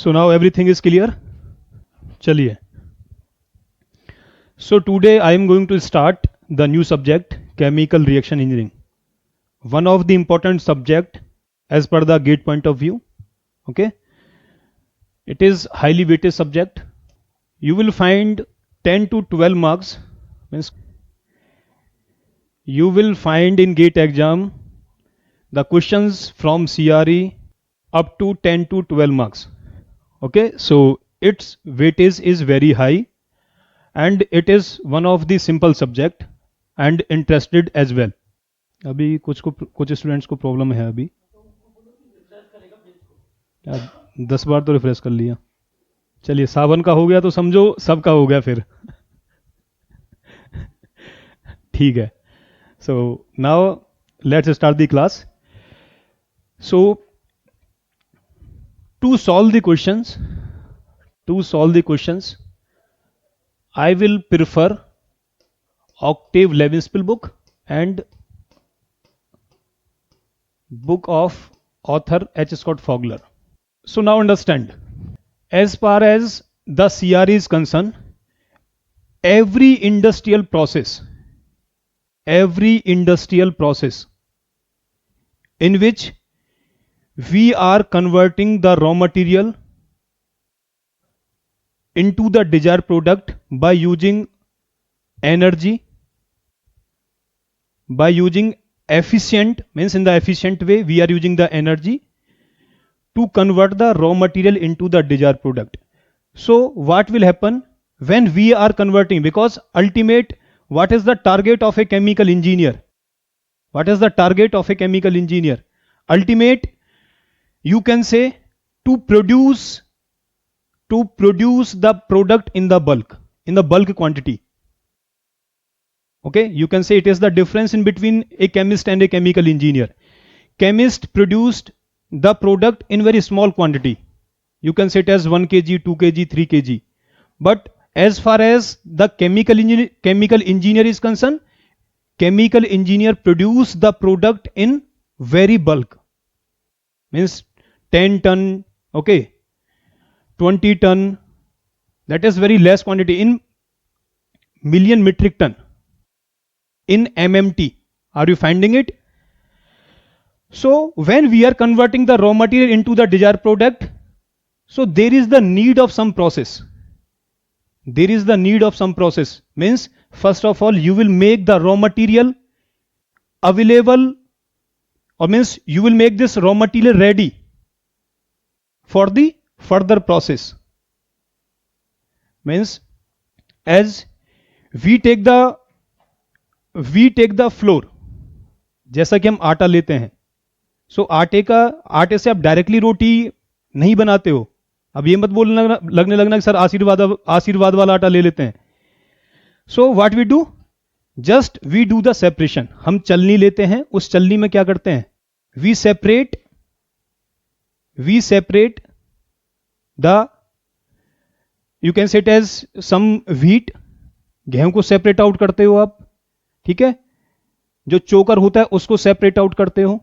So now everything is clear. चलिए. So today I am going to start the new subject, chemical reaction engineering. One of the important subject as per the GATE point of view. Okay. It is highly weighted subject. You will find 10 to 12 marks. Means you will find in GATE exam the questions from CRE up to 10 to 12 marks. Okay, so its weightage is very high and it is one of the simple subject and interested as well. अभी कुछ students को problem है अभी 10 बार तो refresh कर लिया. चलिए, सावन का हो गया तो समझो सबका हो गया फिर. ठीक है. So now let's start the class. So to solve the questions, I will prefer Octave Levenspiel book and book of author H. Scott Fogler. So now understand, as far as the CRE is concerned, every industrial process in which we are converting the raw material into the desired product by using energy, by using efficient, means in the efficient way we are using the energy to convert the raw material into the desired product. So what will happen when we are converting? Because ultimate, what is the target of a chemical engineer? What is the target of a chemical engineer? Ultimate, you can say, to produce the product in the bulk quantity. Okay, you can say it is the difference in between a chemist and a chemical engineer. Chemist produced the product in very small quantity. You can say it as 1 kg, 2 kg, 3 kg. But as far as the chemical engineer is concerned, chemical engineer produce the product in very bulk. Means 10 ton, okay, 20 ton, that is very less quantity, in million metric ton, in MMT. Are you finding it? So when we are converting the raw material into the desired product, so there is the need of some process. Means first of all you will make the raw material available, or means you will make this raw material ready for the further process. Means as we take the flour, जैसा कि हम आटा लेते हैं, सो आटे से आप directly रोटी नहीं बनाते हो. अब ये मत लगने लगना कि सर आशीर्वाद वाला आटा ले लेते हैं. So what we do, just we do the separation. हम चलनी लेते हैं, उस चलनी में क्या करते हैं, we separate the, you can say it as some wheat. गेहूं को सेपरेट आउट करते हो आप, ठीक है, जो चोकर होता है उसको सेपरेट आउट करते हो.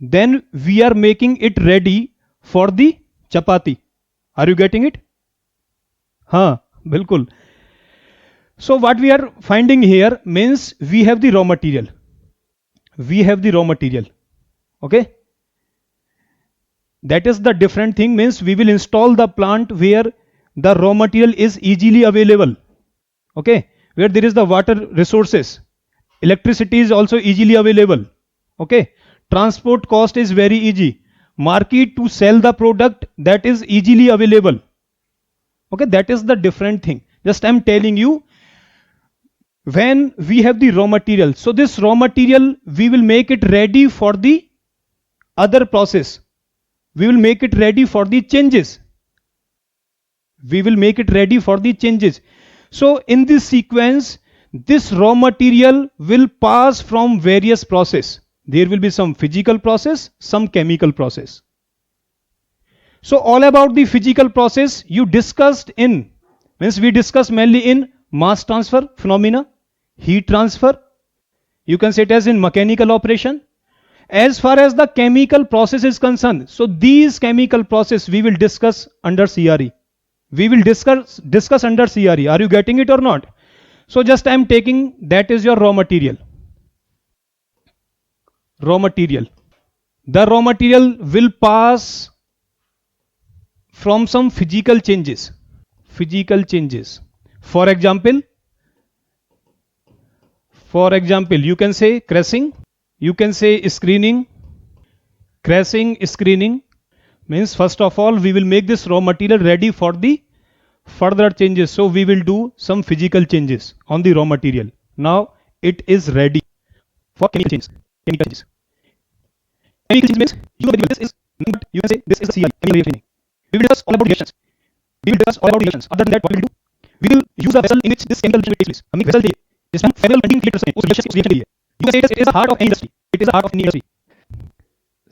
Then we are making it ready for the chapati. Are you getting it? हाँ, बिल्कुल. So what we are finding here means we have the raw material. Okay. That is the different thing. Means we will install the plant where the raw material is easily available. Okay. Where there is the water resources. Electricity is also easily available. Okay. Transport cost is very easy. Market to sell the product, that is easily available. Okay. That is the different thing. Just I am telling you, when we have the raw material, so this raw material we will make it ready for the other process. We will make it ready for the changes. So in this sequence, this raw material will pass from various process. There will be some physical process, some chemical process. So all about the physical process you discussed in, means we discussed mainly in mass transfer phenomena, heat transfer, you can say it as in mechanical operation, As far as the chemical process is concerned, so these chemical process we will discuss under CRE. We will discuss under CRE. Are you getting it or not? So just I am taking that is your raw material. Raw material. The raw material will pass from some physical changes. Physical changes. For example, you can say crushing, you can say screening. Crushing, screening means first of all we will make this raw material ready for the further changes. So we will do some physical changes on the raw material. Now it is ready for chemical changes. Chemical changes. Chemical change means you know this is not, you can say this is the CI, chemical reaction. We will discuss all about reactions. We will discuss all about reactions. Other than that, what we will do? We will use the vessel in which this chemical reaction takes place. हमें vessel चाहिए जिसमें हम several continuing liters रखें उस reaction के लिए. You can say it is the heart of any industry. It is the heart of any industry.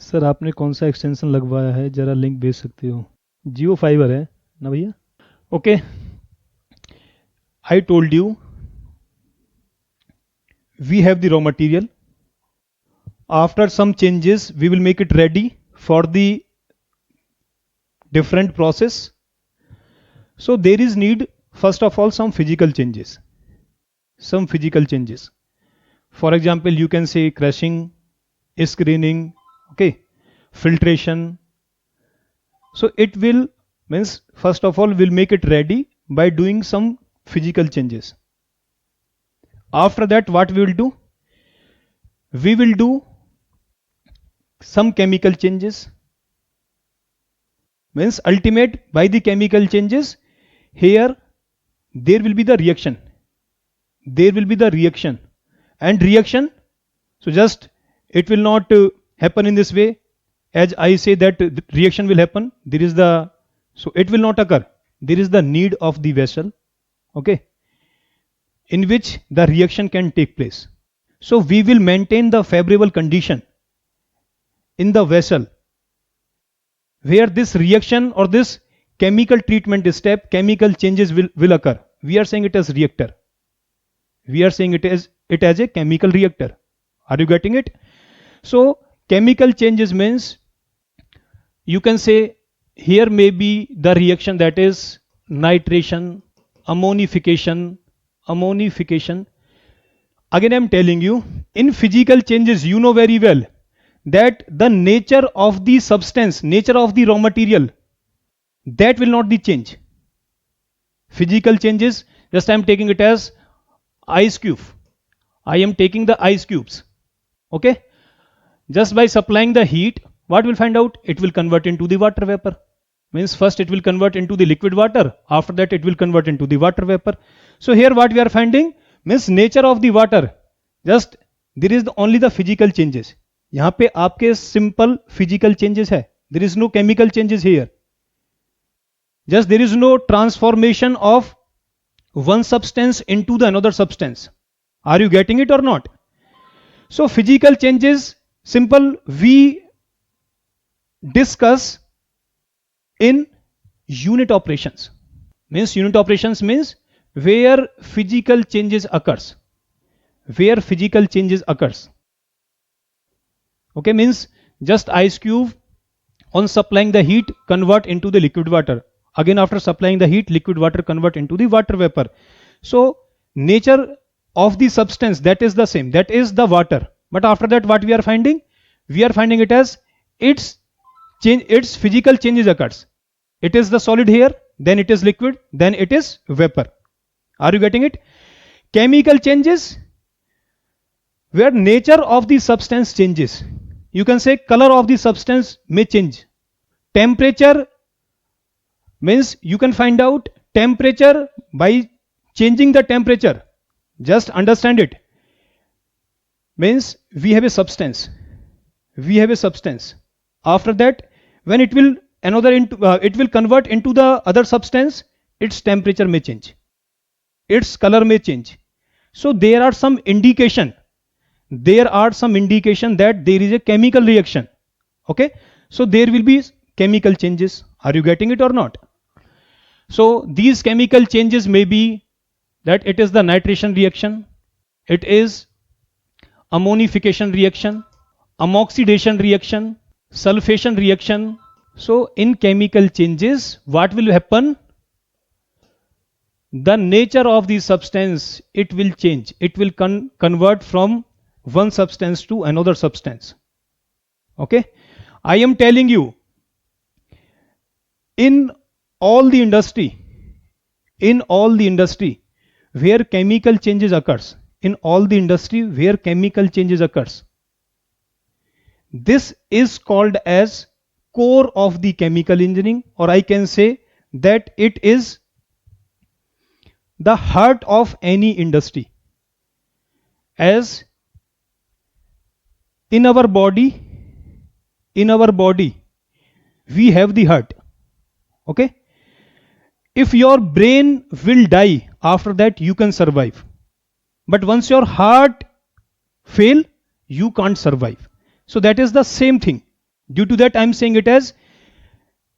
Sir आपने कौन सा एक्सटेंशन लगवाया है, जरा लिंक भेज सकते हो? जियो फाइबर है ना भैया? Okay, I told you we have the raw material. After some changes we will make it ready for the different process. So there is need first of all some physical changes. Some physical changes. For example, you can say crushing, screening, okay, filtration. So it will means first of all we'll make it ready by doing some physical changes. After that what we will do? We will do some chemical changes. Means ultimate by the chemical changes here there will be the reaction. There will be the reaction and reaction. So just it will not happen in this way. As I say that the reaction will happen. There is the so it will not occur. There is the need of the vessel, okay, in which the reaction can take place. So we will maintain the favorable condition in the vessel where this reaction or this chemical treatment step, chemical changes will occur. We are saying it as reactor. We are saying it as a chemical reactor. Are you getting it? So chemical changes means you can say here may be the reaction that is nitration, ammonification. Again I am telling you, in physical changes you know very well that the nature of the substance, nature of the raw material, that will not be changed. Physical changes, just I am taking it as ice cube. I am taking the ice cubes, okay. Just by supplying the heat, what will find out? It will convert into the water vapor. Means first it will convert into the liquid water, after that it will convert into the water vapor. So here what we are finding means nature of the water, just there is only the physical changes. यहाँ पे आपके simple physical changes है. There is no chemical changes here. Just there is no transformation of one substance into the another substance. Are you getting it or not? So physical changes, simple, we discuss in unit operations. Means unit operations means where physical changes occurs. Where physical changes occurs. Okay, means just ice cube on supplying the heat convert into the liquid water. Again after supplying the heat, liquid water convert into the water vapor. So nature of the substance, that is the same, that is the water. But after that what we are finding? We are finding it as its physical changes occurs. It is the solid here, then it is liquid, then it is vapor. Are you getting it? Chemical changes where nature of the substance changes. You can say color of the substance may change. Temperature means you can find out temperature by changing the temperature. Just understand it. Means we have a substance. We have a substance. After that, when it will it will convert into the other substance, its temperature may change. Its color may change. So there are some indication. There are some indication that there is a chemical reaction. Okay. So there will be chemical changes. Are you getting it or not? So these chemical changes may be that it is the nitration reaction, it is ammonification reaction, oxidation reaction, sulfation reaction. So in chemical changes, what will happen? The nature of the substance, it will change. It will convert from one substance to another substance. Okay, I am telling you, in all the industry where chemical changes occurs, this is called as core of the chemical engineering, or I can say that it is the heart of any industry. As in our body we have the heart. Okay, if your brain will die, after that you can survive, but once your heart fail, you can't survive. So that is the same thing. Due to that, I am saying it as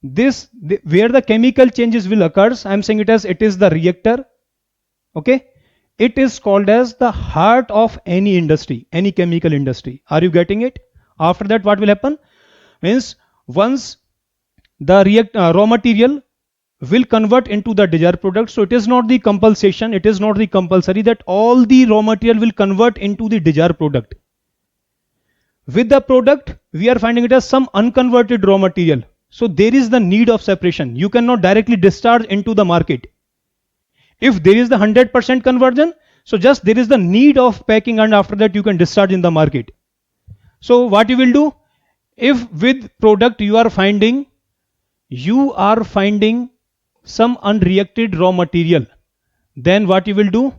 this, where the chemical changes will occur, I am saying it as it is the reactor. Okay, it is called as the heart of any industry, any chemical industry. Are you getting it? After that, what will happen? Means once the raw material will convert into the desired product. So it is not the compulsion, it is not the compulsory that all the raw material will convert into the desired product. With the product, we are finding it as some unconverted raw material. So there is the need of separation. You cannot directly discharge into the market. If there is the 100% conversion, so just there is the need of packing, and after that you can discharge in the market. So what you will do, if with product you are finding some unreacted raw material, then what you will do,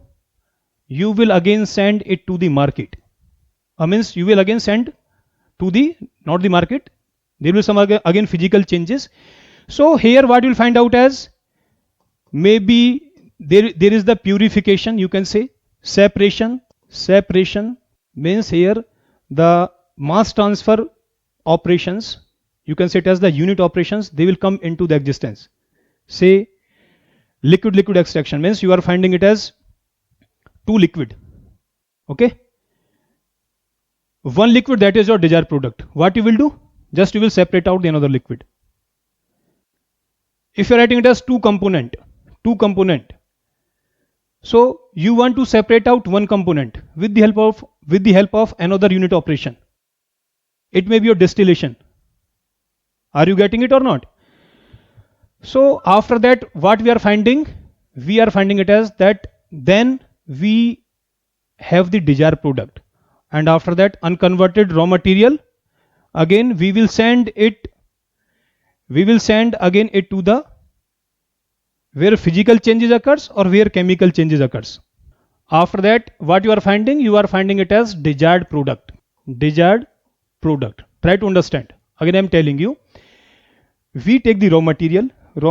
you will again send it to the market. Means you will again send to the, not the market, there will be some again physical changes. So here what you will find out as, maybe there is the purification, you can say separation means here the mass transfer operations, you can say it as the unit operations, they will come into the existence. Say liquid extraction means you are finding it as two liquid. Okay, one liquid, that is your desired product. What you will do, just you will separate out the another liquid. If you are writing it as two component, so you want to separate out one component with the help of another unit operation. It may be your distillation. Are you getting it or not? So after that, what we are finding it as that then we have the desired product, and after that unconverted raw material, again we will send again it to the where physical changes occurs or where chemical changes occurs. After that, what you are finding it as desired product. Try to understand. Again I am telling you, we take the raw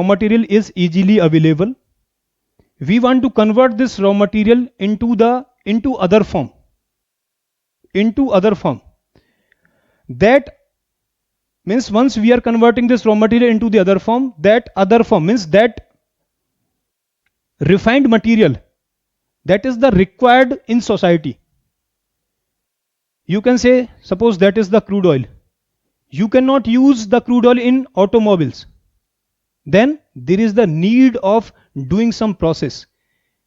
material is easily available. We want to convert this raw material into other form. That means once we are converting this raw material into the other form, that other form means that refined material that is the required in society. You can say, suppose that is the crude oil. You cannot use the crude oil in automobiles. Then there is the need of doing some process.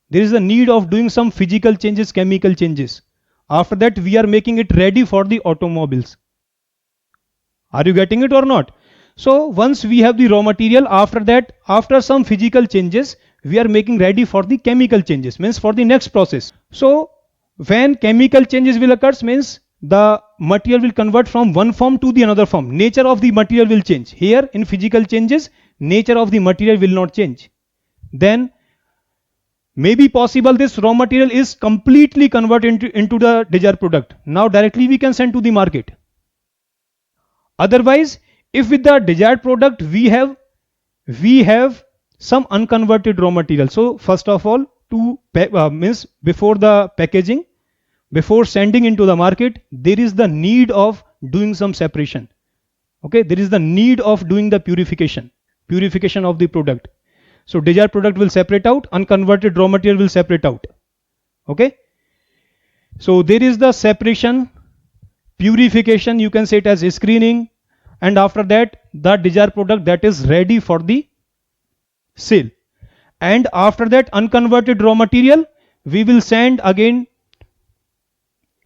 There is the need of doing some physical changes, chemical changes. After that, we are making it ready for the automobiles. Are you getting it or not? So once we have the raw material, after that, after some physical changes, we are making ready for the chemical changes, means for the next process. So when chemical changes will occur, means the material will convert from one form to the another form. Nature of the material will change. Here in physical changes, nature of the material will not change. Then maybe possible this raw material is completely converted into the desired product. Now directly we can send to the market. Otherwise, if with the desired product we have some unconverted raw material. So first of all, means before the packaging, before sending into the market, there is the need of doing some separation. Okay, there is the need of doing the purification of the product. So desired product will separate out, unconverted raw material will separate out. Okay, so there is the separation purification, you can say it as screening, and after that the desired product that is ready for the sale. And after that unconverted raw material we will send again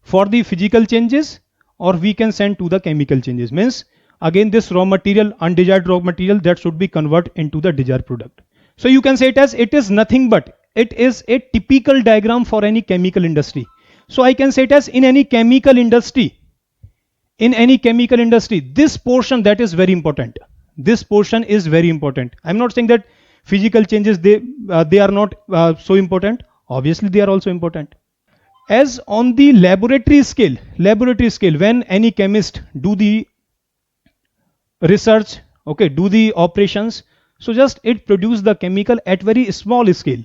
for the physical changes, or we can send to the chemical changes. Means again this raw material, undesired raw material, that should be converted into the desired product. So you can say it as it is nothing but it is a typical diagram for any chemical industry. So I can say it as in any chemical industry, this portion that is very important. This portion is very important. I'm not saying that physical changes they are not so important. Obviously they are also important. As on the laboratory scale, when any chemist do the research, okay, do the operations, so just it produce the chemical at very small scale.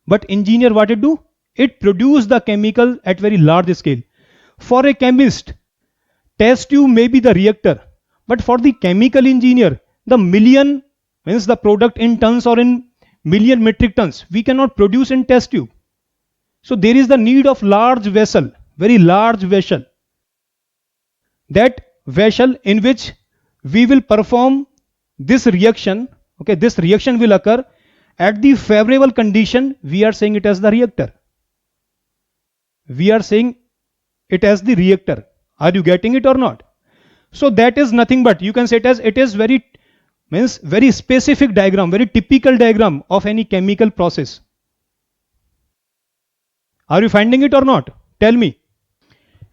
But engineer what it do? It produce the chemical at very large scale. For a chemist, test tube may be the reactor, but for the chemical engineer, the million, means the product in tons or in million metric tons, we cannot produce in test tube. So there is the need of large vessel, very large vessel. That vessel in which we will perform this reaction, okay, this reaction will occur at the favorable condition. We are saying it as the reactor. We are saying it as the reactor. Are you getting it or not? So that is nothing but, you can say it as, it is very, means very specific diagram, very typical diagram of any chemical process. Are you finding it or not? Tell me.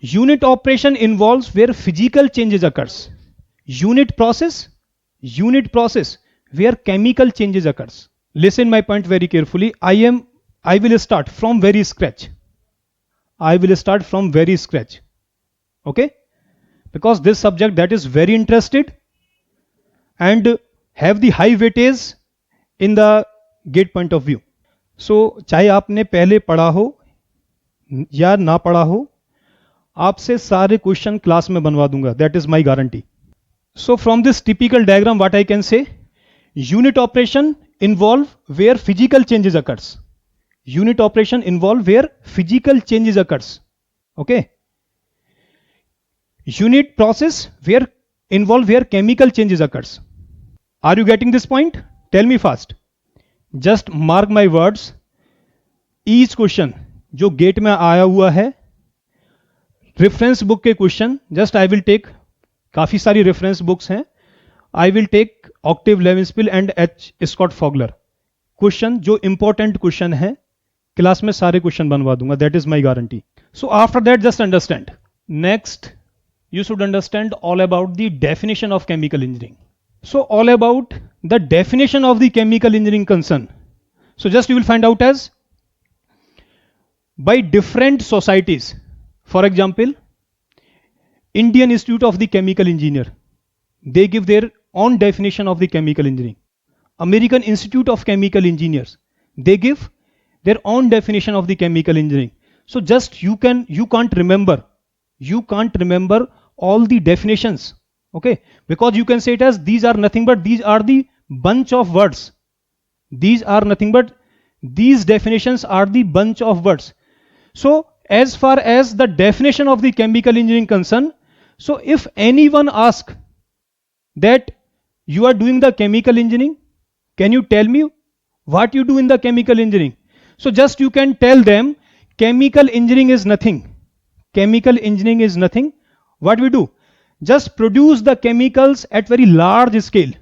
Unit operation involves where physical changes occurs. Unit process where chemical changes occurs. Listen my point very carefully. I will start from very scratch. Okay? Because this subject that is very interested and have the high weightage in the gate point of view. So चाहे आपने पहले पढ़ा हो या ना पढ़ा हो, आपसे सारे क्वेश्चन क्लास में बनवा दूंगा. That is my guarantee. So from this typical diagram, what I can say, unit operation involve where physical changes occurs. Unit operation involve where physical changes occurs. Okay. Unit process where involve where chemical changes occurs. Are you getting this point? Tell me fast. Just mark my words. Each question जो GATE में आया हुआ है, reference book के question, just I will take, काफी सारी reference books हैं, I will take Octave Levenspiel and H Scott Fogler. Question जो इंपॉर्टेंट क्वेश्चन है क्लास में सारे क्वेश्चन बनवा दूंगा. That is my guarantee. So after that just understand. Next you should understand all about the definition of chemical engineering. So all about the definition of the chemical engineering concern. So just you will find out as by different societies. For example, Indian Institute of the Chemical Engineer, they give their own definition of the chemical engineering. American Institute of Chemical Engineers, they give their own definition of the chemical engineering. So just you can't remember all the definitions, okay, because you can say it as these are nothing but these are the bunch of words. These are nothing but these definitions are the bunch of words. So as far as the definition of the chemical engineering concern, so if anyone asks that you are doing the chemical engineering, can you tell me what you do in the chemical engineering? So just you can tell them chemical engineering is nothing. Chemical engineering is nothing. What we do? Just produce the chemicals at very large scale.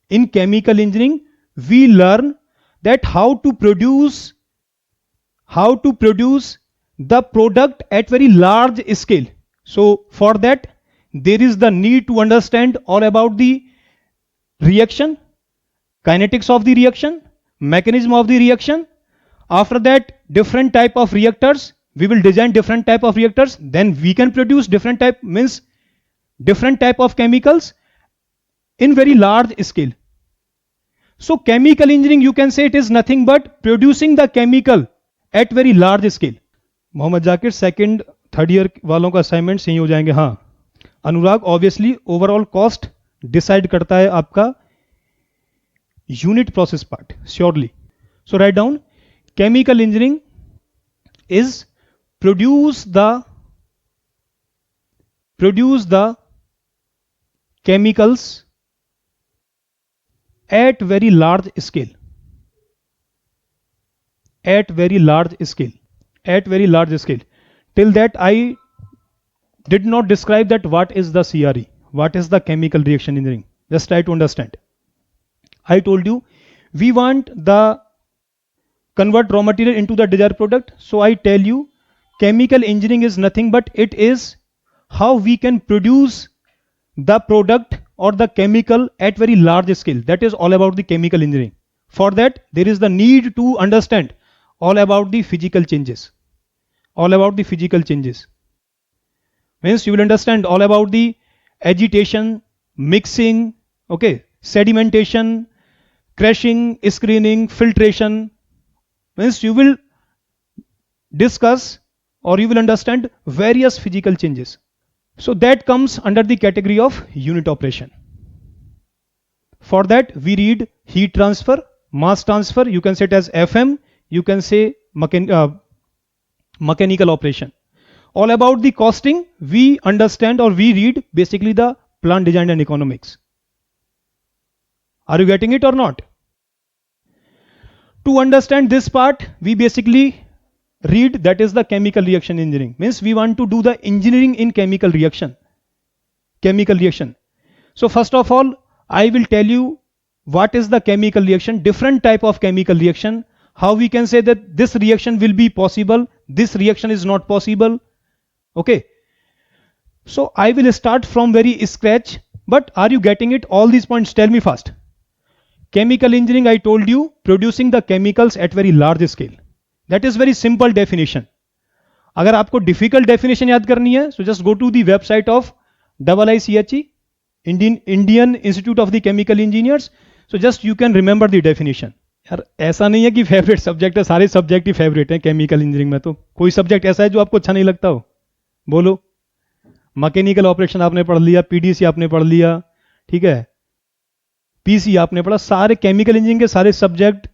In chemical engineering, we learn that how to produce the product at very large scale. So for that, there is the need to understand all about the reaction, kinetics of the reaction, mechanism of the reaction. After that, different type of reactors. We will design different type of reactors. Then we can produce different type of chemicals in very large scale. So chemical engineering, you can say it is nothing but producing the chemical at very large scale. Mohammad Zakir second third year वालों का assignment सही हो जाएंगे. हाँ, Anurag, obviously overall cost decide करता है आपका unit process part, surely. So write down, chemical engineering is produce the produce the chemicals at very large scale. At very large scale. At very large scale. Till that I did not describe that what is the CRE, what is the chemical reaction engineering. Just try to understand. I told you we want the convert raw material into the desired product. So I tell you chemical engineering is nothing but it is how we can produce the product or the chemical at very large scale. That is all about the chemical engineering. For that there is the need to understand all about the physical changes. All about the physical changes. Means you will understand all about the agitation, mixing, okay, sedimentation, crushing, screening, filtration. Means you will discuss or you will understand various physical changes. So that comes under the category of unit operation. For that we read heat transfer, mass transfer, you can say it as FM, you can say mechanical operation. All about the costing we understand or we read basically the plant design and economics. Are you getting it or not? To understand this part we basically read that is the chemical reaction engineering. Means we want to do the engineering in chemical reaction. So first of all I will tell you what is the chemical reaction, different type of chemical reaction, how we can say that this reaction will be possible, this reaction is not possible. Okay, so I will start from very scratch, but are you getting it? All these points tell me fast. Chemical engineering, I told you, producing the chemicals at very large scale. That is very simple definition. अगर आपको difficult definition याद करनी है, so just go to the website of IICHE, Indian Institute of the Chemical Engineers. So just you can remember the definition. यार ऐसा नहीं है कि फेवरेट सब्जेक्ट है, सारे सब्जेक्ट ही फेवरेट हैं केमिकल इंजीनियरिंग में. तो कोई सब्जेक्ट ऐसा है जो आपको अच्छा नहीं लगता हो? बोलो. मैकेनिकल ऑपरेशन आपने पढ़ लिया, पीडीसी आपने पढ़ लिया, ठीक है, पीसी आपने पढ़ा, सारे केमिकल इंजीनियरिंग के सारे सब्जेक्ट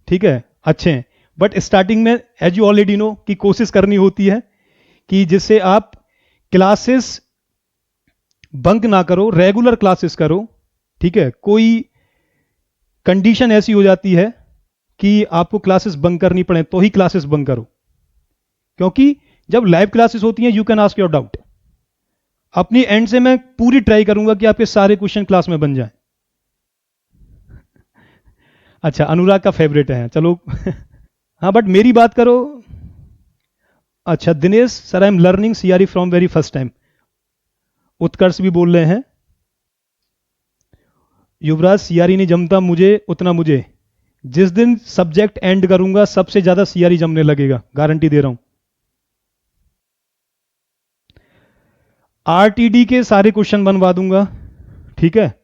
ठीक है अच्छे हैं. बट स्टार्टिंग में एज यू ऑलरेडी नो कि कोशिश करनी होती है कि जिससे आप क्लासेस बंक ना करो, रेगुलर क्लासेस करो. ठीक है, कोई कंडीशन ऐसी हो जाती है कि आपको क्लासेस बंक करनी पड़े तो ही क्लासेस बंक करो, क्योंकि जब लाइव क्लासेस होती हैं you can ask your doubt. अपनी एंड से मैं पूरी ट्राई करूंगा कि आपके सारे क्वेश्चन क्लास में बन जाएं. अच्छा, अनुराग का फेवरेट है, चलो. हाँ, बट मेरी बात करो. अच्छा, Dinesh sir, I am learning CRE from very first time. Utkarsh भी बोल रहे हैं. युवराज, सीआरई नहीं जमता मुझे उतना, मुझे जिस दिन सब्जेक्ट एंड करूंगा सबसे ज्यादा सीआरई जमने लगेगा, गारंटी दे रहा हूं. आरटीडी के सारे क्वेश्चन बनवा दूंगा, ठीक है,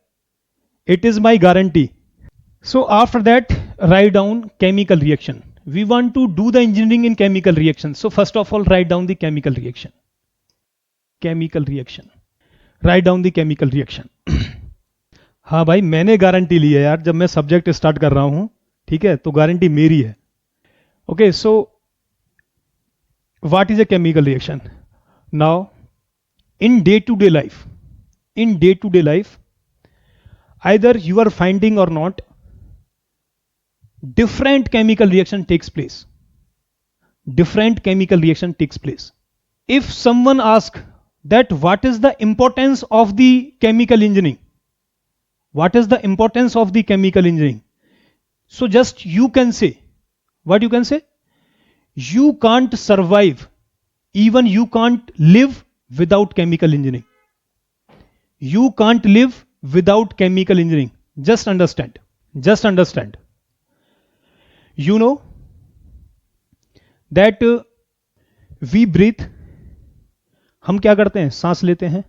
it is my guarantee. So after that right down chemical reaction. We want to do the engineering in chemical reaction. So first of all write down the chemical reaction. Chemical reaction. Write down the chemical reaction. हाँ भाई, मैंने guarantee ली है यार, जब मैं subject start कर रहा हूं, ठीक है, तो गारंटी मेरी है. Okay, so what is a chemical reaction? Now in day to day life, either you are finding or not, different chemical reaction takes place. If someone asks that what is the importance of the chemical engineering, so just you can say, what you can say? You can't survive, even you can't live without chemical engineering. You can't live without chemical engineering. Just understand. You know that we breathe, हम क्या करते हैं? सांस लेते हैं.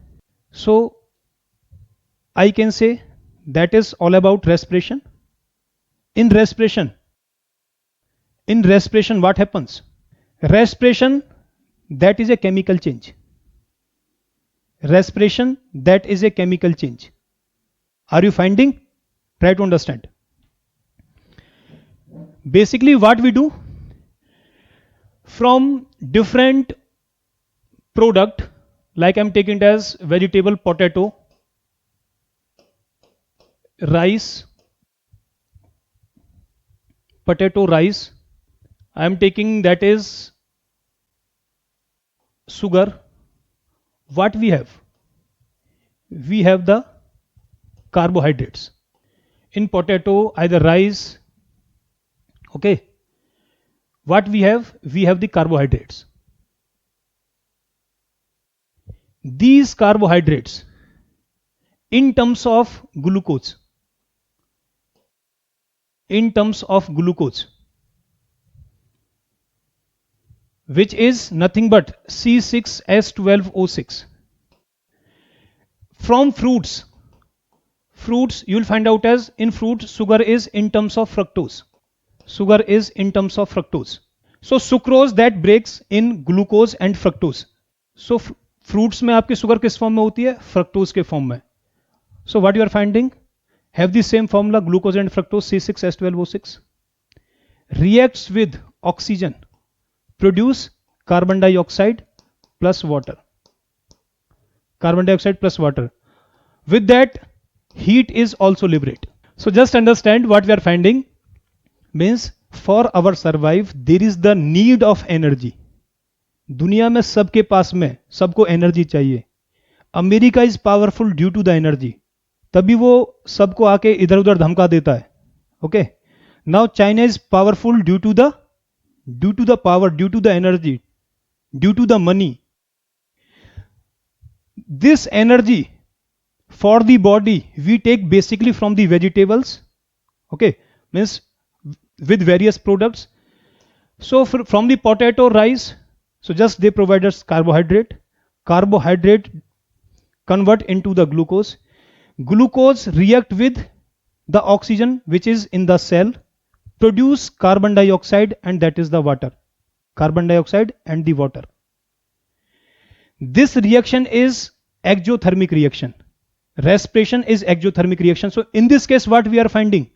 So I can say that is all about respiration. In respiration what happens? Respiration, that is a chemical change. Are you finding? Try to understand. Basically what we do, from different product like I'm taking it as vegetable, potato, rice, potato, rice. I'm taking that is sugar. What we have? We have the carbohydrates. In potato, either rice, okay. What we have? We have the carbohydrates. These carbohydrates, in terms of glucose, in terms of glucose, which is nothing but C6H12O6. From fruits, you will find out as in fruits, sugar is in terms of fructose. Sugar is in terms of fructose. So sucrose that breaks in glucose and fructose. So fruits में आपकी sugar किस form में होती है? Fructose के form में. So what you are finding? Have the same formula, glucose and fructose, C6H12O6. Reacts with oxygen, produce carbon dioxide plus water. Carbon dioxide plus water. With that, heat is also liberated. So just understand what we are finding means for our survive there is the need of energy. दुनिया में सबके पास में सबको energy चाहिए. America is powerful due to the energy, तभी वो सबको आके इधर उधर धमका देता है. Okay, now China is powerful due to the power, due to the energy, due to the money. This energy for the body we take basically from the vegetables, okay, means with various products. So from the potato, rice, so just they provide us carbohydrate convert into the glucose. Glucose react with the oxygen which is in the cell, produce carbon dioxide, and that is the water. Carbon dioxide and the water. This reaction is exothermic reaction. Respiration is exothermic reaction. So in this case what we are finding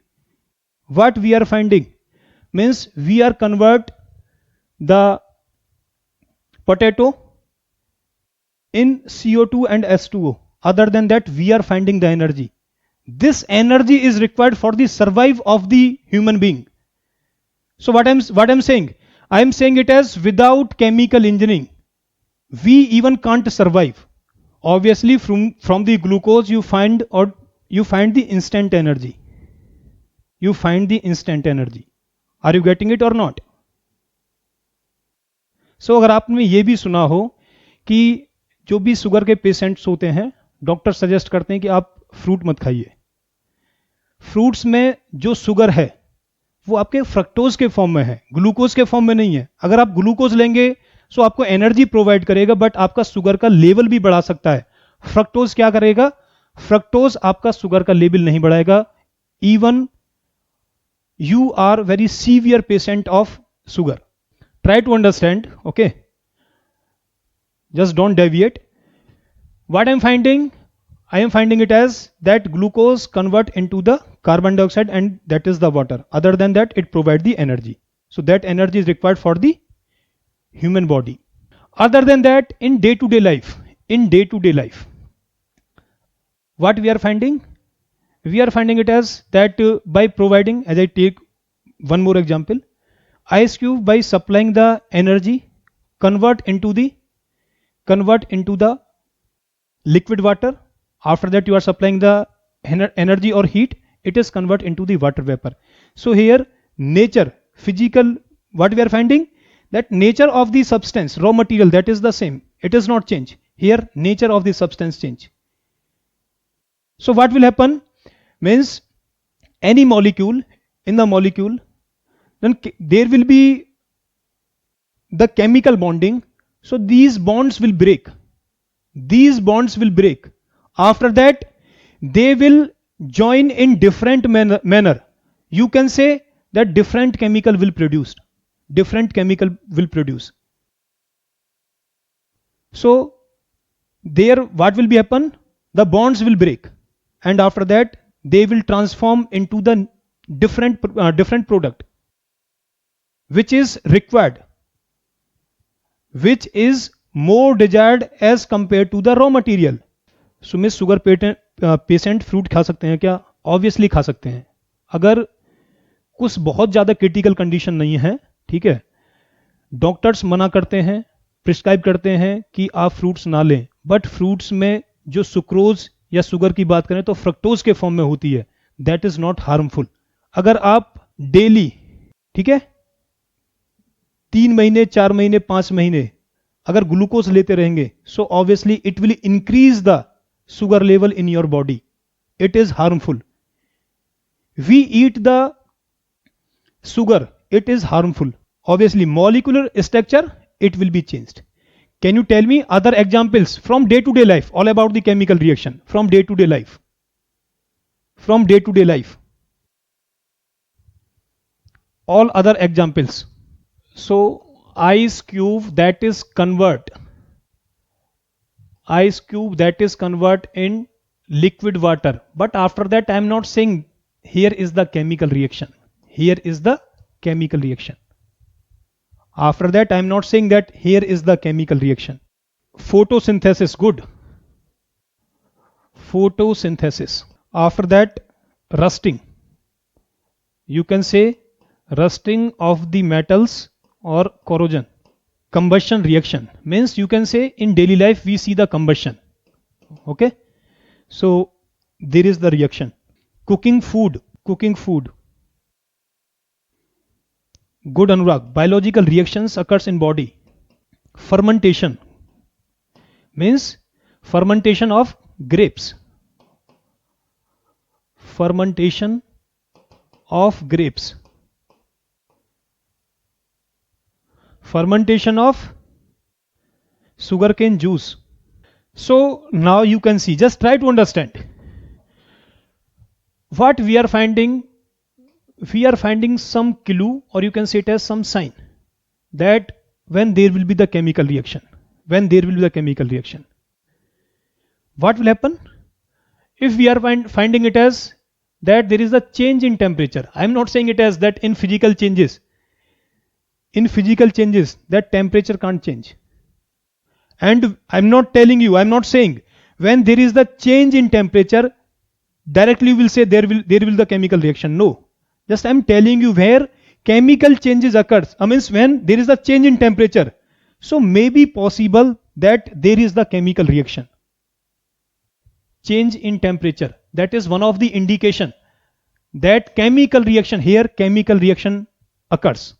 means we are convert the potato in CO2 and H2O. Other than that we are finding the energy. This energy is required for the survival of the human being. So what I'm saying? I am saying it as without chemical engineering we even can't survive. Obviously from the glucose you find the instant energy. You find the instant energy. Are you getting it or not? So अगर आपने ये भी सुना हो कि जो भी sugar के पेशेंट्स होते हैं डॉक्टर सजेस्ट करते हैं कि आप फ्रूट मत खाइए. फ्रूट्स में जो शुगर है वो आपके फ्रक्टोज के फॉर्म में है, ग्लूकोज के फॉर्म में नहीं है. अगर आप ग्लूकोज लेंगे सो आपको एनर्जी प्रोवाइड करेगा बट आपका शुगर का लेवल भी बढ़ा सकता है. फ्रक्टोज क्या करेगा? फ्रक्टोज आपका शुगर का लेवल नहीं बढ़ाएगा. Even you are very severe patient of sugar. Try to understand, okay? Just don't deviate. What I am finding it as that glucose convert into the carbon dioxide and that is the water. Other than that it provide the energy. So that energy is required for the human body. Other than that in day-to-day life, what we are finding? We are finding it as that by providing, as I take one more example, ice cube by supplying the energy convert into the liquid water. After that you are supplying the energy or heat, it is convert into the water vapor. So here nature, physical, what we are finding, that nature of the substance, raw material, that is the same, it is not change. Here nature of the substance change. So what will happen means any molecule, in the molecule then there will be the chemical bonding. So these bonds will break. After that they will join in different manner. You can say that different chemical will produce. So there what will be happen? The bonds will break and after that they will transform into the different product which is required, which is more desired as compared to the raw material. So miss sugar patient fruit खा सकते हैं क्या? Obviously खा सकते हैं, अगर कुछ बहुत ज़्यादा क्रिटिकल कंडीशन नहीं है, ठीक है. डॉक्टर्स मना करते हैं, प्रिस्क्राइब करते हैं कि आप फ्रूट्स ना लें, बट फ्रूट्स में जो सुक्रोज या शुगर की बात करें तो फ्रक्टोज के फॉर्म में होती है, दैट इज नॉट हार्मफुल. अगर आप डेली, ठीक है, 3 महीने 4 महीने 5 महीने अगर ग्लूकोज लेते रहेंगे, so obviously it will increase the sugar level in your body. It is harmful. We eat the sugar, it is harmful. Obviously molecular structure, it will be changed. Can you tell me other examples from day to day life, all about the chemical reaction from day to day life? From day to day life, all other examples. So ice cube that is convert in liquid water, but after that I am not saying here is the chemical reaction, after that I am not saying that here is the chemical reaction. Photosynthesis, good. Photosynthesis, after that rusting, you can say rusting of the metals or corrosion. Combustion reaction means you can say in daily life we see the combustion, okay, so there is the reaction. Cooking food, good Anurag. Biological reactions occurs in body. Fermentation means fermentation of grapes, fermentation of sugarcane juice. So now you can see, just try to understand what we are finding. We are finding some clue, or you can say it as some sign, that when there will be the chemical reaction, what will happen? If we are finding it as that there is a change in temperature, I am not saying it as that in physical changes that temperature can't change, and I'm not saying when there is the change in temperature directly we will say there will the chemical reaction. No, just I'm telling you where chemical changes occurs. I mean when there is a change in temperature, so may be possible that there is the chemical reaction. Change in temperature, that is one of the indication that chemical reaction occurs.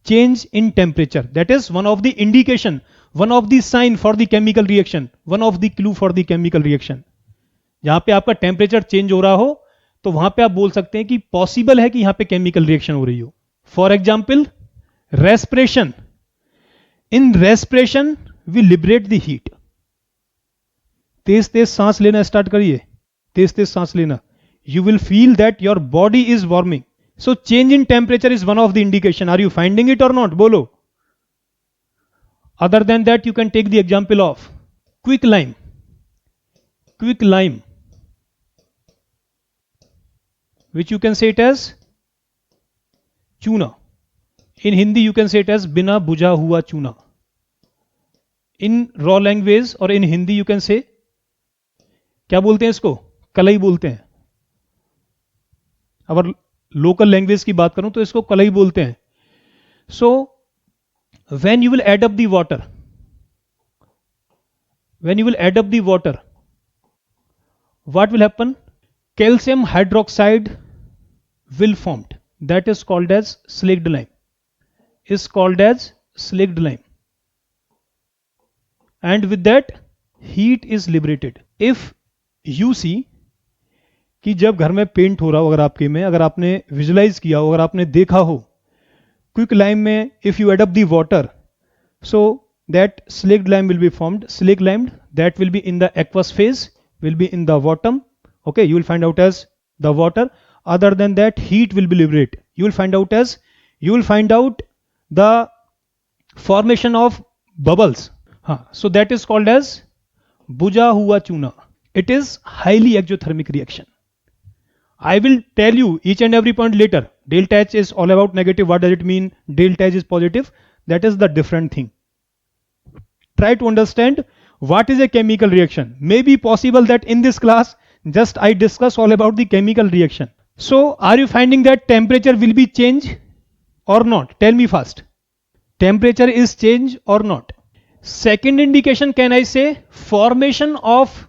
Change in temperature, that is one of the indication, one of the sign for the chemical reaction, one of the clue for the chemical reaction. जहां पे आपका temperature change हो रहा हो तो वहां पे आप बोल सकते हैं कि पॉसिबल है कि यहां पे केमिकल रिएक्शन हो रही हो. For example respiration. In respiration we liberate the heat. तेज तेज सांस लेना स्टार्ट करिए, तेज तेज सांस लेना, you will feel that your body is warming. So change in temperature is one of the indication. Are you finding it or not? Bolo. Other than that, you can take the example of quick lime, which you can say it as चूना. In Hindi, you can say it as बिना बुझा हुआ चूना. In raw language or in Hindi, you can say, क्या बोलते हैं इसको? कलई बोलते हैं. अगर लोकल लैंग्वेज की बात करूं तो इसको कलई बोलते हैं. सो when you will add up the water, what will happen? Calcium hydroxide will formed, that is called as slaked lime, and with that heat is liberated. If you see कि जब घर में पेंट हो रहा हो, अगर आपके में, अगर आपने विजुलाइज किया हो, अगर आपने देखा हो, क्विक लाइम में if you add up the water, so that slaked lime will be formed. Slaked lime that will be in the aqueous phase, will be in the bottom. Okay, you will find out as the water. Other than that, heat will be liberated. You will find out the formation of bubbles. So that is called as बुझा हुआ चूना. It is highly exothermic reaction. I will tell you each and every point later. Delta H is all about negative. What does it mean? Delta H is positive. That is the different thing. Try to understand what is a chemical reaction. May be possible that in this class just I discuss all about the chemical reaction. So are you finding that temperature will be changed or not? Tell me first. Temperature is changed or not? Second indication, can I say formation of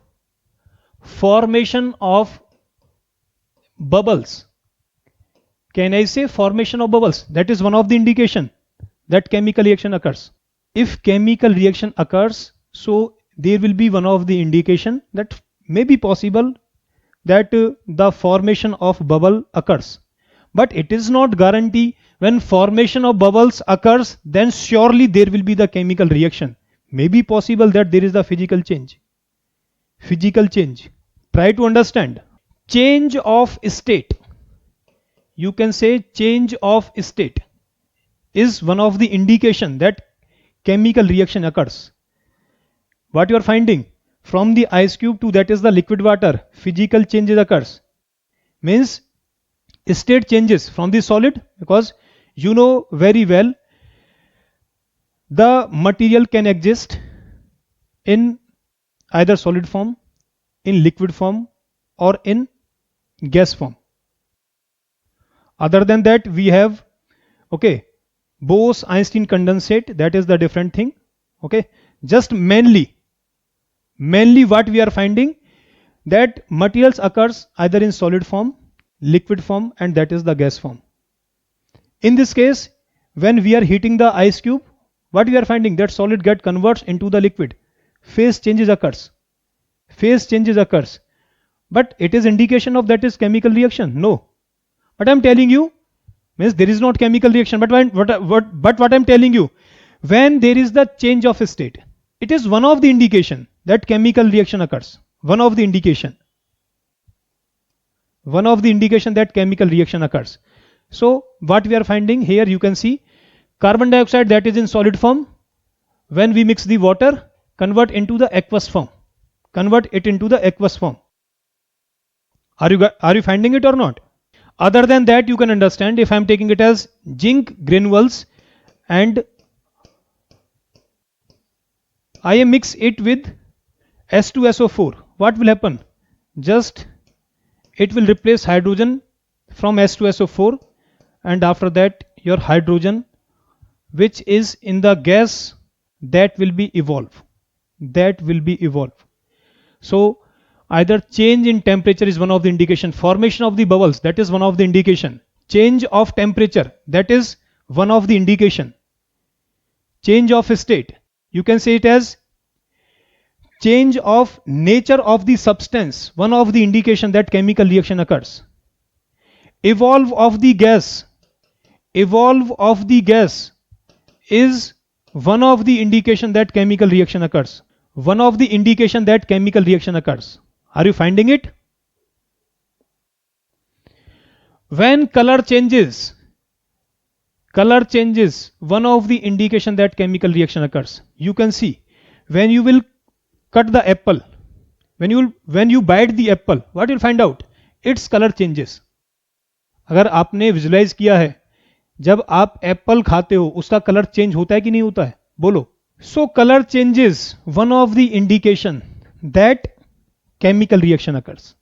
bubbles? Can I say formation of bubbles? That is one of the indication that chemical reaction occurs. If chemical reaction occurs, so there will be one of the indication that may be possible that the formation of bubble occurs. But it is not guarantee. When formation of bubbles occurs, then surely there will be the chemical reaction. May be possible that there is the physical change. Try to understand. Change of state. You can say change of state is one of the indication that chemical reaction occurs. What you are finding? From the ice cube to that is the liquid water, physical changes occurs. Means state changes from the solid, because you know very well the material can exist in either solid form, in liquid form, or in gas form. Other than that, we have Bose-Einstein condensate. That is the different thing. Just mainly what we are finding, that materials occurs either in solid form, liquid form, and that is the gas form. In this case, when we are heating the ice cube, what we are finding, that solid get converts into the liquid. Phase changes occurs. But it is indication of that is chemical reaction? No. But I am telling you, means there is not chemical reaction. But what I am telling you, when there is the change of state, it is one of the indication that chemical reaction occurs. One of the indication that chemical reaction occurs. So what we are finding here, you can see carbon dioxide that is in solid form, when we mix the water, convert it into the aqueous form. Are you finding it or not? Other than that, you can understand, if I am taking it as zinc granules and I mix it with S2SO4, what will happen? Just it will replace hydrogen from S2SO4, and after that your hydrogen which is in the gas, that will be evolve. So either change in temperature is one of the indication, formation of the bubbles, that is one of the indication, change of temperature, that is one of the indication, change of state, you can say it as change of nature of the substance, one of the indication that chemical reaction occurs. Evolve of the gas is one of the indication that chemical reaction occurs. Are you finding it? When color changes, one of the indication that chemical reaction occurs. You can see when you will cut the apple, when you bite the apple, what you will find out? Its color changes. अगर आपने visualise किया है, जब आप Apple खाते हो उसका colour change होता है कि नहीं होता है? बोलो. So color changes, one of the indication that chemical reaction occurs.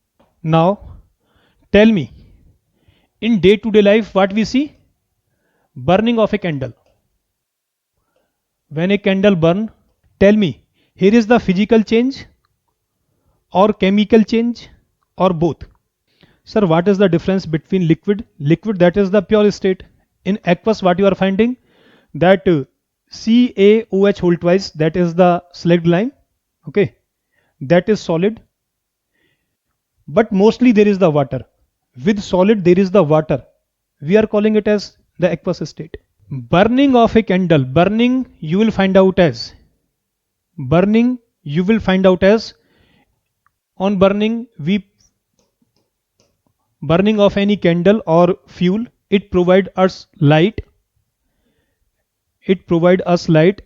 Now tell me, in day-to-day life what we see? Burning of a candle. When a candle burn, tell me, here is the physical change or chemical change or both? Sir, what is the difference between liquid? Liquid, that is the pure state. In aqueous, what you are finding? That CaOH whole twice, that is the slacked line. That is solid. But mostly there is the water. With solid there is the water. We are calling it as the aqueous state. Burning of a candle. Burning you will find out as on burning of any candle or fuel, it provide us light.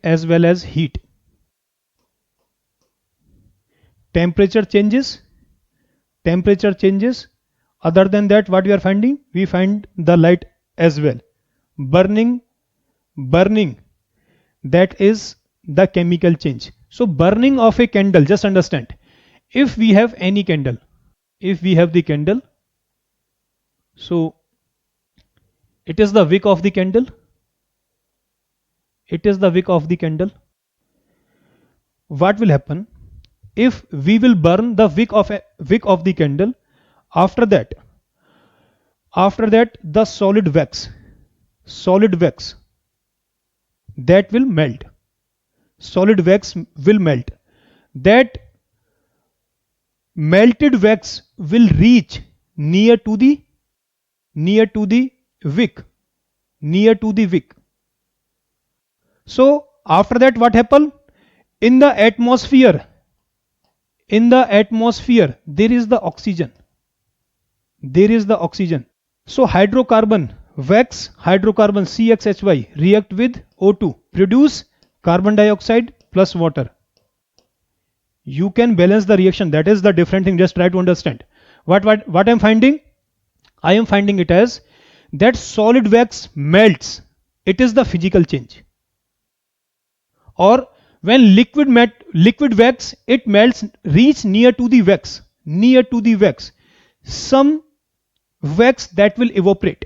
As well as heat. Temperature changes. Other than that, what we are finding? We find the light as well. Burning, that is the chemical change. So burning of a candle, just understand, if we have any candle, if we have the candle, so it is the wick of the candle, it is the wick of the candle. What will happen if we will burn the wick of the candle? After that the solid wax that will melt, solid wax will melt. That melted wax will reach near to the wick, near to the wick. So after that, what happened? In the atmosphere there is the oxygen, so hydrocarbon wax, hydrocarbon CXHY react with O2, produce carbon dioxide plus water. You can balance the reaction. That is the different thing. Just try to understand what I'm finding. I am finding it as that solid wax melts. It is the physical change. Or when liquid wax, it melts, reach near to the wax, some wax that will evaporate,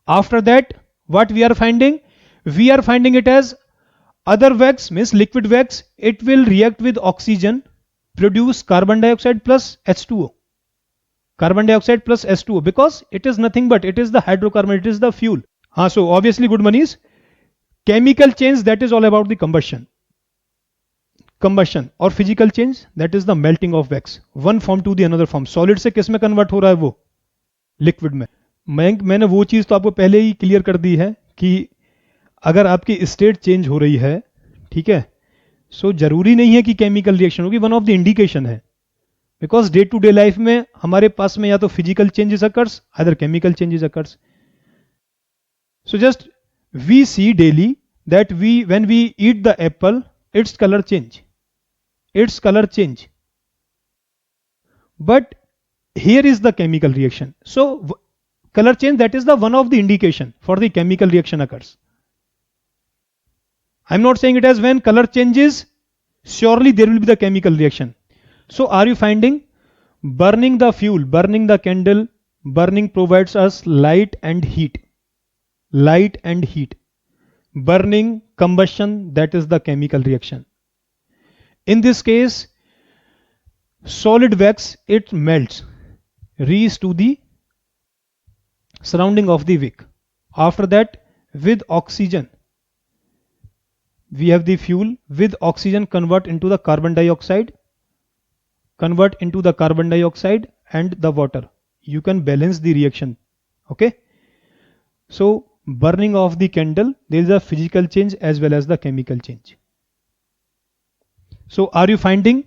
After that, what we are finding? We are finding it as other wax, means liquid wax, it will react with oxygen, produce carbon dioxide plus H2O, because it is nothing but it is the hydrocarbon, it is the fuel. So obviously, good monies, chemical change, that is all about the combustion, और physical change, that is the melting of wax, one form to the another form. Solid से किस में convert हो रहा है वो? Liquid में. मैंने वो चीज़ तो आपको पहले ही क्लियर कर दी है कि अगर आपकी स्टेट चेंज हो रही है, ठीक है, सो जरूरी नहीं है कि केमिकल रिएक्शन होगी, वन ऑफ द इंडिकेशन है. Because day to day life में हमारे पास में या तो physical changes occurs, other chemical changes occurs. So just we see daily that when we eat the apple, its color change. But here is the chemical reaction. So color change, that is the one of the indication for the chemical reaction occurs. I'm not saying it as when color changes, surely there will be the chemical reaction. So are you finding burning the fuel, burning the candle, burning provides us light and heat. Burning, combustion, that is the chemical reaction. In this case, solid wax, it melts, reaches to the surrounding of the wick. After that, with oxygen, we have the fuel, with oxygen convert into the carbon dioxide and the water. You can balance the reaction. Okay. So burning of the candle, there is a physical change as well as the chemical change. So are you finding?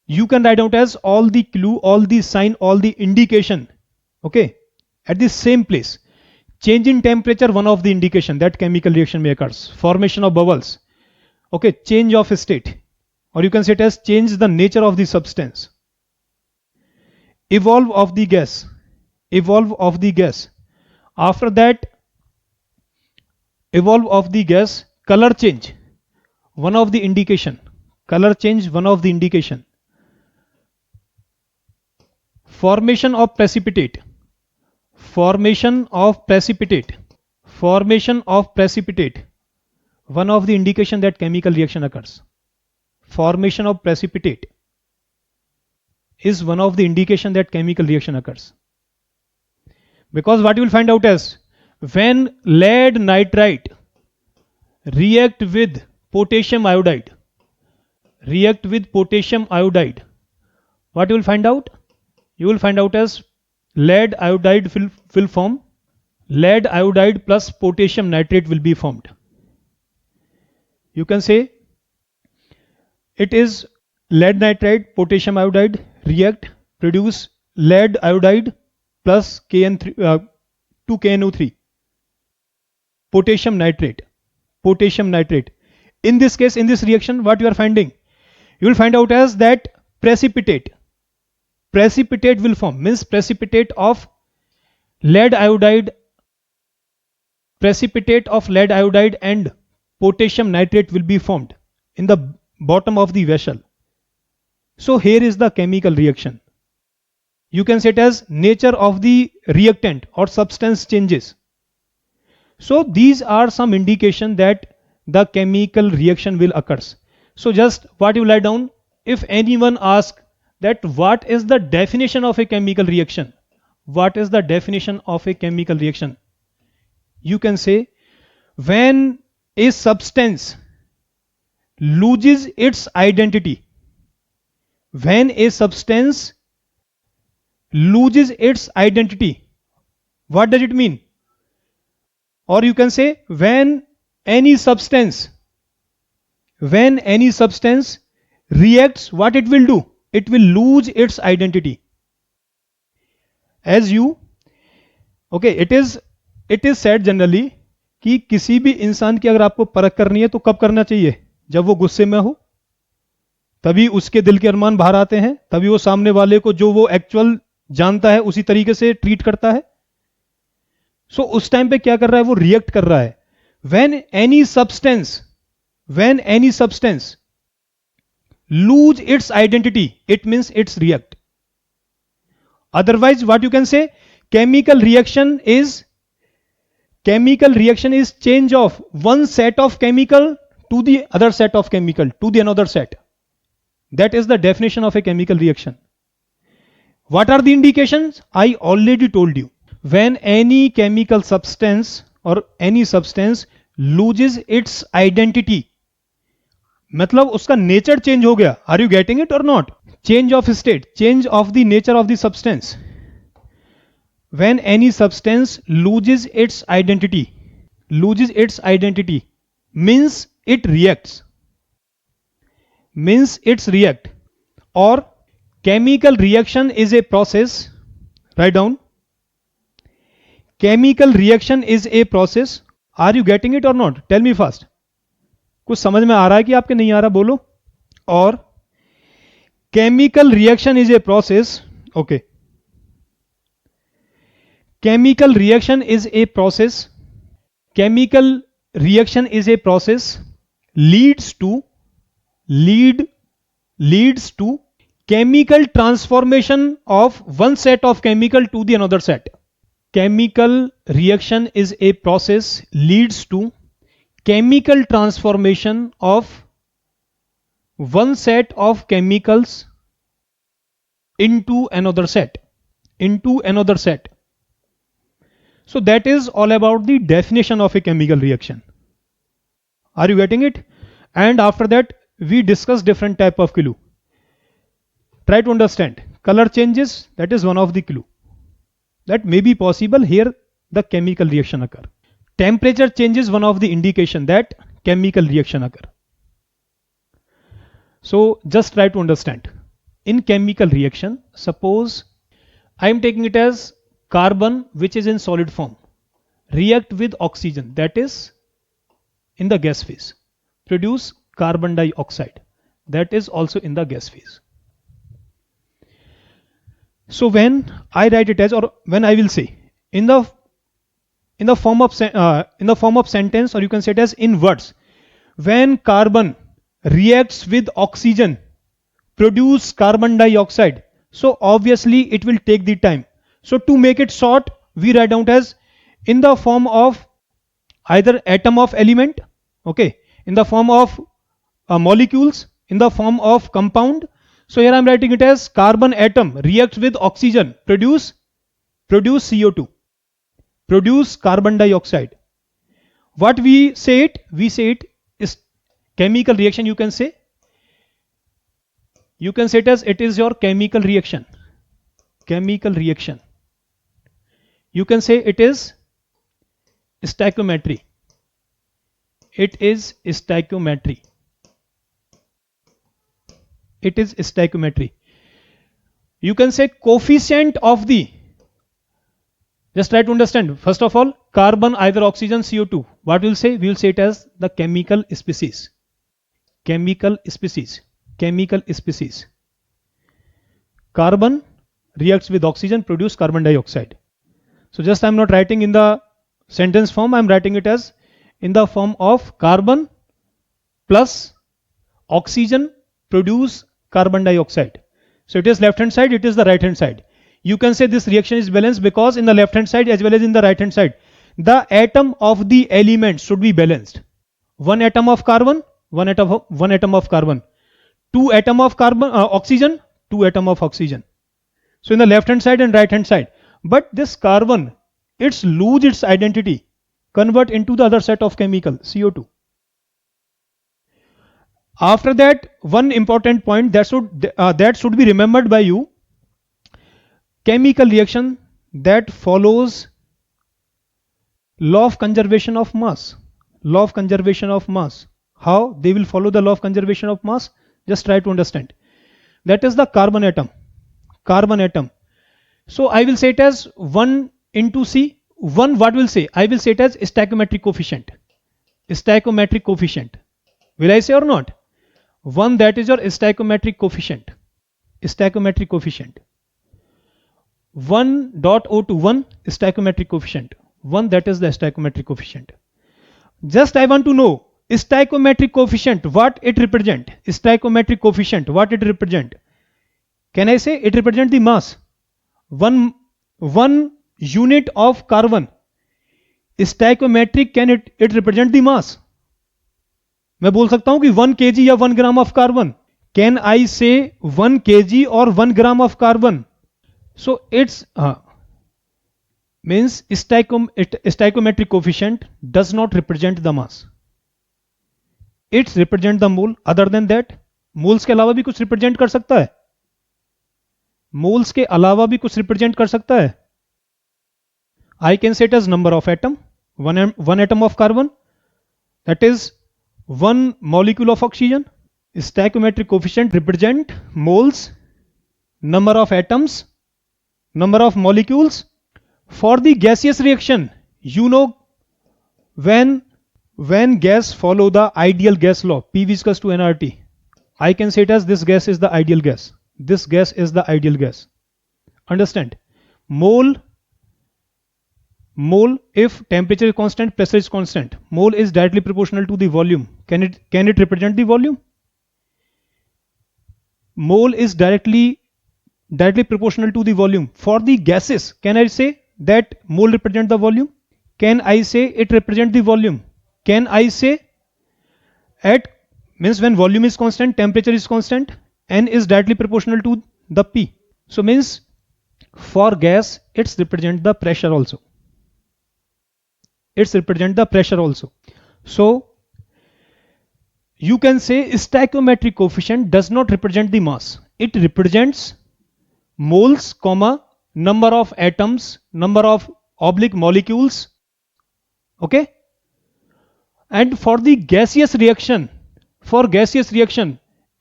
You can write out as all the clue, all the sign, all the indication. Okay. At the same place. Change in temperature, one of the indication that chemical reaction may occurs. Formation of bubbles. Okay. Change of state. Or you can say it as change the nature of the substance. Evolve of the gas. After that, evolve of the gas, color change, one of the indication. Formation of precipitate. One of the indication that chemical reaction occurs. Formation of precipitate is one of the indication that chemical reaction occurs. Because what you will find out is when lead nitride react with potassium iodide, what you will find out? You will find out as lead iodide will form, lead iodide plus potassium nitrate will be formed. You can say it is lead nitride, potassium iodide react, produce lead iodide plus KN3, 2KNO3, potassium nitrate. In this case, in this reaction, what you are finding? You will find out as that precipitate. Precipitate will form, means precipitate of lead iodide, and potassium nitrate will be formed in the bottom of the vessel. So here is the chemical reaction. You can say it as nature of the reactant or substance changes. So these are some indication that the chemical reaction will occur. So just what you write down, if anyone asks that what is the definition of a chemical reaction, what is the definition of a chemical reaction, you can say when a substance loses its identity, when a substance loses its identity, what does it mean? Or you can say when any substance reacts, what it will do? It will lose its identity. As you, okay, it is said generally कि किसी भी इंसान की अगर आपको परख करनी है तो कब करना चाहिए? जब वो गुस्से में हो, तभी उसके दिल के अरमान बाहर आते हैं, तभी वो सामने वाले को जो वो एक्चुअल जानता है उसी तरीके से ट्रीट करता है. सो उस टाइम पे क्या कर रहा है? वो रिएक्ट कर रहा है. when any substance lose its identity, it means it's react. Otherwise what you can say, chemical reaction is change of one set of chemical to the other set of chemical to the another set. That is the definition of a chemical reaction. What are the indications? I already told you. When any chemical substance or any substance loses its identity, मतलब उसका nature change हो गया. Are you getting it और not? Change of state, change of the nature of the substance. When any substance loses its identity means it reacts, or chemical reaction is a process. Write down, chemical reaction is a process. Are you getting it or not? Tell me fast. कुछ समझ में आ रहा है कि आपके नहीं आ रहा? बोलो. और chemical reaction is a process. Okay, chemical reaction is a process. Chemical reaction is a process leads to chemical transformation of one set of chemical to the another set. Chemical reaction is a process leads to chemical transformation of one set of chemicals into another set. So that is all about the definition of a chemical reaction. Are you getting it? And after that we discuss different type of clue. Try to understand. Color changes, that is one of the clue that may be possible here the chemical reaction occur. Temperature changes, one of the indication that chemical reaction occur. So just try to understand. In chemical reaction, suppose I am taking it as carbon which is in solid form react with oxygen, that is in the gas phase, produce carbon dioxide, that is also in the gas phase. So when I write it as, or when I will say in the form of sentence, or you can say it as in words, when carbon reacts with oxygen produce carbon dioxide, so obviously it will take the time. So to make it short, we write down as in the form of either atom of element, okay, in the form of molecules, in the form of compound. So here I am writing it as carbon atom reacts with oxygen, produce CO2, produce carbon dioxide. What we say it? We say it is chemical reaction. You can say it as it is your chemical reaction. You can say it is stoichiometry. It is stoichiometry. You can say coefficient of the, just try to understand. First of all, carbon, either oxygen, CO2. What we'll say? We will say it as the chemical species. carbon reacts with oxygen, produce carbon dioxide. So just I'm not writing in the sentence form, I'm writing it as in the form of carbon plus oxygen produce carbon dioxide. So it is left hand side, it is the right hand side. You can say this reaction is balanced because in the left hand side as well as in the right hand side, the atom of the element should be balanced. One atom of carbon, one atom of carbon, two atom of carbon oxygen, two atom of oxygen. So in the left hand side and right hand side, but this carbon, it's lose its identity, convert into the other set of chemical CO2. After that, one important point that should be remembered by you: chemical reaction that follows law of conservation of mass. Law of conservation of mass. How they will follow the law of conservation of mass? Just try to understand. That is the carbon atom. Carbon atom. So I will say it as 1 into C. 1 what will say? I will say it as stoichiometric coefficient. Stoichiometric coefficient. Will I say or not? 1 that is your stoichiometric coefficient. Stoichiometric coefficient. 1.02 1 stoichiometric coefficient. 1 that is the stoichiometric coefficient. Just I want to know stoichiometric coefficient what it represent. Stoichiometric coefficient what it represent. Can I say it represent the mass? One unit of carbon. Stoichiometric can it represent the mass? मैं बोल सकता हूं कि 1 kg या 1 gram of carbon. Can I say 1 kg or 1 gram of carbon? So it's means stoichiometric coefficient does not represent the mass. It represent the mole. Other than that, moles के अलावा भी कुछ represent कर सकता है. Moles के अलावा भी कुछ represent कर सकता है. I can say it as number of atom. One atom of carbon. That is 1 molecule of oxygen. Stoichiometric coefficient represent moles, number of atoms, number of molecules. For the gaseous reaction, you know, when gas follow the ideal gas law, P is equals to nRT, I can say it as this gas is the ideal gas. This gas is the ideal gas. Understand? Mole, if temperature is constant, pressure is constant, mole is directly proportional to the volume. Can it represent the volume? Mole is directly proportional to the volume. For the gases, can I say that mole represent the volume? Can I say it represent the volume? Can I say at means when volume is constant, temperature is constant, N is directly proportional to the P. So means for gas, it's represent the pressure also. It's represent the pressure also. So you can say stoichiometric coefficient does not represent the mass. It represents moles, comma, number of atoms, number of oblique molecules. Okay? And for the gaseous reaction,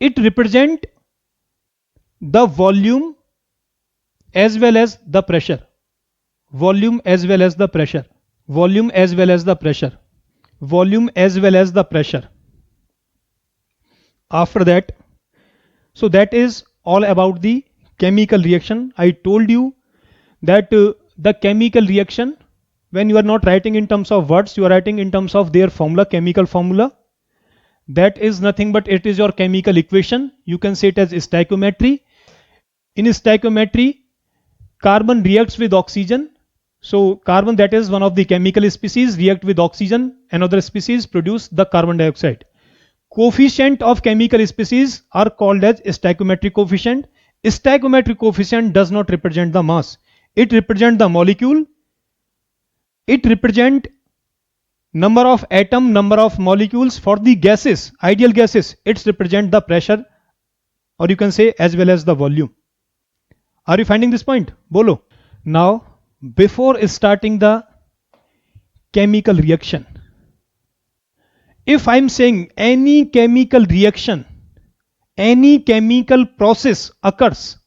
it represent the volume as well as the pressure. Volume as well as the pressure. Volume as well as the pressure. Volume as well as the pressure. After that, so that is all about the chemical reaction. I told you that the chemical reaction, when you are not writing in terms of words, you are writing in terms of their formula, chemical formula. That is nothing but it is your chemical equation. You can say it as stoichiometry. In stoichiometry, carbon reacts with oxygen. So carbon, that is one of the chemical species, react with oxygen. Another species produce the carbon dioxide. Coefficient of chemical species are called as stoichiometric coefficient. Stoichiometric coefficient does not represent the mass. It represents the molecule. It represents number of atom, number of molecules. For the gases, ideal gases, it represents the pressure, or you can say as well as the volume. Are you finding this point? Bolo. Now, before starting the chemical reaction, if I'm saying any chemical reaction, any chemical process occurs,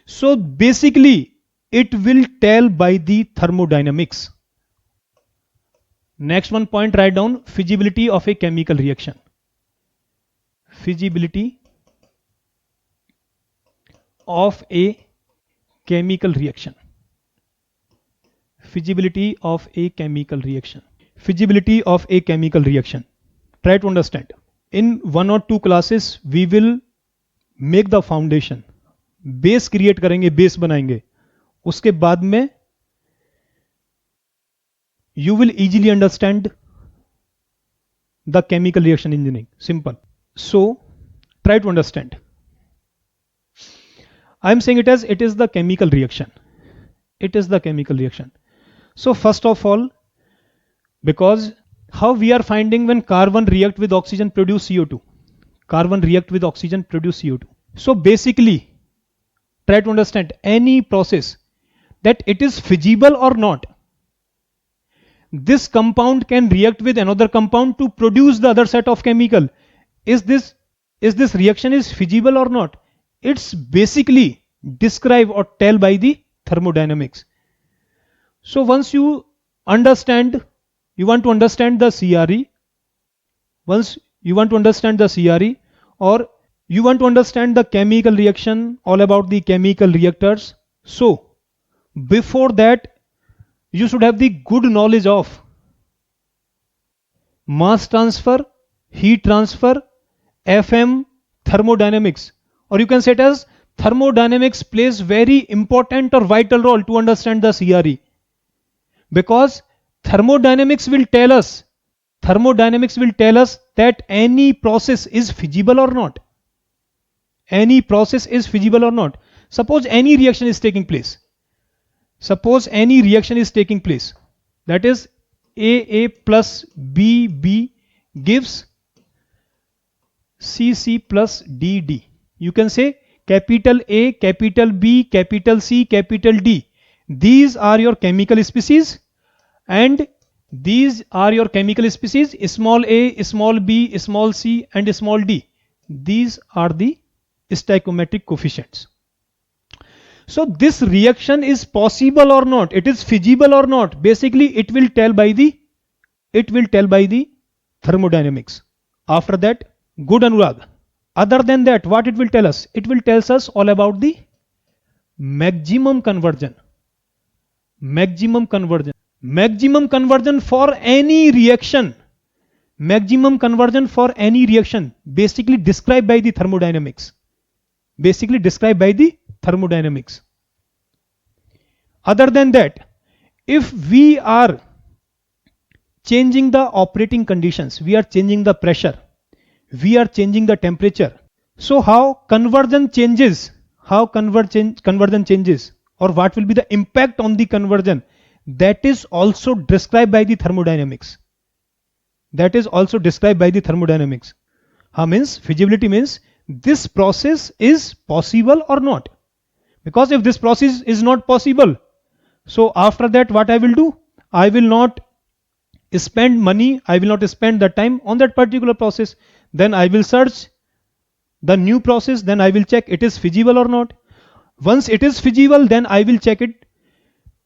so basically it will tell by the thermodynamics. Next one point, write down feasibility of a chemical reaction. Feasibility of a chemical reaction. Feasibility of a chemical reaction. Feasibility of a chemical reaction. Try to understand. In 1 or 2 classes we will make the foundation. Base create करेंगे, base बनाएंगे. उसके बाद में you will easily understand the chemical reaction engineering. Simple. So try to understand. I am saying it as it is the chemical reaction. It is the chemical reaction. So first of all, because how we are finding when carbon react with oxygen produce CO2. Carbon react with oxygen produce CO2. So basically, try to understand any process that it is feasible or not. This compound can react with another compound to produce the other set of chemical. Is this reaction is feasible or not? It's basically described or tell by the thermodynamics. So once you understand, you want to understand the CRE. Once you want to understand the CRE, or you want to understand the chemical reaction, all about the chemical reactors. So before that, you should have the good knowledge of mass transfer, heat transfer, FM, thermodynamics, or you can say it as thermodynamics plays very important or vital role to understand the CRE, because thermodynamics will tell us that any process is feasible or not. Any process is feasible or not. Suppose any reaction is taking place. That is AA plus BB gives CC plus DD. You can say capital A, capital B, capital C, capital D. These are your chemical species, and these are your chemical species, small a, small b, small c, and small d. These are the stoichiometric coefficients. So this reaction is possible or not, it is feasible or not, basically it will tell by the thermodynamics. After that, good Anurag. Other than that, what it will tell us? It will tell us all about the maximum conversion. Maximum conversion for any reaction. Maximum conversion for any reaction, basically described by the thermodynamics. Other than that, if we are changing the operating conditions, we are changing the pressure, we are changing the temperature. So how conversion changes, or what will be the impact on the conversion, that is also described by the thermodynamics. Means feasibility means this process is possible or not. Because if this process is not possible, so after that what I will do? I will not spend money, I will not spend the time on that particular process. Then I will search the new process, then I will check it is feasible or not. Once it is feasible, then I will check it.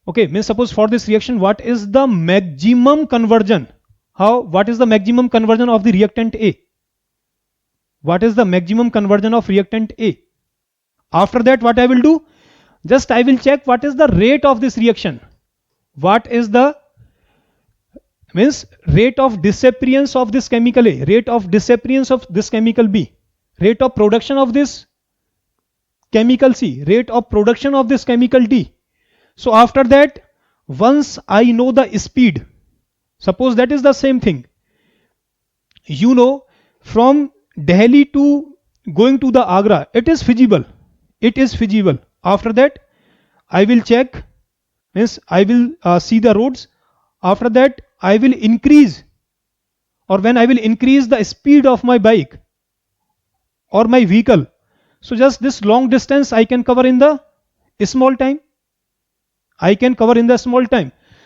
Okay, means suppose for this reaction, what is the maximum conversion? What is the maximum conversion of the reactant A? What is the maximum conversion of reactant A? After that, what I will do? Just I will check what is the rate of this reaction. What is the rate of disappearance of this chemical A, rate of disappearance of this chemical B, rate of production of this chemical C, rate of production of this chemical D. So after that, once I know the speed, suppose that is the same thing. You know, from Delhi to going to the Agra, it is feasible. After that, I will check, I will see the roads. After that, I will increase, or when I will increase the speed of my bike or my vehicle. So just this long distance I can cover in the small time.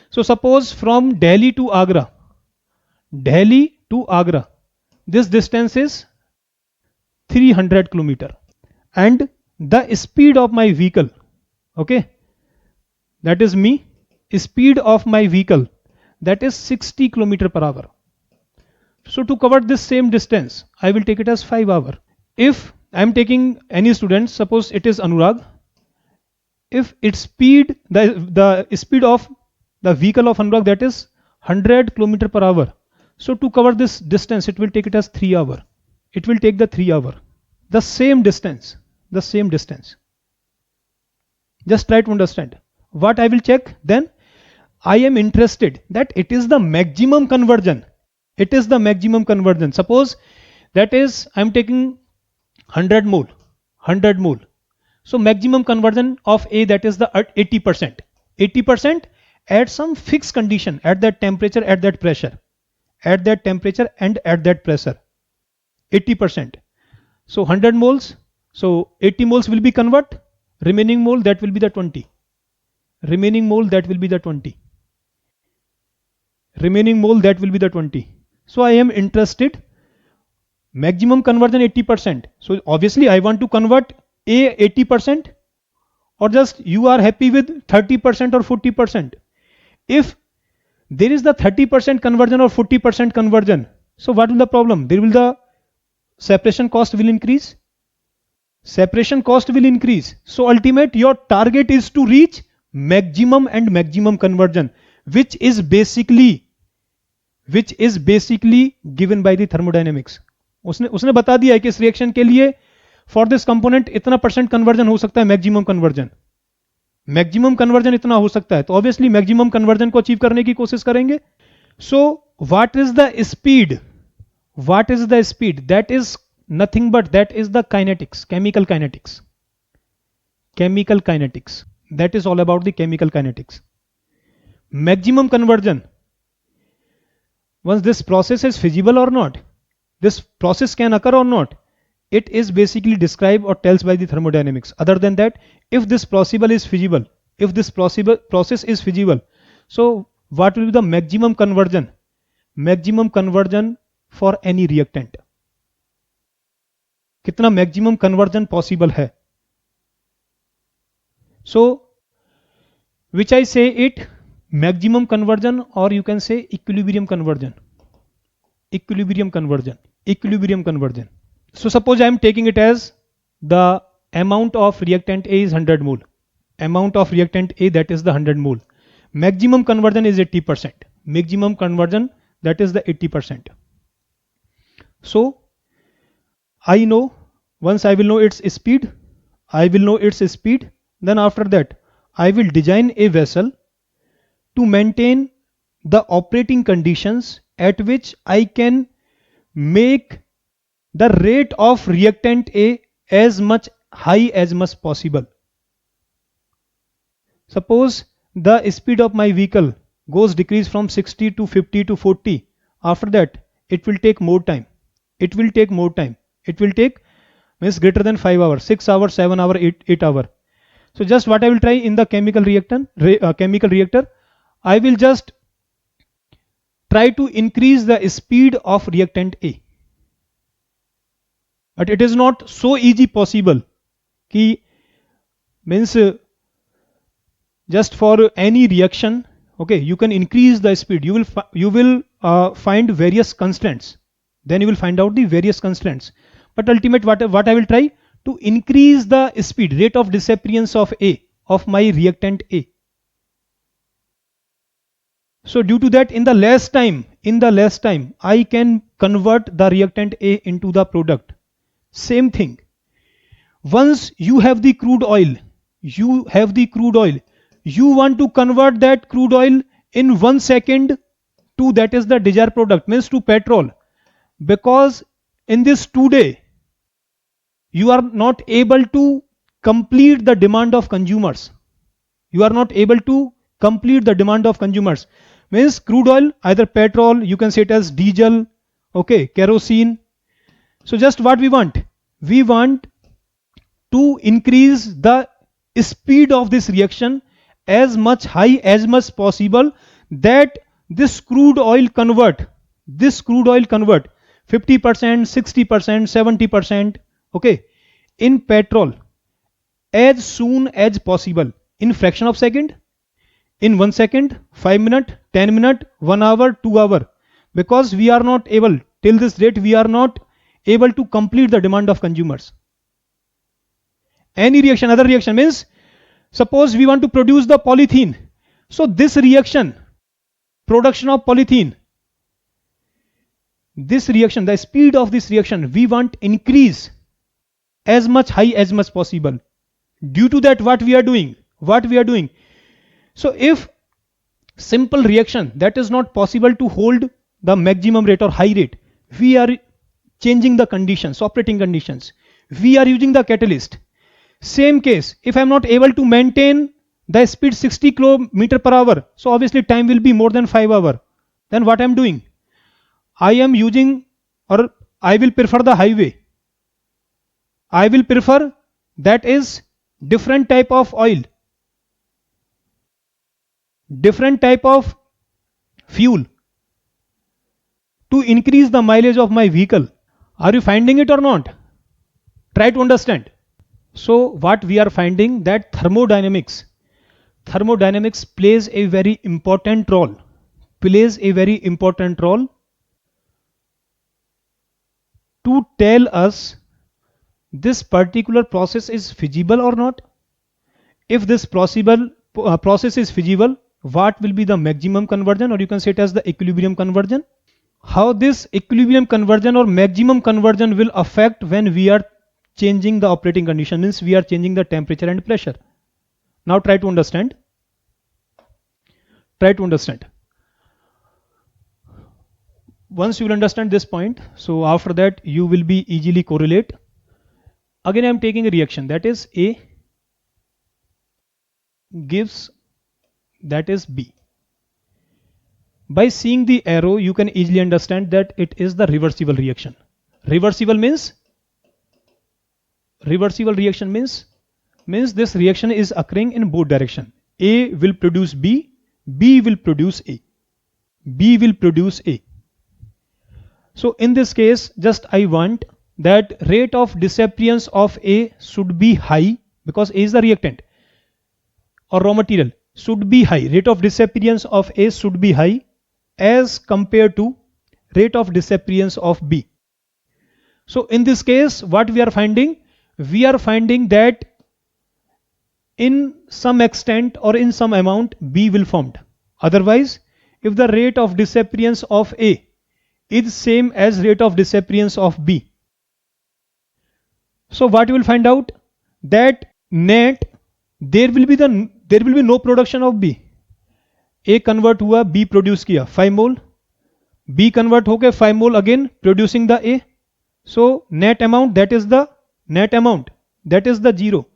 So suppose from Delhi to Agra, this distance is 300 kilometer, and the speed of my vehicle, okay, that is me, speed of my vehicle, that is 60 kilometer per hour. So to cover this same distance, I will take it as 5 hours. If I am taking any student, suppose it is Anurag. If its speed, the speed of the vehicle of Anurag, that is 100 km per hour. So to cover this distance, it will take it as 3 hours. It will take the 3 hours. The same distance. Just try to understand. What I will check then? I am interested that it is the maximum conversion. It is the maximum conversion. Suppose that is, I am taking 100 mole. So maximum conversion of A, that is the 80%. 80% at some fixed condition, at that temperature, at that pressure. At that temperature and at that pressure. 80%. So 100 moles. So 80 moles will be convert. Remaining mole, that will be the 20. Remaining mole, that will be the 20. So I am interested. Maximum conversion 80%. So obviously I want to convert A 80%, or just you are happy with 30% or 40%. If there is the 30% conversion or 40% conversion, so what will the problem? There will the separation cost will increase. So ultimate your target is to reach maximum and maximum conversion, which is basically given by the thermodynamics. उसने बता दिया है कि इस reaction के लिए for this component इतना percent conversion हो सकता है, मैक्सिमम कन्वर्जन इतना हो सकता है. तो ऑब्वियसली मैक्सिमम कन्वर्जन को अचीव करने की कोशिश करेंगे. सो what is the speed? That is nothing but that is the kinetics, chemical kinetics. That is all about the chemical kinetics. Maximum conversion, once this process is feasible or not, this process can occur or not, it is basically described or tells by the thermodynamics. Other than that, if this process is feasible, so what will be the maximum conversion for any reactant? कितना maximum conversion possible है? So which I say it maximum conversion, or you can say equilibrium conversion. So suppose I am taking it as the amount of reactant A is 100 mole. Amount of reactant A, that is the 100 mole. Maximum conversion is 80%. Maximum conversion, that is the 80%. So I know, once I will know its speed, then after that I will design a vessel to maintain the operating conditions at which I can make the rate of reactant A as much high as much possible. Suppose the speed of my vehicle goes decrease from 60 to 50 to 40. After that, it will take more time. It will take means greater than 5 hours, 6 hours, 7 hours, 8 hours. So just what I will try in the chemical reactor, I will just try to increase the speed of reactant A. But it is not so easy possible. Means just for any reaction, okay, you can increase the speed. You will find various constants. Then you will find out the various constants. But ultimate what I will try to increase the speed, rate of disappearance of my reactant A. So due to that, in the less time, I can convert the reactant A into the product. Same thing. Once you have the crude oil, you want to convert that crude oil in 1 second to, that is the desired product, means to petrol. Because in this 2 day, you are not able to complete the demand of consumers. Means crude oil, either petrol, you can say it as diesel, okay, kerosene. So just what we want to increase the speed of this reaction as much high as much possible, that this crude oil convert 50%, 60%, 70%, okay, in petrol as soon as possible, in fraction of second, in 1 second, 5 minutes, 10 minutes, 1 hour, 2 hours. Because we are not able, till this date, we are not able to complete the demand of consumers. Any reaction, other reaction means suppose we want to produce the polythene. So this reaction, production of polythene, this reaction, the speed of this reaction, we want increase as much high as much possible. Due to that, what we are doing? So if simple reaction that is not possible to hold the maximum rate or high rate, we are changing the conditions, operating conditions. We are using the catalyst. Same case, if I am not able to maintain the speed 60 km per hour, so obviously time will be more than 5 hours. Then what I am doing? I am using, or I will prefer the highway. I will prefer that is different type of oil, different type of fuel to increase the mileage of my vehicle. Are you finding it or not? Try to understand. So what we are finding, that thermodynamics plays a very important role, to tell us this particular process is feasible or not. If this process is feasible, what will be the maximum conversion, or you can say it as the equilibrium conversion. How this equilibrium conversion or maximum conversion will affect when we are changing the operating condition, means we are changing the temperature and pressure. Now try to understand. Once you will understand this point, so after that you will be easily correlate. Again I am taking a reaction, that is A gives, that is B. By seeing the arrow you can easily understand that it is the reversible reaction. Reversible reaction means this reaction is occurring in both direction. A will produce B, B will produce A. So in this case, just I want that rate of disappearance of A should be high, because A is the reactant or raw material, should be high. Rate of disappearance of A should be high as compared to rate of disappearance of B. So in this case, what we are finding? We are finding that in some extent or in some amount B will formed. Otherwise, if the rate of disappearance of A is same as rate of disappearance of B, so what you will find out, that net there will be no production of B. A convert हुआ, B produce किया 5 mole, B convert होके 5 mole again producing the A. So net amount, that is the zero.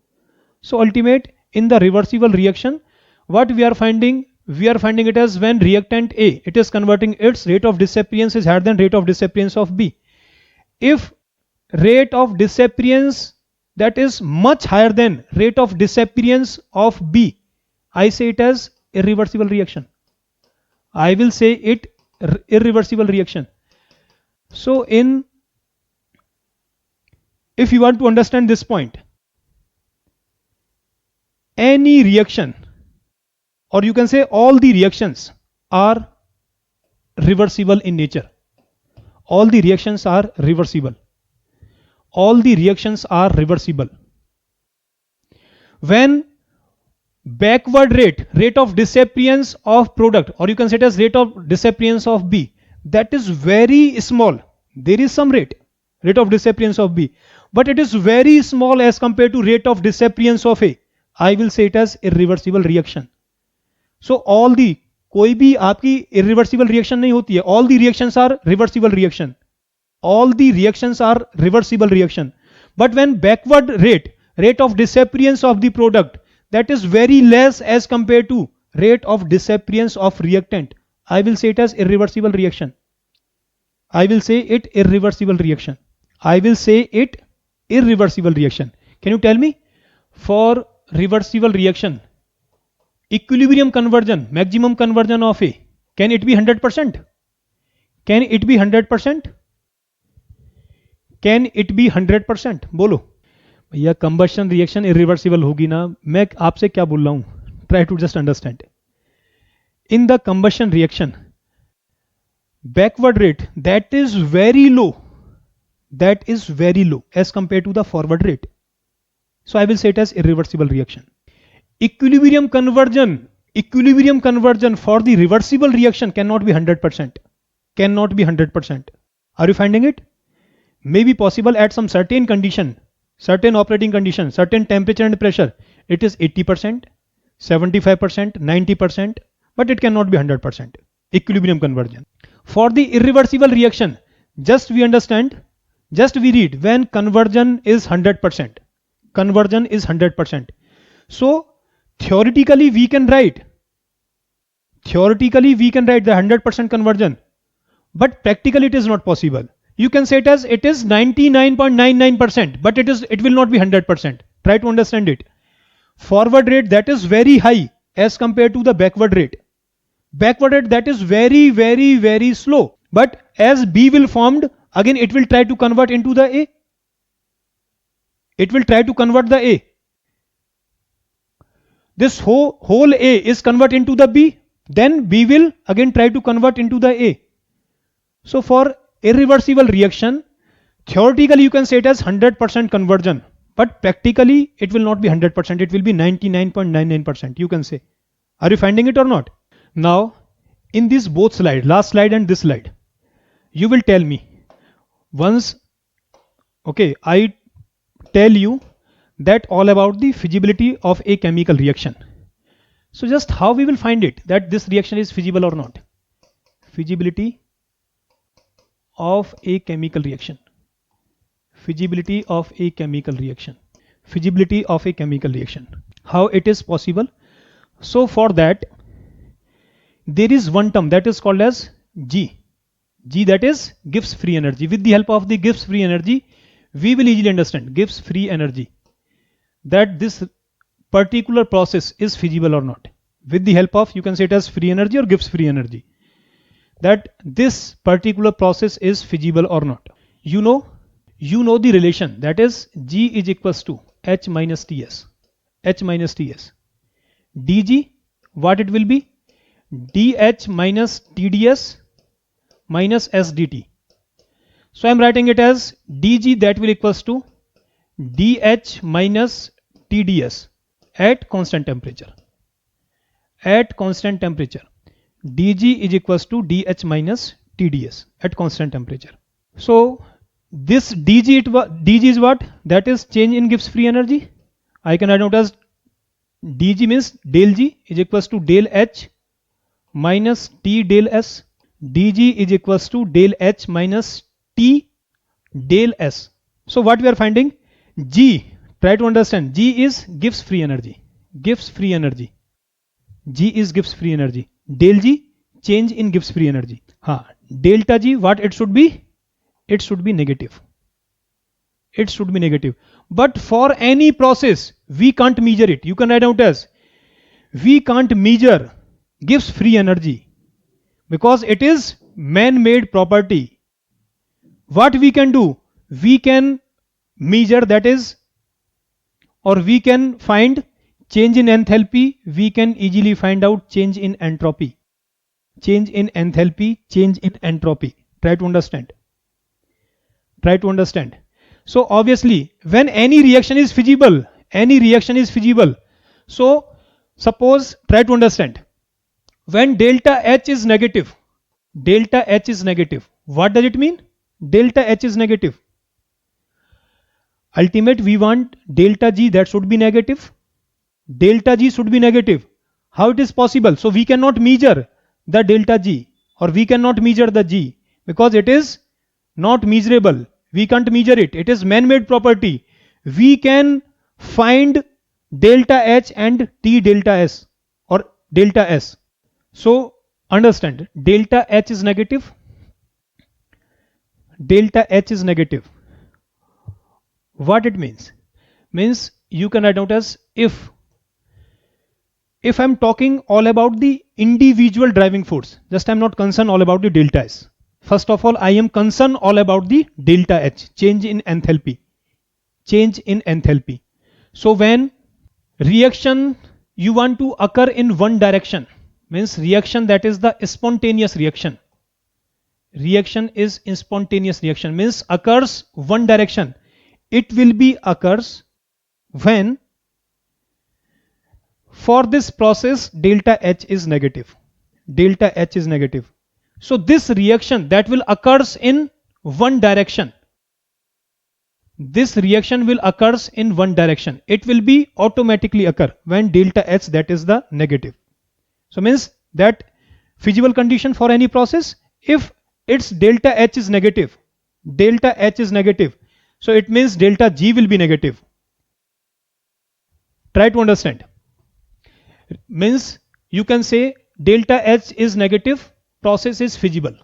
So ultimate in the reversible reaction, what we are finding? We are finding it as when reactant A, it is converting, its rate of disappearance is higher than rate of disappearance of B. If rate of disappearance that is much higher than rate of disappearance of B, I say it as irreversible reaction. I will say it irreversible reaction. So if you want to understand this point, any reaction, or you can say all the reactions are reversible in nature. All the reactions are reversible. When backward rate of disappearance of product, or you can say it as rate of disappearance of B, that is very small. There is some rate of disappearance of B, but it is very small as compared to rate of disappearance of A. I will say it as irreversible reaction. So all the, कोई भी आपकी irreversible reaction नहीं होती है. All the reactions are reversible reaction. But when backward rate of disappearance of the product, that is very less as compared to rate of disappearance of reactant, I will say it as irreversible reaction. I will say it irreversible reaction. Can you tell me, for reversible reaction, equilibrium conversion, maximum conversion of A, can it be 100%? Can it be 100%? बोलो भैया, combustion reaction irreversible होगी ना. मैं आपसे क्या बोल रहा हूं? Try to just understand. In the combustion reaction, backward rate that is very low as compared to the forward rate. So I will say it as irreversible reaction. Equilibrium conversion for the reversible reaction cannot be 100%. Cannot be 100%. Are you finding it? May be possible at some certain condition, certain operating condition, certain temperature and pressure. It is 80%, 75%, 90%, but it cannot be 100%. Equilibrium conversion. For the irreversible reaction, just we understand, just we read when conversion is 100%. Conversion is 100%. So theoretically we can write the 100% conversion, but practically it is not possible. You can say it as it is 99.99%, but it will not be 100%. Try to understand it. Forward rate, that is very high as compared to the backward rate. Backward rate, that is very, very, very slow. But as B will formed, again it will try to convert into the A. It will try to convert the A. This whole A is convert into the B. Then B will again try to convert into the A. So for irreversible reaction, theoretically you can say it as 100% conversion, but practically it will not be 100%. It will be 99.99%. You can say. Are you finding it or not? Now, in these both slides, last slide and this slide, you will tell me once. Okay, I tell you that all about the feasibility of a chemical reaction. So just how we will find it that this reaction is feasible or not? Feasibility of a chemical reaction. Feasibility of a chemical reaction. Feasibility of a chemical reaction. How it is possible? So for that, there is one term that is called as G. G, that is Gibbs free energy. With the help of the Gibbs free energy, we will easily understand Gibbs free energy, that this particular process is feasible or not. With the help of, you can say it as free energy or Gibbs free energy, that this particular process is feasible or not. You know the relation, that is G is equals to H minus Ts. H minus Ts. dG, what it will be? dH minus TdS minus SdT. So I am writing it as dG, that will equals to dH minus TdS at constant temperature. At constant temperature, dG is equals to dH minus TdS at constant temperature. So this dG is what? That is change in Gibbs free energy. I can write out as dG means del G is equals to del H minus T del S. dG is equals to del H minus T del S. So what we are finding? G, try to understand, G is Gibbs free energy. Gibbs free energy. G is Gibbs free energy. Del G, change in Gibbs free energy. Delta G, what it should be? It should be negative. It should be negative. But for any process, we can't measure it. You can write out as we can't measure Gibbs free energy because it is man-made property. What we can do? We can measure, that is, or we can find change in enthalpy. We can easily find out change in entropy. Change in enthalpy, change in entropy. Try to understand. Try to understand. So obviously, when any reaction is feasible, so suppose, try to understand, when delta H is negative, what does it mean? Delta H is negative. Ultimate, we want delta G, that should be negative. Delta G should be negative. How it is possible? So we cannot measure the delta G, or we cannot measure the G because it is not measurable. We can't measure it. It is man-made property. We can find delta H and T delta S or delta S. So understand, delta H is negative. Delta H is negative. What it means? Means you can write out as if I'm talking all about the individual driving force, just I'm not concerned all about the delta S. First of all, I am concerned all about the delta H, change in enthalpy. Change in enthalpy. So when reaction you want to occur in one direction, means reaction, that is the spontaneous reaction. Reaction is spontaneous reaction, means occurs one direction. It will be occurs when for this process delta H is negative. Delta H is negative. So this reaction that will occurs in one direction. This reaction will occurs in one direction. It will be automatically occur when delta H that is the negative. So means that feasible condition for any process, if its delta H is negative, delta H is negative, so it means delta G will be negative. Try to understand. Means you can say delta H is negative, process is feasible.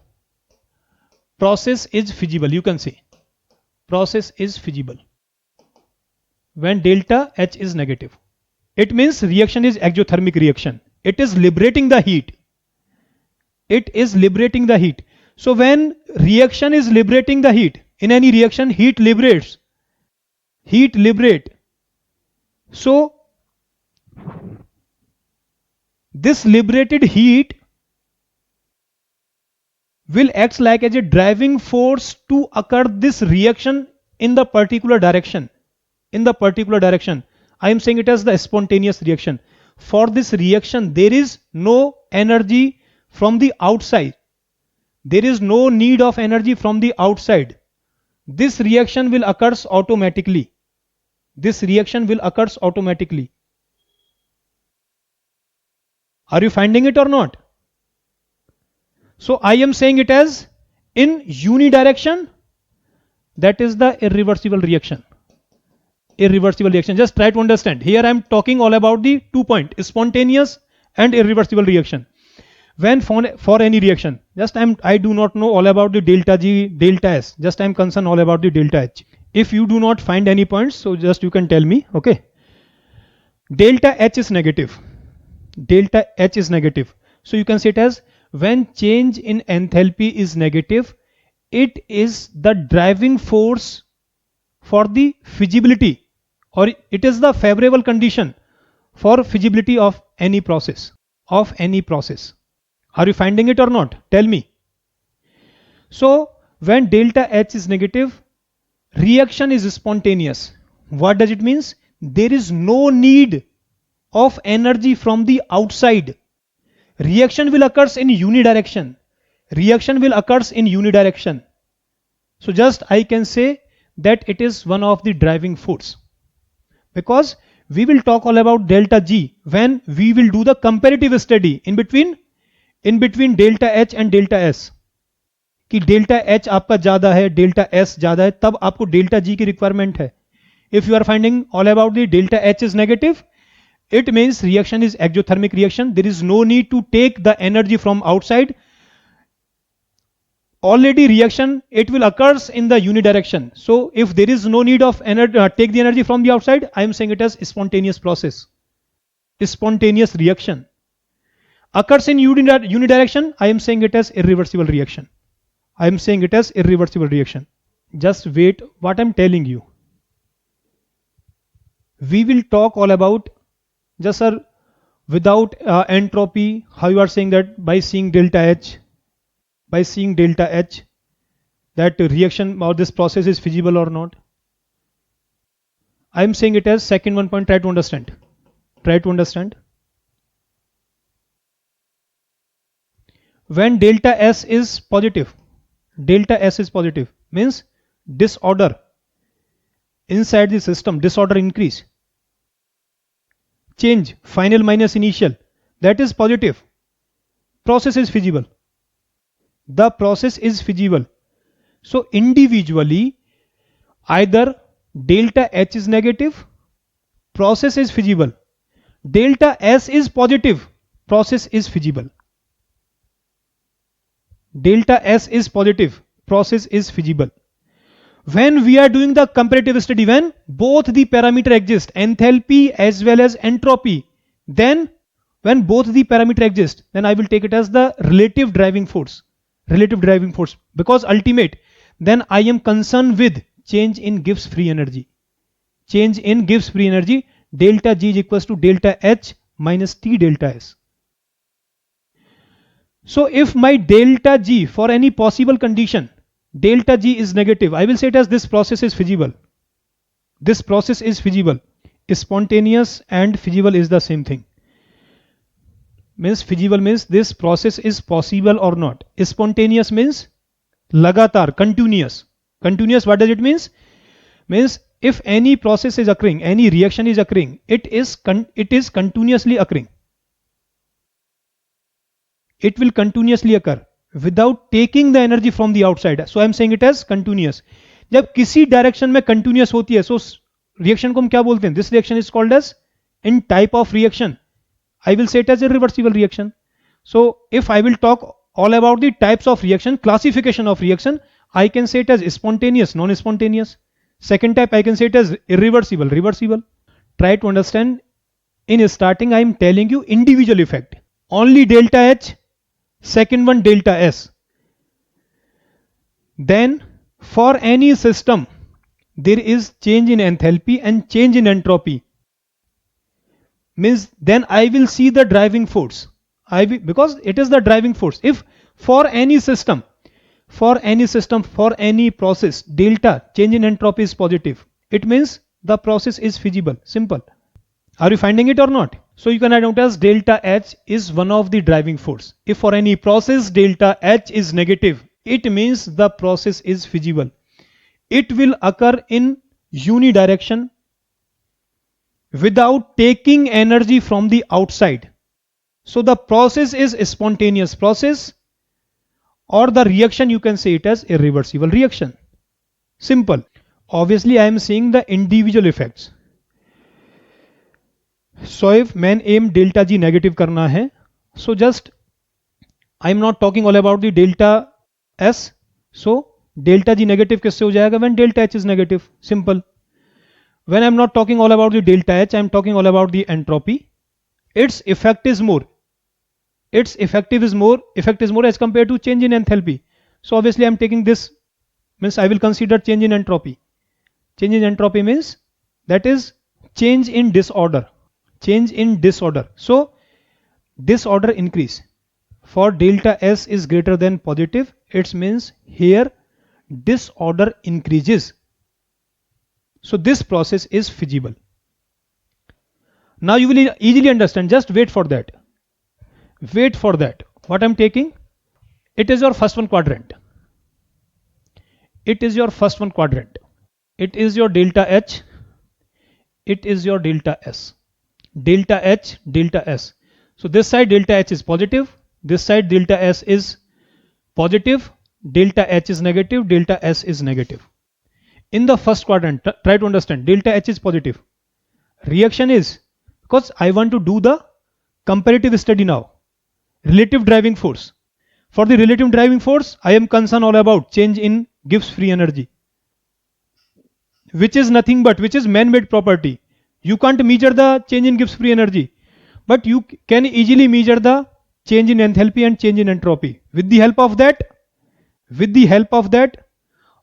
Process is feasible, you can say. Process is feasible when delta H is negative. It means reaction is exothermic reaction. It is liberating the heat. It is liberating the heat. So when reaction is liberating the heat, in any reaction heat liberates. Heat liberate. So this liberated heat will act like as a driving force to occur this reaction in the particular direction. In the particular direction. I am saying it as the spontaneous reaction. For this reaction, there is no energy from the outside. There is no need of energy from the outside. This reaction will occurs automatically. This reaction will occurs automatically. Are you finding it or not? So I am saying it as in unidirection, that is the irreversible reaction. Irreversible reaction. Just try to understand. Here I am talking all about the 2 point, spontaneous and irreversible reaction. When for any reaction, just I do not know all about the delta G, delta S. Just I am concerned all about the delta H. If you do not find any points, so just you can tell me. Okay. Delta H is negative. Delta H is negative. So you can say it as when change in enthalpy is negative, it is the driving force for the feasibility, or it is the favorable condition for feasibility of any process. Of any process. Are you finding it or not? Tell me. So when delta H is negative, reaction is spontaneous. What does it means? There is no need of energy from the outside. Reaction will occurs in unidirection. Reaction will occurs in unidirection. So just I can say that it is one of the driving force. Because we will talk all about delta G when we will do the comparative study in between delta H and delta S. कि delta H आपका ज़्यादा है, delta S ज़्यादा है, तब आपको delta G की requirement है. If you are finding all about the delta H is negative, it means reaction is exothermic reaction. There is no need to take the energy from outside. Already reaction, it will occurs in the unidirection. So if there is no need of energy, take the energy from the outside, I am saying it as spontaneous process. Spontaneous reaction. Occurs in unidirection, I am saying it as irreversible reaction. I am saying it as irreversible reaction. Just wait what I am telling you. We will talk all about, just sir, without entropy, how you are saying that by seeing delta H, that reaction or this process is feasible or not. I am saying it as second one point, try to understand. Try to understand. When delta S is positive, means disorder inside the system, disorder increase. Change, final minus initial, that is positive. Process is feasible. The process is feasible. So individually, either delta H is negative, process is feasible. Delta S is positive, process is feasible. Delta S is positive, process is feasible. When we are doing the comparative study, when both the parameter exist, enthalpy as well as entropy, then when both the parameter exist, then I will take it as the relative driving force. Relative driving force, because ultimate, then I am concerned with change in Gibbs free energy. Change in Gibbs free energy, delta G is equals to delta H minus T delta S. So if my delta G for any possible condition, delta G is negative, I will say it as this process is feasible. This process is feasible. Spontaneous and feasible is the same thing. Means feasible means this process is possible or not. Spontaneous means lagatar, continuous. Continuous, what does it means? Means if any process is occurring, any reaction is occurring, it is continuously occurring. It will continuously occur without taking the energy from the outside. So I am saying it as continuous. जब किसी direction में continuous होती है, so reaction को हम क्या बोलते हैं? This reaction is called as in type of reaction. I will say it as irreversible reaction. So if I will talk all about the types of reaction, classification of reaction, I can say it as spontaneous, non-spontaneous. Second type I can say it as irreversible, reversible. Try to understand. In starting I am telling you individual effect. Only delta H, second one delta S. Then for any system there is change in enthalpy and change in entropy. Means then I will see the driving force. Because it is the driving force. If for any system, for any process, delta change in entropy is positive, it means the process is feasible. Simple. Are you finding it or not? So you can write out as delta H is one of the driving force. If for any process delta H is negative, it means the process is feasible. It will occur in unidirection without taking energy from the outside. So the process is a spontaneous process, or the reaction you can say it as irreversible reaction. Simple. Obviously I am seeing the individual effects. So if man aim delta G negative करना है, so just I am not talking all about the delta S. So delta G negative किससे हो जाएगा? When delta H is negative. Simple. When I am not talking all about the delta H, I am talking all about the entropy. Its effect is more. Its effect is more as compared to change in enthalpy. So obviously I am taking this, means I will consider change in entropy. Change in entropy means that is change in disorder. Change in disorder. So disorder increase. For delta S is greater than positive, it means here disorder increases. So this process is feasible. Now you will easily understand. Just wait for that. Wait for that. What I'm taking? It is your first one quadrant. It is your first one quadrant. It is your delta H. It is your delta S. Delta H, delta S. So this side delta H is positive. This side delta S is positive. Delta H is negative. Delta S is negative. In the first quadrant, try to understand. Delta H is positive. Reaction is, because I want to do the comparative study now. Relative driving force. For the relative driving force, I am concerned all about change in Gibbs free energy, which is nothing but, which is man-made property. You can't measure the change in Gibbs free energy, but you can easily measure the change in enthalpy and change in entropy. With the help of that,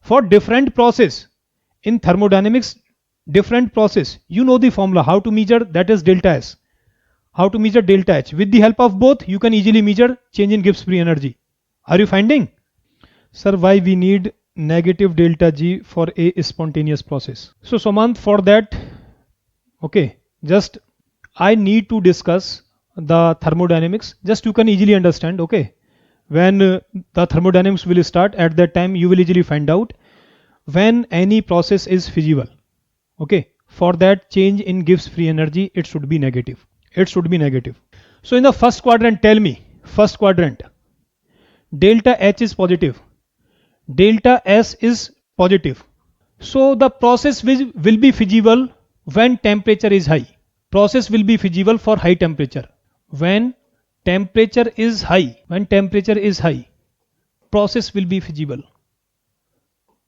for different process in thermodynamics, different process, you know the formula how to measure, that is delta S. How to measure delta H. With the help of both, you can easily measure change in Gibbs free energy. Are you finding? Sir, why we need negative delta G for a spontaneous process? So Somant, for that, okay, just I need to discuss the thermodynamics. Just you can easily understand, okay. When the thermodynamics will start, at that time you will easily find out when any process is feasible. Okay, for that change in Gibbs free energy, it should be negative. It should be negative. So in the first quadrant, tell me, first quadrant, delta H is positive, delta S is positive. So the process will be feasible when temperature is high. Process will be feasible for high temperature. When temperature is high, process will be feasible.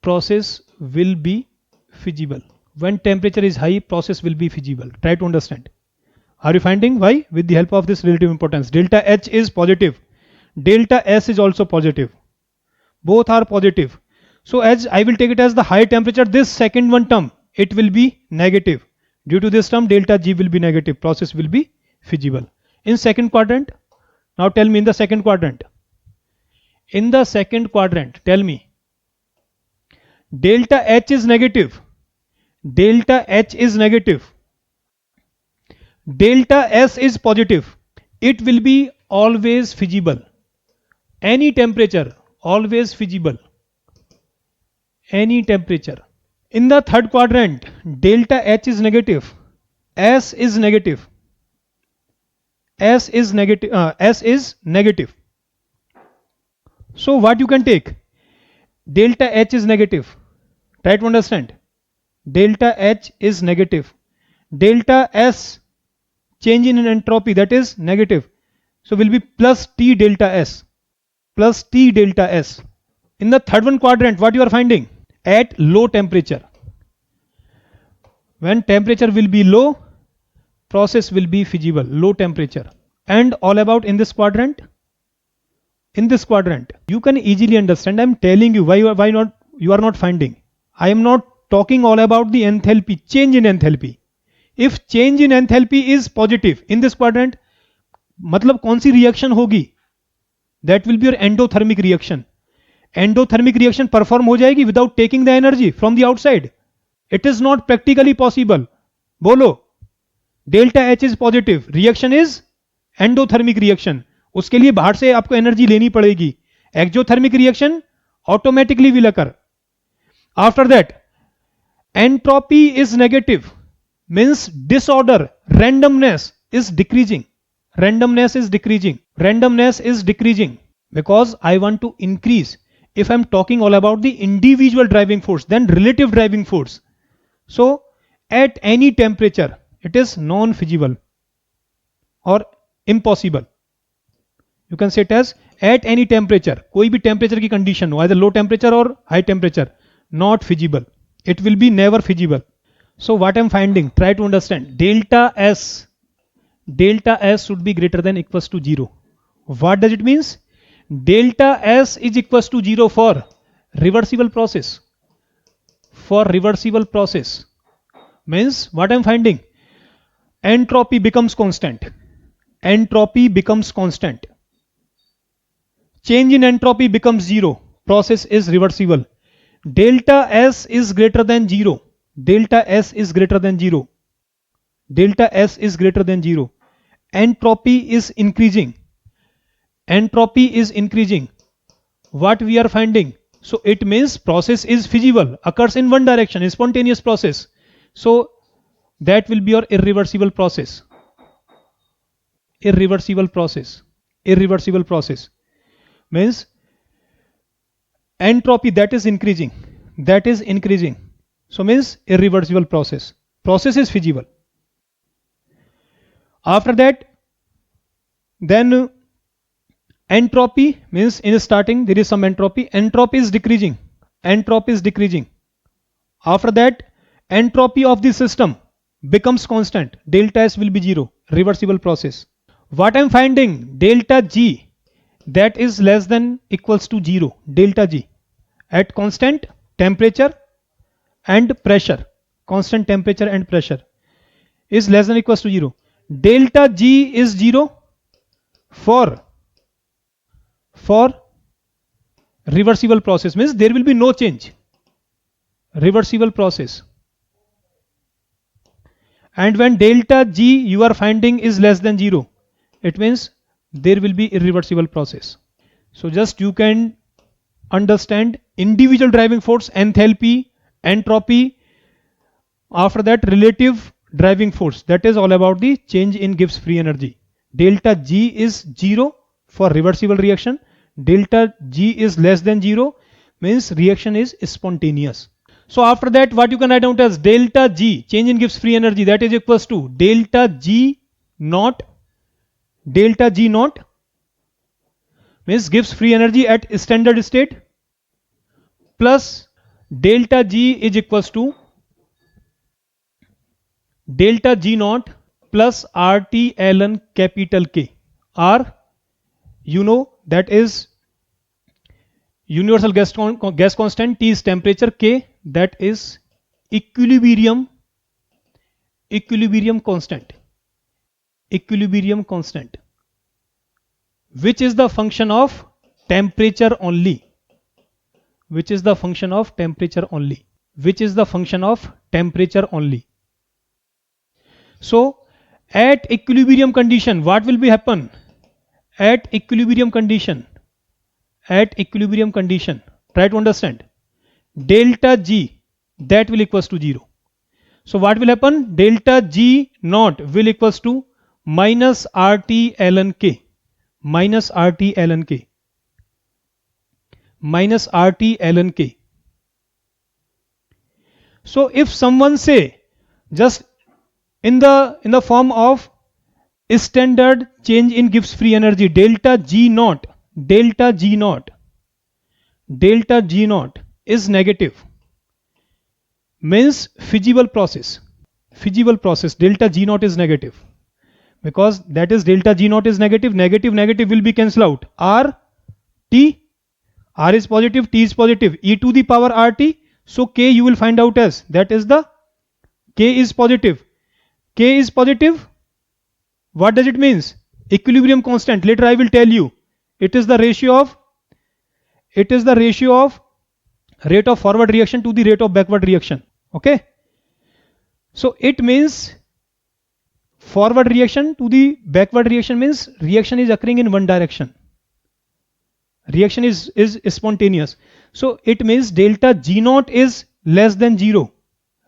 Process will be feasible. When temperature is high, process will be feasible. Try to understand. Are you finding why? With the help of this relative importance. Delta H is positive. Delta S is also positive. Both are positive. So as I will take it as the high temperature, this second one term, it will be negative. Due to this term, delta G will be negative. Process will be feasible. In second quadrant, now tell me in the second quadrant. In the second quadrant, tell me, delta H is negative. Delta H is negative. delta S is positive, it will be always feasible. Any temperature, always feasible. Any temperature. In the third quadrant, delta H is negative, S is negative, S is negative, S is negative. So what you can take? Delta H is negative. Try to understand. Delta H is negative. Delta S, change in entropy, that is negative. So will be plus T delta S. Plus T delta S. In the third one quadrant, what you are finding? At low temperature. When temperature will be low, process will be feasible. Low temperature. And all about in this quadrant? In this quadrant, you can easily understand. I am telling you why not you are not finding. I am not talking all about the enthalpy, change in enthalpy. If change in enthalpy is positive in this quadrant, मतलब कौन सी reaction होगी? That will be your endothermic reaction. Endothermic reaction perform हो जाएगी without taking the energy from the outside. It is not practically possible. बोलो. Delta H is positive. Reaction is endothermic reaction. उसके लिए बाहर से आपको एनर्जी लेनी पड़ेगी. Exothermic reaction automatically will occur. After that, entropy is negative. Means disorder, randomness is decreasing. Randomness is decreasing. Randomness is decreasing because I want to increase. If I'm talking all about the individual driving force, then relative driving force. So at any temperature, it is non-feasible or impossible. You can say it as at any temperature. कोई भी temperature की condition हो, either low temperature or high temperature, not feasible. It will be never feasible. So what I'm finding, try to understand. Delta S should be greater than equals to 0. What does it means? Delta S is equals to 0 for reversible process. For reversible process means what I'm finding? Entropy becomes constant. Entropy becomes constant. Change in entropy becomes 0. Process is reversible. Delta S is greater than 0. Delta S is greater than 0. Delta S is greater than 0. Entropy is increasing. Entropy is increasing. What we are finding? So it means process is feasible, occurs in one direction, is spontaneous process. So that will be your irreversible process. Irreversible process. Irreversible process means entropy that is increasing. That is increasing. So means irreversible process. Process is feasible. After that, then entropy means in starting there is some entropy. Entropy is decreasing. Entropy is decreasing. After that, entropy of the system becomes constant. Delta S will be 0. Reversible process. What I am finding? Delta G that is less than equals to 0. Delta G at constant temperature and pressure. Constant temperature and pressure is less than equals to 0. Delta G is 0 for reversible process means there will be no change. Reversible process. And when delta G you are finding is less than 0, it means there will be irreversible process. So just you can understand individual driving force, enthalpy, entropy. After that, relative driving force, that is all about the change in Gibbs free energy. Delta G is 0 for reversible reaction. Delta G is less than 0 means reaction is spontaneous. So after that, what you can write down as delta G, change in Gibbs free energy, that is equals to delta G naught. Delta G naught means Gibbs free energy at standard state plus delta G is equals to delta G naught plus RT ln capital K. R, you know, that is universal gas constant. T is temperature. K, that is equilibrium constant. Equilibrium constant, which is the function of temperature only. Which is the function of temperature only. Which is the function of temperature only. So At equilibrium condition, what will be happen? At equilibrium condition, try to understand, delta G, that will equals to 0. So what will happen? Delta G naught will equals to minus RT ln K, minus RT ln K, minus RT ln K. So if someone say just in the form of standard change in Gibbs free energy, delta G naught is negative, means feasible process, delta G naught is negative, because that is delta G naught is negative, negative will be cancelled out, R is positive, T is positive, e to the power RT. So K you will find out as, that is the K is positive. What does it means? Equilibrium constant. Later I will tell you. It is the ratio of rate of forward reaction to the rate of backward reaction. Okay. So it means forward reaction to the backward reaction means reaction is occurring in one direction. Reaction is spontaneous. So it means delta G naught is less than 0.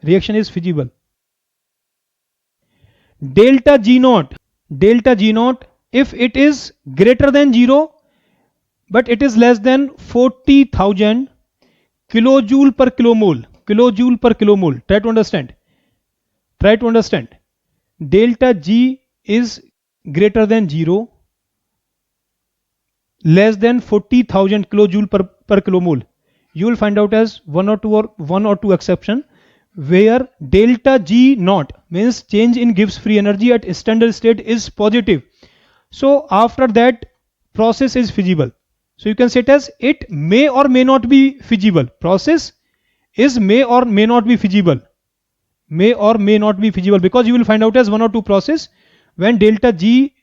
Reaction is feasible. Delta G naught, if it is greater than 0 but it is less than 40,000 kilojoule per kilomole, try to understand, delta G is greater than 0, less than 40,000 kilojoule per kilomole. You will find out as one or two exception where delta G naught means change in Gibbs free energy at standard state is positive. So after that process is feasible. So you can say it as it may or may not be feasible. Process is may or may not be feasible. Because you will find out as one or two process when delta G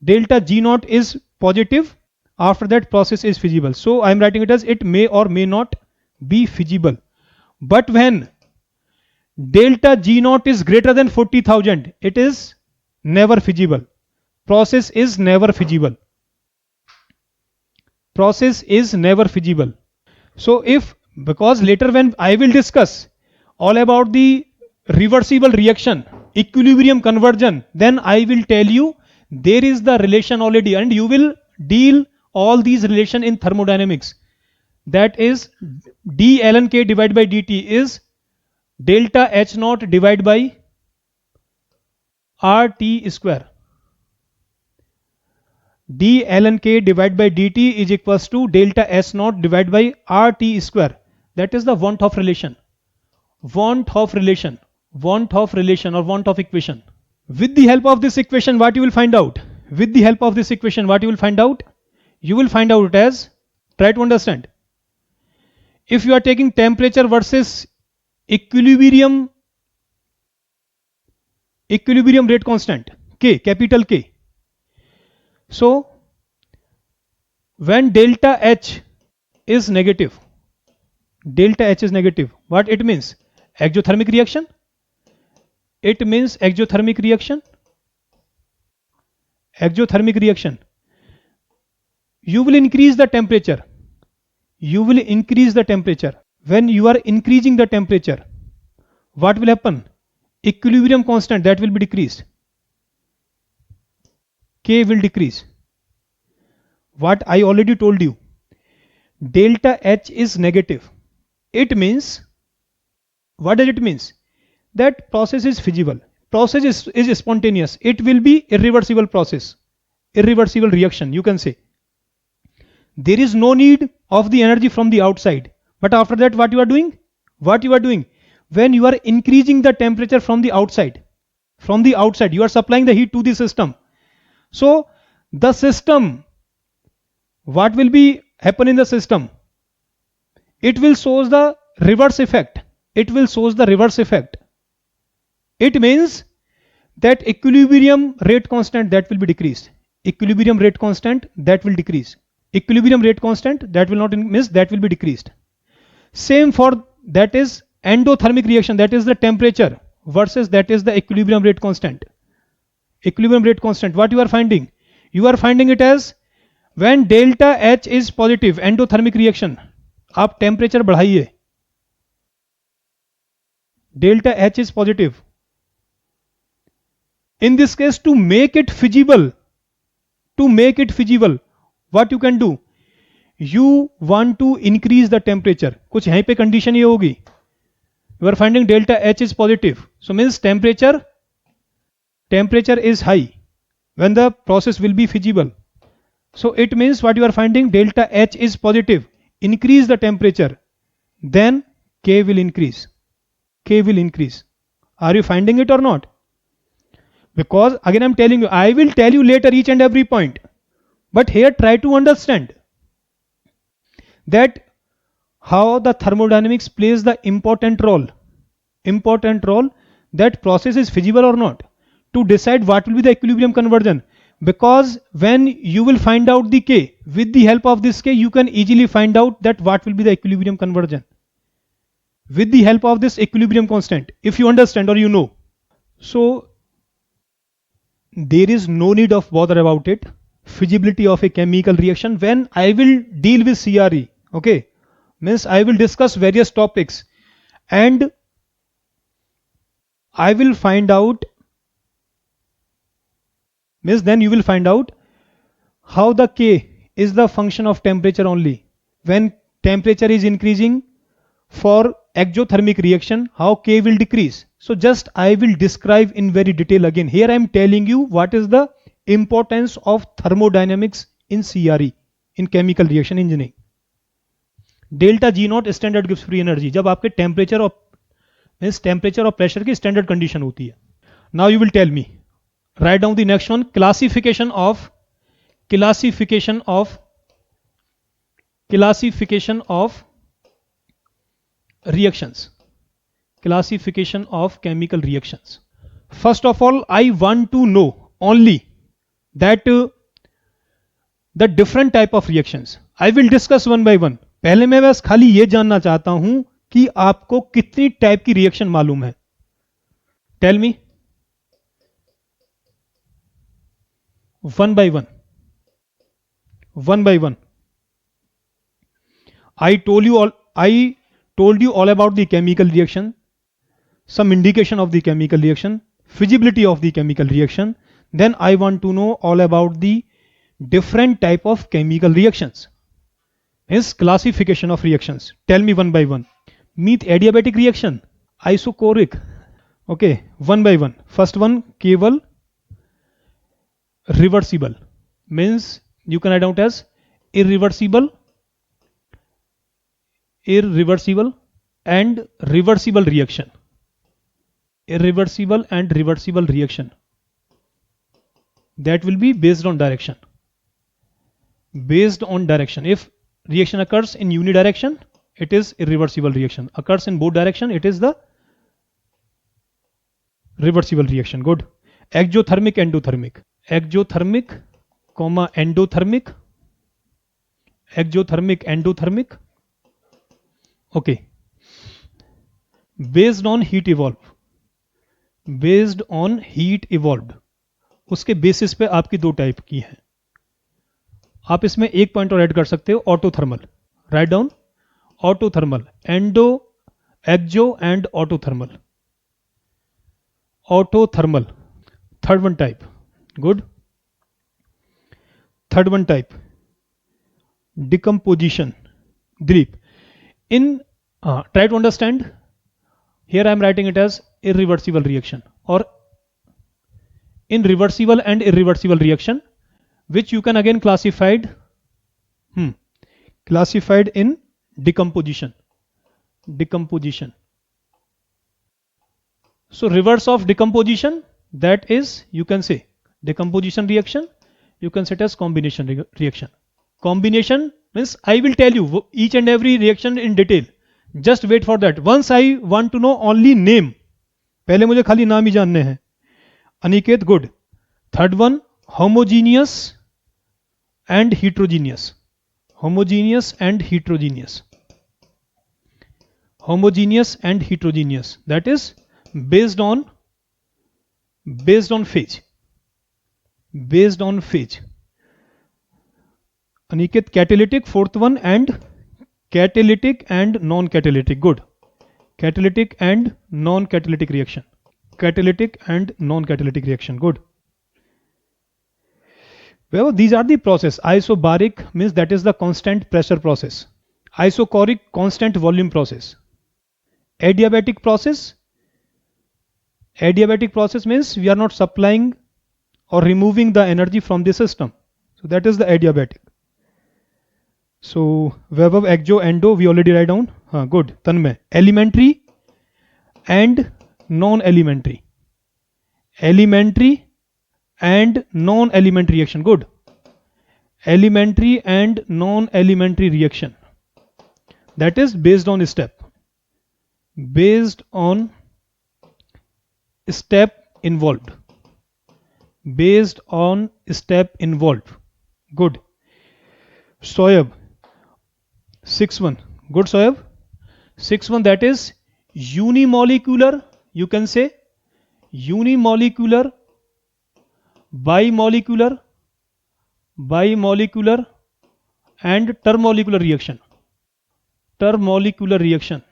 naught is positive, after that process is feasible. So I am writing it as it may or may not be feasible. But when delta G naught is greater than 40,000, it is never feasible. Process is never feasible. So because later when I will discuss all about the reversible reaction, equilibrium conversion, then I will tell you there is the relation already, and you will deal all these relation in thermodynamics. That is d ln K divided by dt is delta H naught divided by RT square. D ln K divided by dt is equals to delta S naught divided by RT square. That is the want of relation or want of equation. With the help of this equation, what you will find out? You will find out as, try to understand, if you are taking temperature versus equilibrium rate constant, K, capital K. So when delta H is negative, what it means? Exothermic reaction. You will increase the temperature. When you are increasing the temperature, what will happen? Equilibrium constant, that will be decreased. K will decrease. What I already told you, delta H is negative. It means, what does it mean? That process is feasible. Process is spontaneous. It will be irreversible process. Irreversible reaction, you can say. There is no need of the energy from the outside. But after that, what you are doing? When you are increasing the temperature from the outside, you are supplying the heat to the system. So the system, what will be happen in the system? It will shows the reverse effect. It means that equilibrium rate constant, that will be decreased. Equilibrium rate constant, that will decrease. Equilibrium rate constant, that will not miss, that will be decreased. Same for, that is endothermic reaction, that is the temperature versus that is the equilibrium rate constant. equilibrium rate constant, what you are finding? You are finding it as when delta H is positive, endothermic reaction. आप temperature बढ़ाइए, delta H is positive. In this case, to make it feasible, what you can do? You want to increase the temperature. कुछ यहीं पे condition ये होगी. You are finding delta H is positive. So means temperature is high when the process will be feasible. So it means what you are finding, delta H is positive. Increase the temperature. Then K will increase. Are you finding it or not? Because again I'm telling you, I will tell you later each and every point. But here try to understand that how the thermodynamics plays the important role that process is feasible or not to decide what will be the equilibrium conversion. Because when you will find out the K, with the help of this K you can easily find out that what will be the equilibrium conversion with the help of this equilibrium constant, if you understand or you know. So there is no need of bother about it, feasibility of a chemical reaction, when I will deal with CRE. Okay, means I will discuss various topics and I will find out, means then you will find out how the K is the function of temperature only. When temperature is increasing for exothermic reaction, how K will decrease. So just I will describe in very detail again. Here I am telling you what is the importance of thermodynamics in CRE, in chemical reaction engineering. Delta G not standard gives free energy, जब आपके temperature और pressure की standard condition होती है. Now you will tell me, write down the next one, classification of reactions, classification of chemical reactions. First of all, I want to know only that the different type of reactions. I will discuss one by one. पहले मैं बस खाली ये जानना चाहता हूं कि आपको कितनी टाइप की रिएक्शन मालूम है. Tell me one by one. I told you all about the chemical reaction, some indication of the chemical reaction, feasibility of the chemical reaction. Then I want to know all about the different type of chemical reactions. Is classification of reactions. Tell me one by one. Meet adiabatic reaction, isochoric. Okay, one by one. First one, केवल reversible, means you can write out as irreversible and reversible reaction. Irreversible and reversible reaction. That will be based on direction. If reaction occurs in unidirection, it is irreversible reaction. Occurs in both direction, it is the reversible reaction. Good. Exothermic, endothermic. Exothermic, endothermic. Exothermic, endothermic. Okay. Based on heat evolved. उसके basis पे आपकी दो type की हैं. आप इसमें एक point और ऐड कर सकते हो, autothermal. Write down autothermal, exo and autothermal. Third one type. Good. Third one type, decomposition. Dilip, try to understand. Here I am writing it as irreversible reaction, or in reversible and irreversible reaction, which you can again classified in decomposition. So reverse of decomposition, that is, you can say decomposition reaction, you can say it as combination reaction. Combination means I will tell you each and every reaction in detail. Just wait for that. Once I want to know only name, पहले मुझे खाली नाम ही जानने हैं. Aniket, good. Third one, homogeneous and heterogeneous. Homogeneous and heterogeneous. That is based on phase. based on phase. Aniket, catalytic, fourth one, and catalytic and non-catalytic. Good. Catalytic and non-catalytic reaction. Catalytic and non-catalytic reaction. Good. Well, these are the process. Isobaric means that is the constant pressure process. Isochoric, constant volume process. Adiabatic process. Adiabatic process means we are not supplying or removing the energy from the system. So that is the adiabatic. So Vaibhav, exo, endo, we already write down. Good. Tanmay. Elementary and non-elementary. Elementary and non-elementary reaction. Good. Elementary and non-elementary reaction. That is based on step. Based on step involved. Based on step involved. Good. Soyab. 6-1. Good, Soyab. 6-1, that is unimolecular. You can say unimolecular, bimolecular, bimolecular, and termolecular reaction. Termolecular reaction.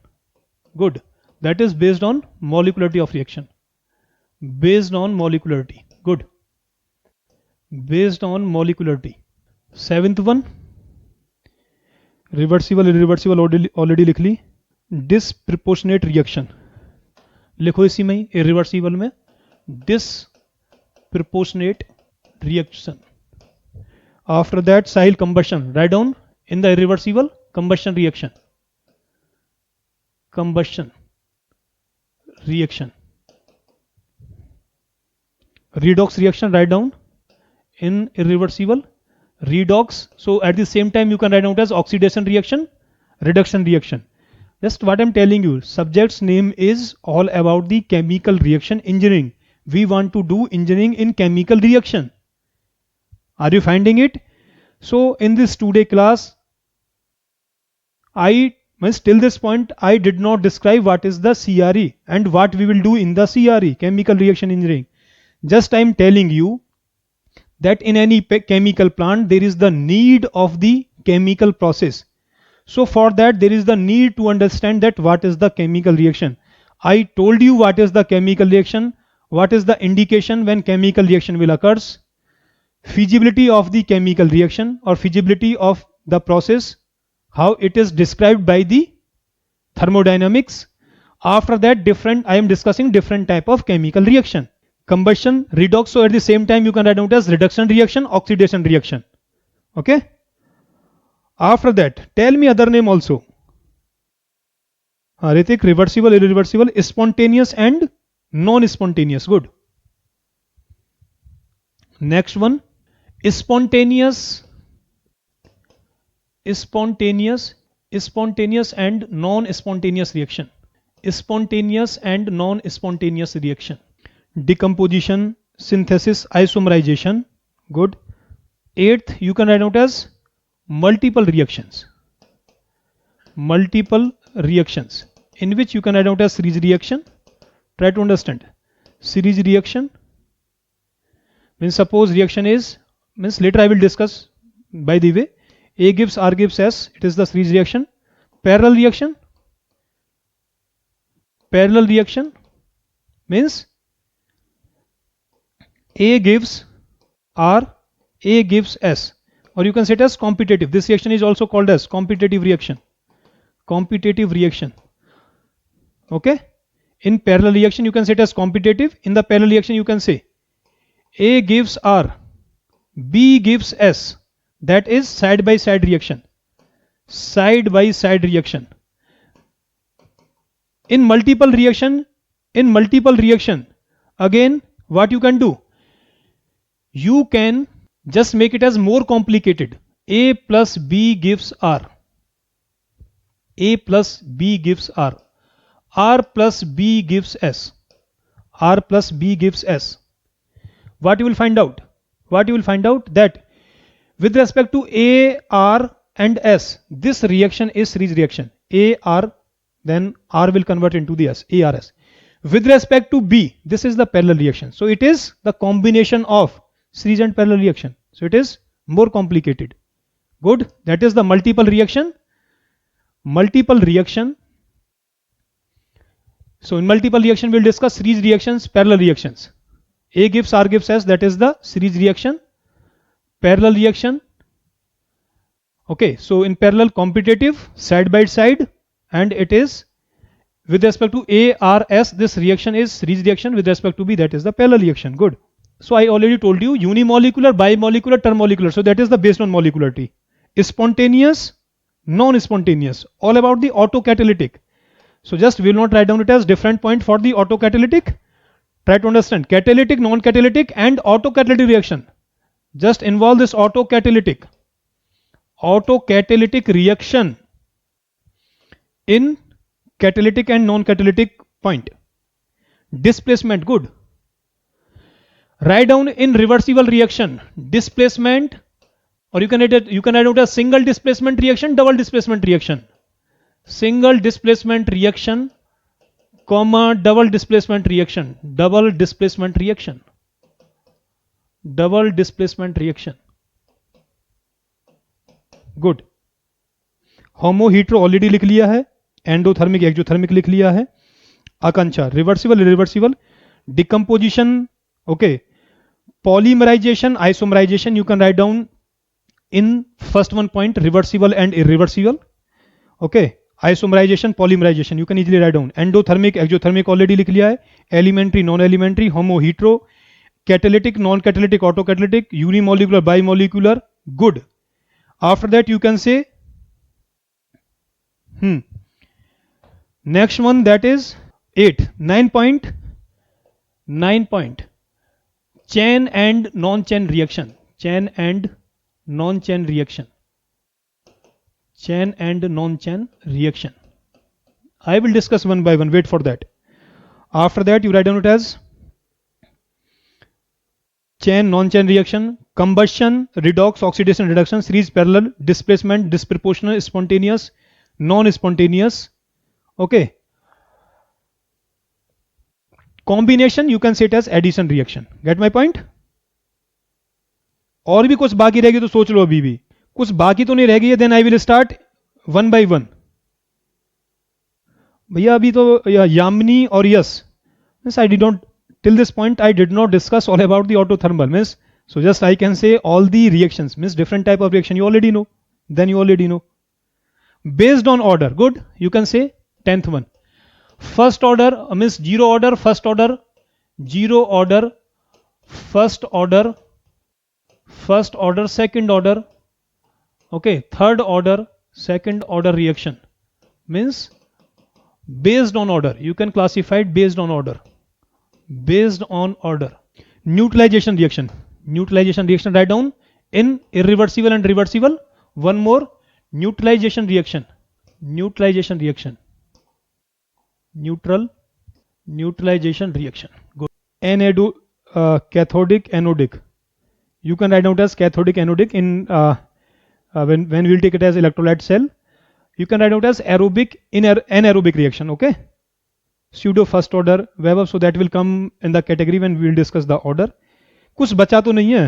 Good. That is based on molecularity of reaction. Based on molecularity. Good. Based on molecularity. 7th one. Reversible irreversible already लिख ली. Disproportionate reaction लिखो इसी में ही, irreversible में disproportionate reaction. After that Sahil combustion. Right down in the irreversible combustion reaction. Combustion reaction. redox reaction, write down in irreversible redox. So at the same time you can write down as oxidation reaction, reduction reaction. Just what I'm telling you, subject's name is all about the chemical reaction engineering. We want to do engineering in chemical reaction. Are you finding it? So in this today class, till this point I did not describe what is the CRE and what we will do in the CRE, chemical reaction engineering. Just I am telling you that in any chemical plant there is the need of the chemical process. So for that there is the need to understand that what is the chemical reaction. I told you what is the chemical reaction, what is the indication when chemical reaction will occurs, feasibility of the chemical reaction or feasibility of the process, how it is described by the thermodynamics. After that I am discussing different type of chemical reaction. Combustion, redox, so at the same time you can write down as reduction reaction, oxidation reaction. Okay. After that, tell me other name also. Ritik, reversible, irreversible, spontaneous and non-spontaneous. Good. Next one, spontaneous and non-spontaneous reaction. Spontaneous and non-spontaneous reaction. Decomposition, synthesis, isomerization. Good. 8th, you can write out as multiple reactions. Multiple reactions, in which you can write out as series reaction. Try to understand. Series reaction means suppose reaction is, means later I will discuss by the way. A gives R gives S, it is the series reaction. Parallel reaction. Parallel reaction means A gives R, A gives S, or you can say it as competitive. This reaction is also called as competitive reaction. Competitive reaction. Okay. In parallel reaction you can say it as competitive. In the parallel reaction you can say A gives R, B gives S. That is side by side reaction. Side by side reaction. In multiple reaction, again what you can do? You can just make it as more complicated. A plus B gives R. A plus B gives R. R plus B gives S. R plus B gives S. What you will find out? What you will find out that with respect to A, R and S, this reaction is series reaction. A, R, then R will convert into the S, ARS. With respect to B, this is the parallel reaction. So it is the combination of series and parallel reaction. So it is more complicated. Good. That is the multiple reaction. Multiple reaction. So in multiple reaction, we'll discuss series reactions, parallel reactions. A gives R gives S, that is the series reaction. Parallel reaction. Okay, so in parallel, competitive, side by side, and it is with respect to A, R, S, this reaction is series reaction. With respect to B, that is the parallel reaction. Good. So I already told you unimolecular, bimolecular, termolecular. So that is the based on molecularity. Spontaneous, non-spontaneous. All about the autocatalytic. So just we will not write down it as different point for the autocatalytic. Try to understand catalytic, non-catalytic, and autocatalytic reaction. Just involve this autocatalytic. Autocatalytic reaction in catalytic and non-catalytic point. Displacement, good. Write down in reversible reaction, displacement, or you can write out a single displacement reaction, double displacement reaction. Single displacement reaction, comma, double displacement reaction, double displacement reaction, double displacement reaction. Good. Homo hetero already लिख लिया है, endothermic exothermic लिख लिया है. Akanksha reversible reversible, decomposition, okay, polymerisation, isomerisation, you can write down in first one point reversible and irreversible. Okay, isomerisation, polymerisation, you can easily write down. Endothermic exothermic already लिख लिया है. Elementary, non elementary, homo hetero, catalytic, non catalytic, auto catalytic, unimolecular, bimolecular. Good. After that you can say next one, that is 9 point chain and non-chain reaction. Chain and non-chain reaction. Chain and non-chain reaction. I will discuss one by one. Wait for that. After that you write down it as chain, non-chain reaction, combustion, redox, oxidation, reduction, series, parallel, displacement, disproportional, spontaneous, non-spontaneous. Okay. Combination, you can say it as addition reaction. Get my point? और भी कुछ बाकी रहेगी तो सोच लो. अभी भी कुछ बाकी तो नहीं रह गई है. Then I will start one by one. भैया अभी तो यामिनी और yes, means I did not till this point I did not discuss all about the autothermal, means so just I can say all the reactions, means different type of reaction you already know. Then you already know based on order. Good. You can say 10th one, first order, means zero order, first order, zero order, first order, first order, second order, okay, third order, second order reaction, means based on order. You can classify it based on order. Based on order. Neutralization reaction. Neutralization reaction, write down in irreversible and reversible. One more, neutralization reaction. Neutralization reaction. Neutralization reaction. Good. Cathodic, anodic. You can write down as cathodic, anodic in when we'll take it as electrolyte cell. You can write down as aerobic, anaerobic reaction. Okay. Pseudo first order, Weber, so that will come in the category when we will discuss the order. कुछ बचा तो नहीं है?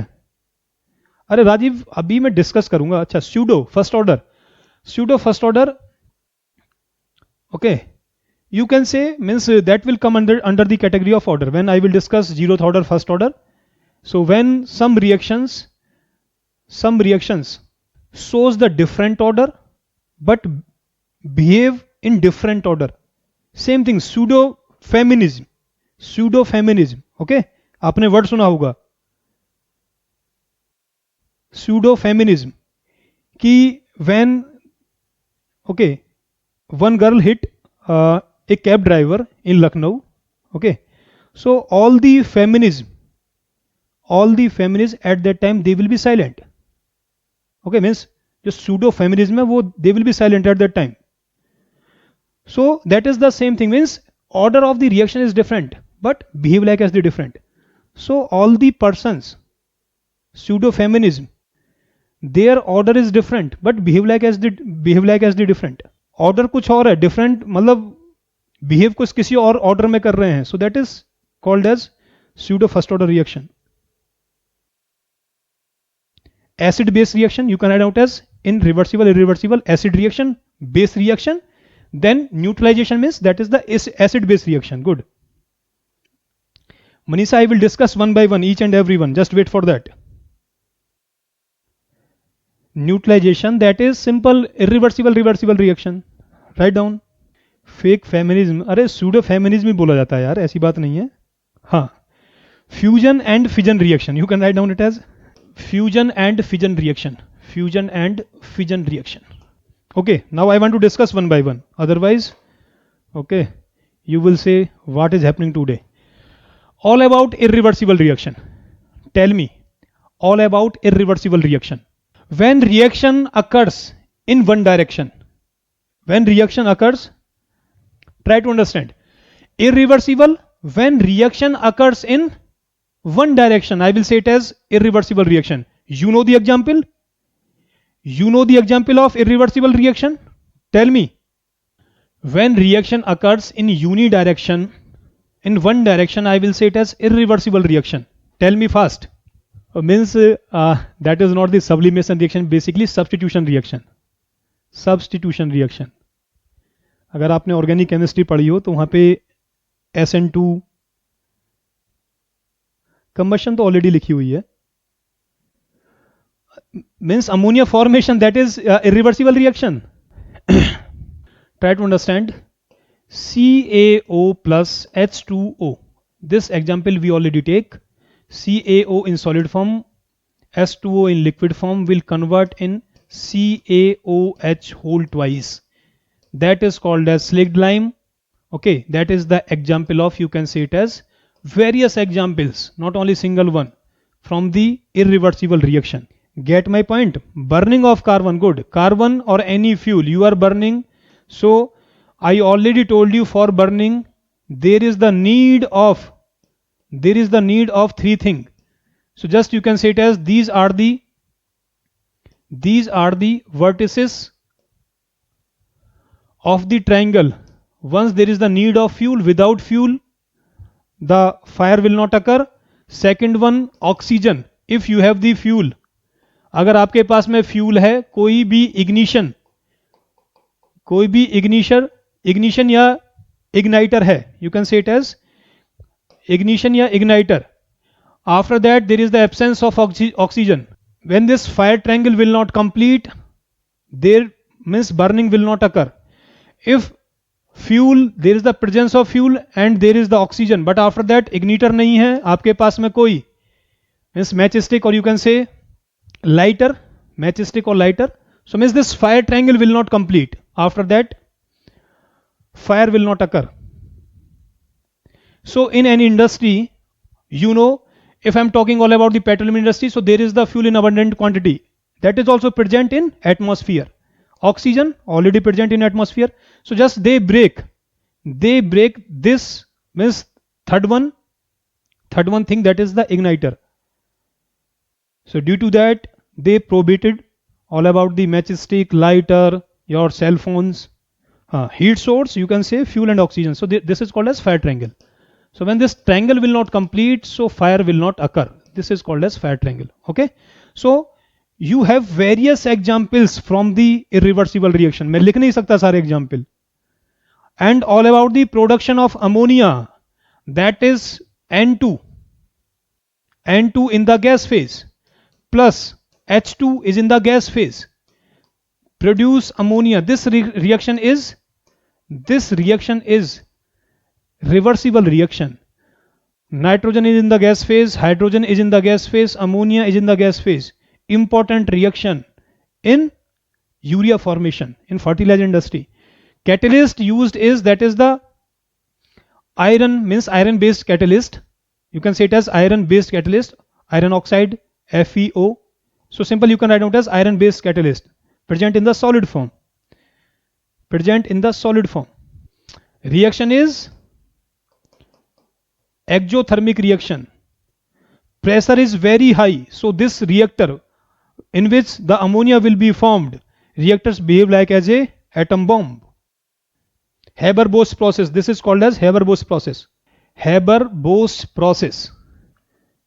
अरे राजीव अभी मैं discuss करूंगा. अच्छा, pseudo first order, pseudo first order, okay, you can say, means that will come under the category of order when I will discuss zeroth order, first order. So when some reactions shows the different order but behave in different order. Same thing, pseudo feminism. Pseudo feminism, okay, आपने word सुना होगा pseudo feminism, कि when, okay, one girl hit A cab driver in Lucknow. Okay, so all the feminism at that time they will be silent. Okay, means जो pseudo feminism है वो they will be silent at that time. So that is the same thing, means order of the reaction is different but behave like as the different. So all the persons pseudo feminism, their order is different but behave like as the different. Order कुछ और है, different मतलब behave कुछ किसी और order में कर रहे हैं. So that is called as pseudo first order reaction. acid base reaction, you can write out as in reversible irreversible acid reaction, base reaction. Then neutralization means that is the acid base reaction. Good. Manisha, I will discuss one by one each and every one, just wait for that. Neutralization, that is simple irreversible reversible reaction. Write down. Fake feminism, अरे pseudo feminism ही बोला जाता है यार, ऐसी बात नहीं है. हाँ, fusion and fission reaction, you can write down it as fusion and fission reaction. Fusion and fission reaction. Okay, now I want to discuss one by one. Otherwise, okay, you will say what is happening today. All about irreversible reaction. Tell me all about irreversible reaction. When reaction occurs in one direction, when reaction occurs, try to understand. Irreversible, when reaction occurs in one direction, I will say it as irreversible reaction. You know the example? You know the example of irreversible reaction? Tell me. When reaction occurs in unidirection, in one direction, I will say it as irreversible reaction. Tell me fast. Means that is not the sublimation reaction, basically substitution reaction. Substitution reaction. अगर आपने organic chemistry पढ़ी हो तो वहाँ पे SN2 combustion तो already लिखी हुई है. Means ammonia formation, that is irreversible reaction. Try to understand. CaO plus H2O. This example we already take. CaO in solid form, H2O in liquid form will convert in CaOH whole twice. That is called as slaked lime. Okay, that is the example of, you can say it as various examples, not only single one, from the irreversible reaction. Get my point? Burning of carbon, good. Carbon or any fuel you are burning. So I already told you, for burning there is the need of three things. So just you can say it as these are the vertices of the triangle. Once there is the need of fuel, without fuel the fire will not occur. Second one, oxygen. If you have the fuel, अगर आपके पास में fuel है, कोई भी ignition या igniter है, you can say it as ignition या igniter. After that there is the absence of oxygen. When this fire triangle will not complete, there means burning will not occur. If fuel, there is the presence of fuel and there is the oxygen, but after that igniter नहीं है आपके पास में कोई, means matchstick or you can say lighter, matchstick or lighter. So means this fire triangle will not complete. After that fire will not occur. So in any industry, you know, if I am talking all about the petroleum industry, so there is the fuel in abundant quantity. That is also present in atmosphere. Oxygen already present in atmosphere. So just they break this, means third one thing, that is the igniter. So due to that they prohibited all about the matchstick, lighter, your cell phones, heat source, you can say fuel and oxygen. So this is called as fire triangle. So when this triangle will not complete, so fire will not occur. This is called as fire triangle. Okay. So you have various examples from the irreversible reaction. मैं लिख नहीं सकता सारे example. And all about the production of ammonia, that is N2 in the gas phase plus H2 is in the gas phase, produce ammonia. This reaction is reversible reaction. Nitrogen is in the gas phase, hydrogen is in the gas phase, ammonia is in the gas phase. Important reaction in urea formation in fertilizer industry. Catalyst used is, that is the iron, means iron based catalyst. You can say it as iron based catalyst, iron oxide, FeO. So simple, you can write out as iron based catalyst, present in the solid form. Reaction is exothermic reaction. Pressure is very high, so this reactor in which the ammonia will be formed, reactors behave like as a atom bomb. Haber-Bosch process, this is called as Haber-Bosch process.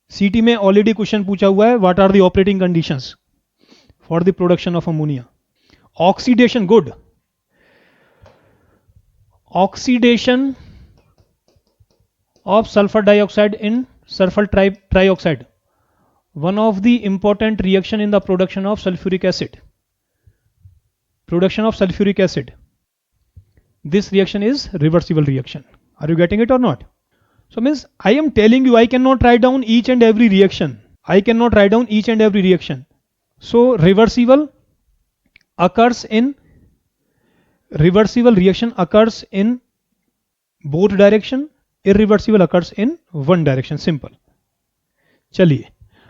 CT में already question पूछा हुआ है, what are the operating conditions? for the production of ammonia. Oxidation, good. Oxidation of sulfur dioxide in sulfur trioxide, one of the important reaction in the production of sulfuric acid. Production of sulfuric acid. This reaction is reversible reaction. Are you getting it or not? So means I am telling you I cannot write down each and every reaction. I cannot write down each and every reaction. So reversible reaction occurs in both direction. Irreversible occurs in one direction. Simple. Chaliye.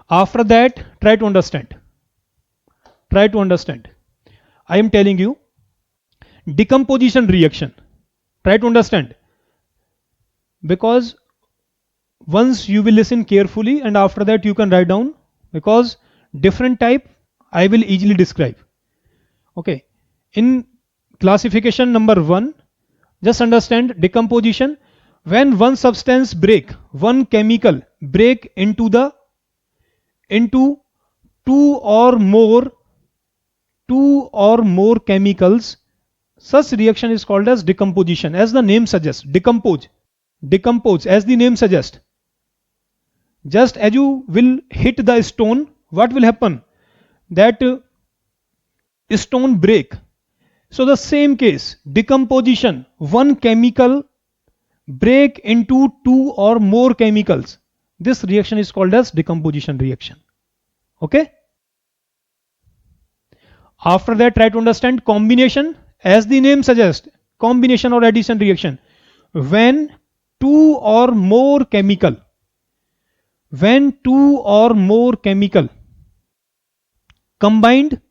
After that, try to understand. I am telling you decomposition reaction. Try to understand. Because once you will listen carefully and after that you can write down, because different type I will easily describe. Okay. In classification number 1, just understand decomposition. When one substance one chemical break into two or more chemicals, such reaction is called as decomposition. As the name suggests, decompose as the name suggests. Just as you will hit the stone, what will happen? That stone break. So the same case, decomposition, one chemical break into two or more chemicals. This reaction is called as decomposition reaction. Okay? After that, try to understand combination. As the name suggests, combination or addition reaction. When two or more chemical combined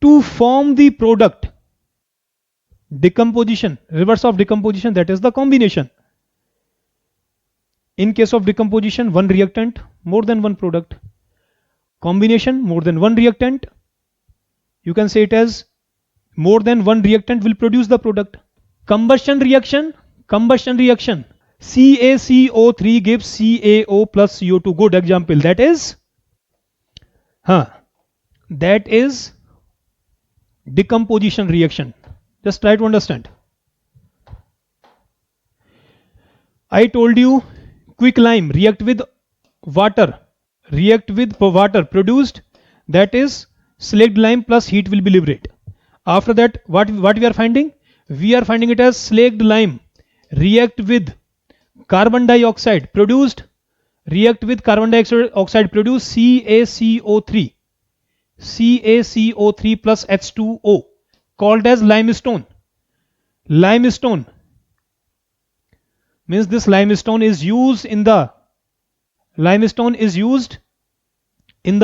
to form the product. Decomposition, reverse of decomposition, that is the combination. In case of decomposition, one reactant, more than one product. Combination, more than one reactant. You can say it as more than one reactant will produce the product. Combustion reaction. CaCO3 gives CaO plus CO2. Good example. That is decomposition reaction. Just try to understand. I told you quicklime react with water produced, that is slaked lime plus heat will be liberated. After that, what we are finding? We are finding it as slaked lime react with carbon dioxide produced produce CaCO3 plus H2O, called as limestone. Limestone means this limestone is used in the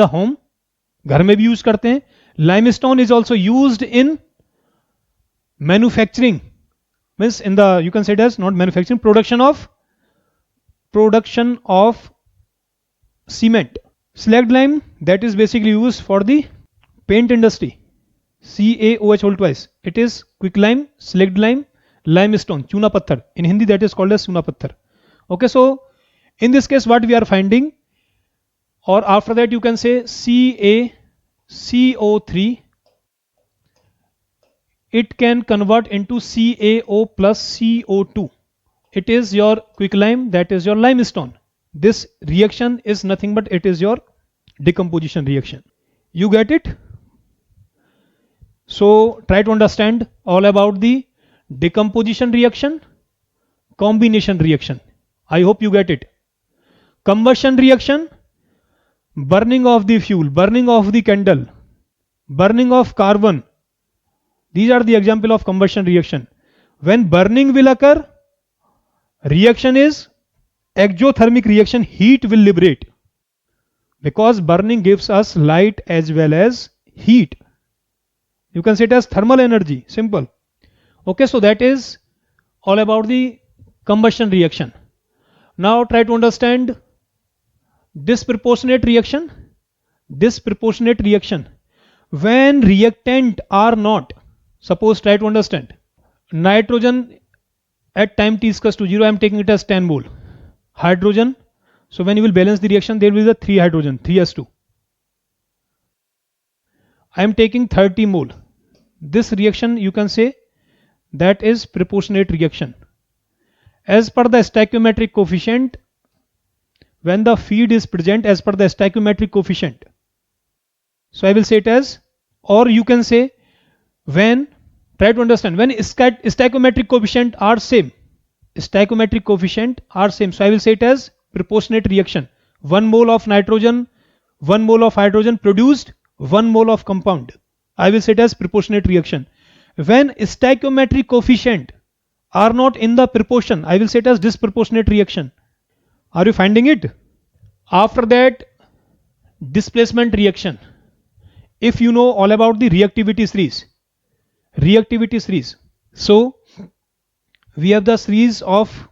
home. घर में भी use करते हैं. Limestone is also used in manufacturing, means in the, you can say it as not manufacturing, production of cement. Slacked lime, that is basically used for the paint industry. CaOH whole twice. It is quicklime, slacked lime, limestone, chuna patthar. In Hindi that is called as chuna patthar. Okay, so in this case what we are finding, or after that you can say CaCO3, it can convert into CaO plus CO2. It is your quicklime, that is your limestone. This reaction is nothing but it is your decomposition reaction. You get it? So try to understand all about the decomposition reaction, combination reaction. I hope you get it. Combustion reaction, burning of the fuel, burning of the candle, burning of carbon. These are the example of combustion reaction. When burning will occur, reaction is exothermic reaction, heat will liberate. Because burning gives us light as well as heat. You can say it as thermal energy, simple. Okay, so that is all about the combustion reaction. Now try to understand disproportionate reaction. When reactant are not, suppose try to understand, nitrogen at time t is equals to 0, I am taking it as 10 mole. Hydrogen, so when you will balance the reaction, there will be the 3 hydrogen, 3s2. I am taking 30 mole. This reaction you can say that is proportionate reaction. As per the stoichiometric coefficient, when the feed is present as per the stoichiometric coefficient. So I will say it as, or you can say when, try to understand, when stoichiometric coefficient are same. Stoichiometric coefficient are same. So I will say it as proportionate reaction. 1 mole of nitrogen, 1 mole of hydrogen produced 1 mole of compound. I will say it as proportionate reaction. When stoichiometric coefficient are not in the proportion, I will say it as disproportionate reaction. Are you finding it? After that, displacement reaction. If you know all about the reactivity series. So we have the series of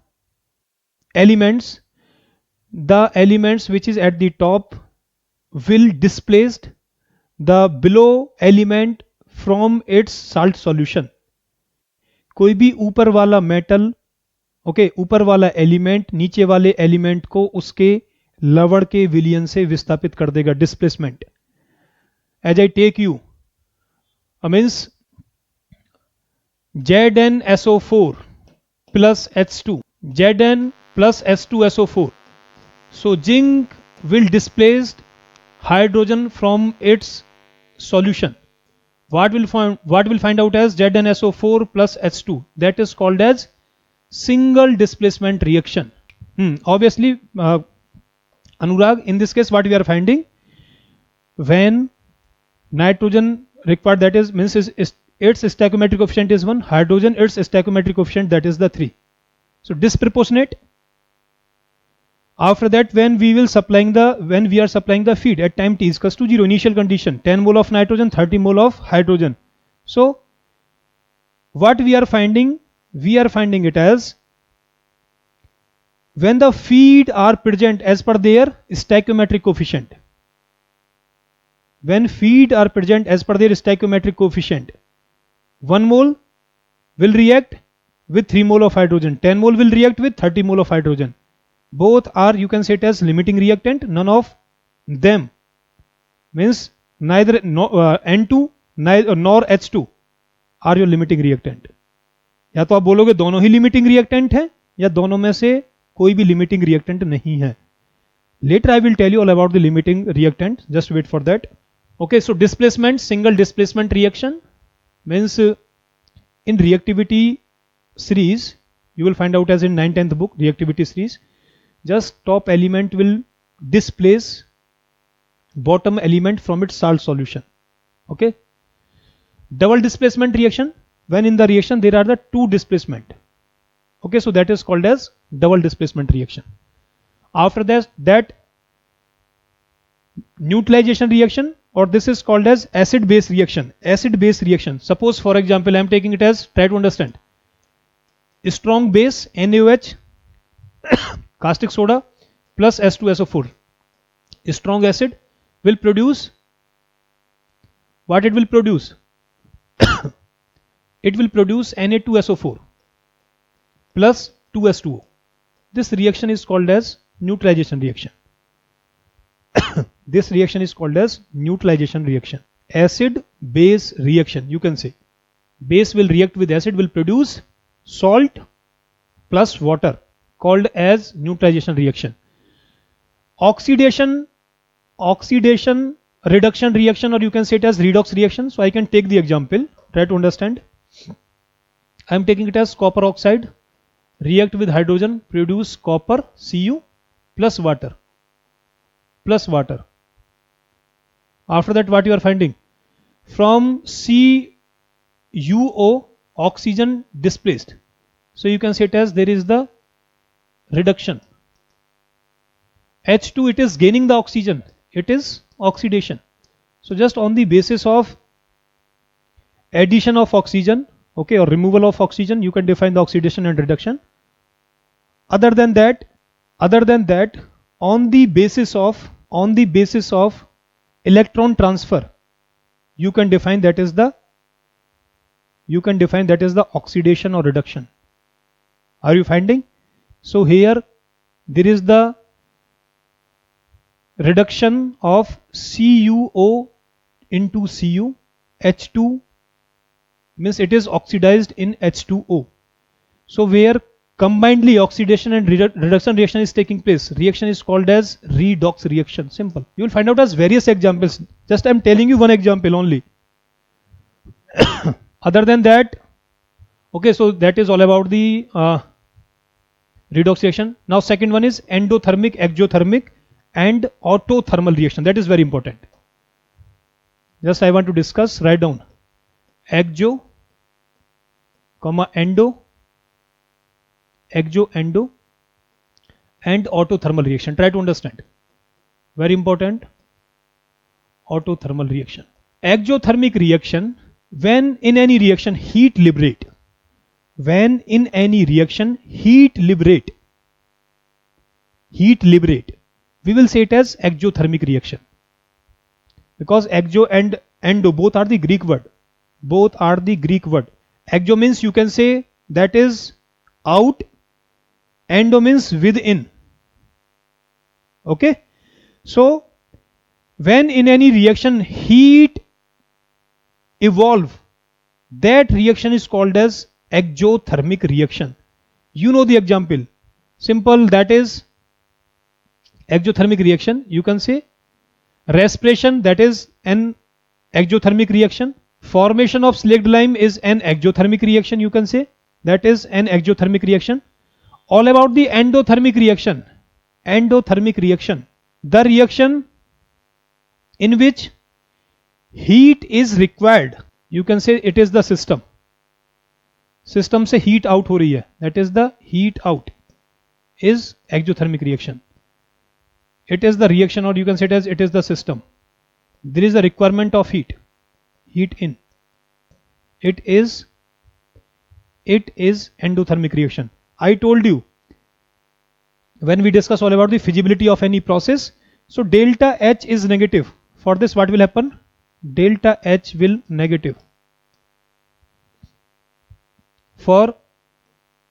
elements. The elements which is at the top will displace the below element from its salt solution. कोई भी ऊपर वाला metal, okay, ऊपर वाला element नीचे वाले element को उसके लवण के विलयन से विस्थापित कर देगा, displacement. As I take you means ZnSO4 plus H2, Zn plus H2SO4. So zinc will displace hydrogen from its solution. What will find out as ZnSO4 plus H2? That is called as single displacement reaction. Obviously, Anurag, in this case, what we are finding, when nitrogen required, that is means its stoichiometric coefficient is 1, hydrogen its stoichiometric coefficient that is the 3. So disproportionate. After that, when we are supplying the feed at time t is equals to 0, initial condition 10 mole of nitrogen, 30 mole of hydrogen. So what we are finding it as when the feed are present as per their stoichiometric coefficient. When feed are present as per their stoichiometric coefficient, 1 mole will react with 3 mole of hydrogen, 10 mole will react with 30 mole of hydrogen. Both are, you can say it as limiting reactant. None of them means neither N2 nor H2 are your limiting reactant. या तो आप बोलोगे दोनों ही limiting reactant है या दोनों में से कोई भी limiting reactant नहीं है. Later I will tell you all about the limiting reactant. Just wait for that. Okay, so displacement, single displacement reaction means in reactivity series you will find out as in 9th 10th book reactivity series, just top element will displace bottom element from its salt solution. Okay, double displacement reaction, when in the reaction there are the two displacement. Okay, so that is called as double displacement reaction. After that neutralization reaction, or this is called as acid base reaction. Acid base reaction, suppose for example I am taking it as, try to understand, strong base NaOH caustic soda plus H2SO4. Strong acid will produce what it will produce? It will produce Na2SO4 plus 2H2O. This reaction is called as neutralization reaction. This reaction is called as neutralization reaction. Acid base reaction, you can say. Base will react with acid, will produce salt plus water, called as neutralization reaction. Oxidation reduction reaction, or you can say it as redox reaction. So I can take the example, try to understand. I am taking it as copper oxide react with hydrogen, produce copper Cu plus water. After that, what you are finding? From CuO, oxygen displaced. So you can say it as there is the reduction. H2, it is gaining the oxygen, it is oxidation. So just on the basis of addition of oxygen, okay, or removal of oxygen, you can define the oxidation and reduction. Other than that, on the basis of electron transfer, you can define that is the oxidation or reduction. Are you finding? So here there is the reduction of CuO into Cu. H2 means it is oxidized in H2O. So where combinedly oxidation and reduction reaction is taking place, reaction is called as redox reaction. Simple. You will find out as various examples. Just I am telling you one example only. Other than that, okay, so that is all about the redox reaction. Now second one is endothermic, exothermic and autothermal reaction. That is very important. Just I want to discuss, write down exo, endo, exo, endo and autothermal reaction. Try to understand. Very important. Autothermal reaction. Exothermic reaction, when in any reaction heat liberate. When in any reaction heat liberate. Heat liberate. We will say it as exothermic reaction. Because exo and endo both are the Greek word. Both are the Greek word. Exo means you can say that is out. Endo means within. Okay. So when in any reaction heat evolve, that reaction is called as exothermic reaction. You know the example. Simple, that is exothermic reaction. You can say respiration, that is an exothermic reaction. Formation of slaked lime is an exothermic reaction. You can say that is an exothermic reaction. All about the endothermic reaction. Endothermic reaction, the reaction in which heat is required. You can say it is the system. System से heat out हो रही है. That is the heat out is exothermic reaction. It is the reaction, or you can say it as it is the system. There is a requirement of heat. Heat in. It is endothermic reaction. I told you when we discuss all about the feasibility of any process. So delta H is negative. For this what will happen? Delta H will negative. For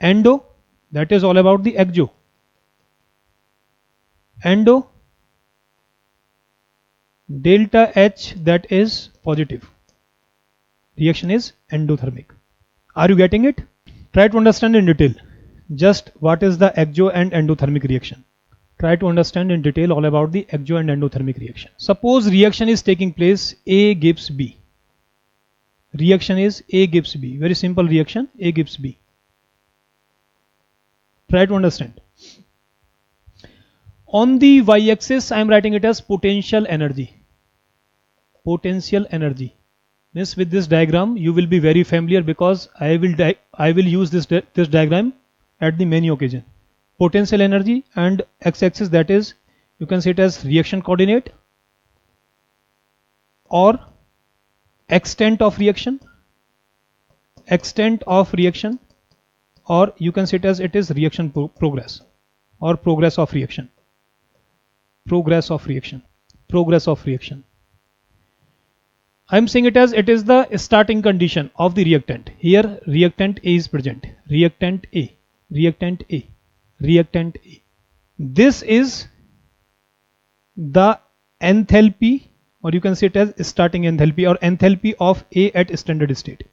endo, that is all about the exo. Endo, delta H, that is positive. Reaction is endothermic. Are you getting it? Try to understand in detail just what is the exo and endothermic reaction. Try to understand in detail all about the exo and endothermic reaction. Suppose reaction is taking place, A gives B. Reaction is A gives B. Very simple reaction, A gives B. Try to understand. On the y-axis, I am writing it as potential energy. Potential energy. Means with this diagram, you will be very familiar because I will use this diagram at the many occasion. Potential energy and x-axis, that is, you can say it as reaction coordinate or extent of reaction, or you can say it as it is reaction progress or progress of reaction. I am saying it as it is the starting condition of the reactant. Here reactant A is present. Reactant A. This is the enthalpy, or you can say it as starting enthalpy or enthalpy of A at standard state.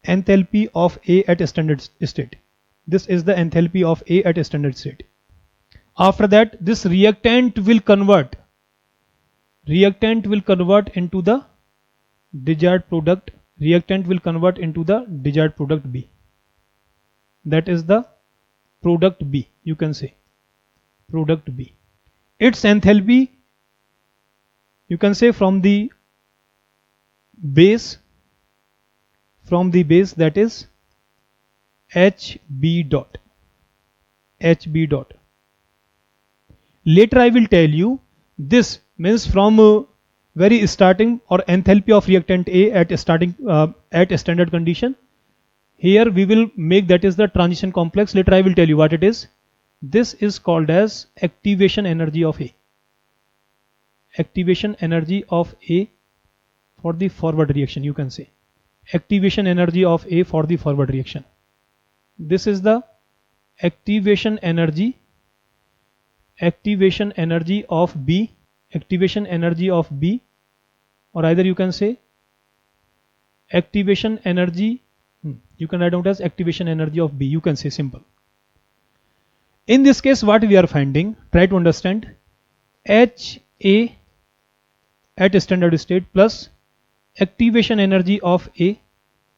Enthalpy of A at standard state. This is the enthalpy of A at standard state. After that, this reactant will convert into the desired product. Reactant will convert into the desired product B. That is the product B. You can say product B. Its enthalpy, you can say from the base, that is HB dot. Later I will tell you this means from very starting or enthalpy of reactant A at starting at standard condition. Here we will make that is the transition complex. Later I will tell you what it is. This is called as activation energy of A. Activation energy of A for the forward reaction, you can say. Activation energy of A for the forward reaction. This is the activation energy of B. Activation energy of B or either you can say activation energy, you can write out as activation energy of B, you can say simple. In this case, what we are finding, try to understand, HA at standard state plus activation energy of A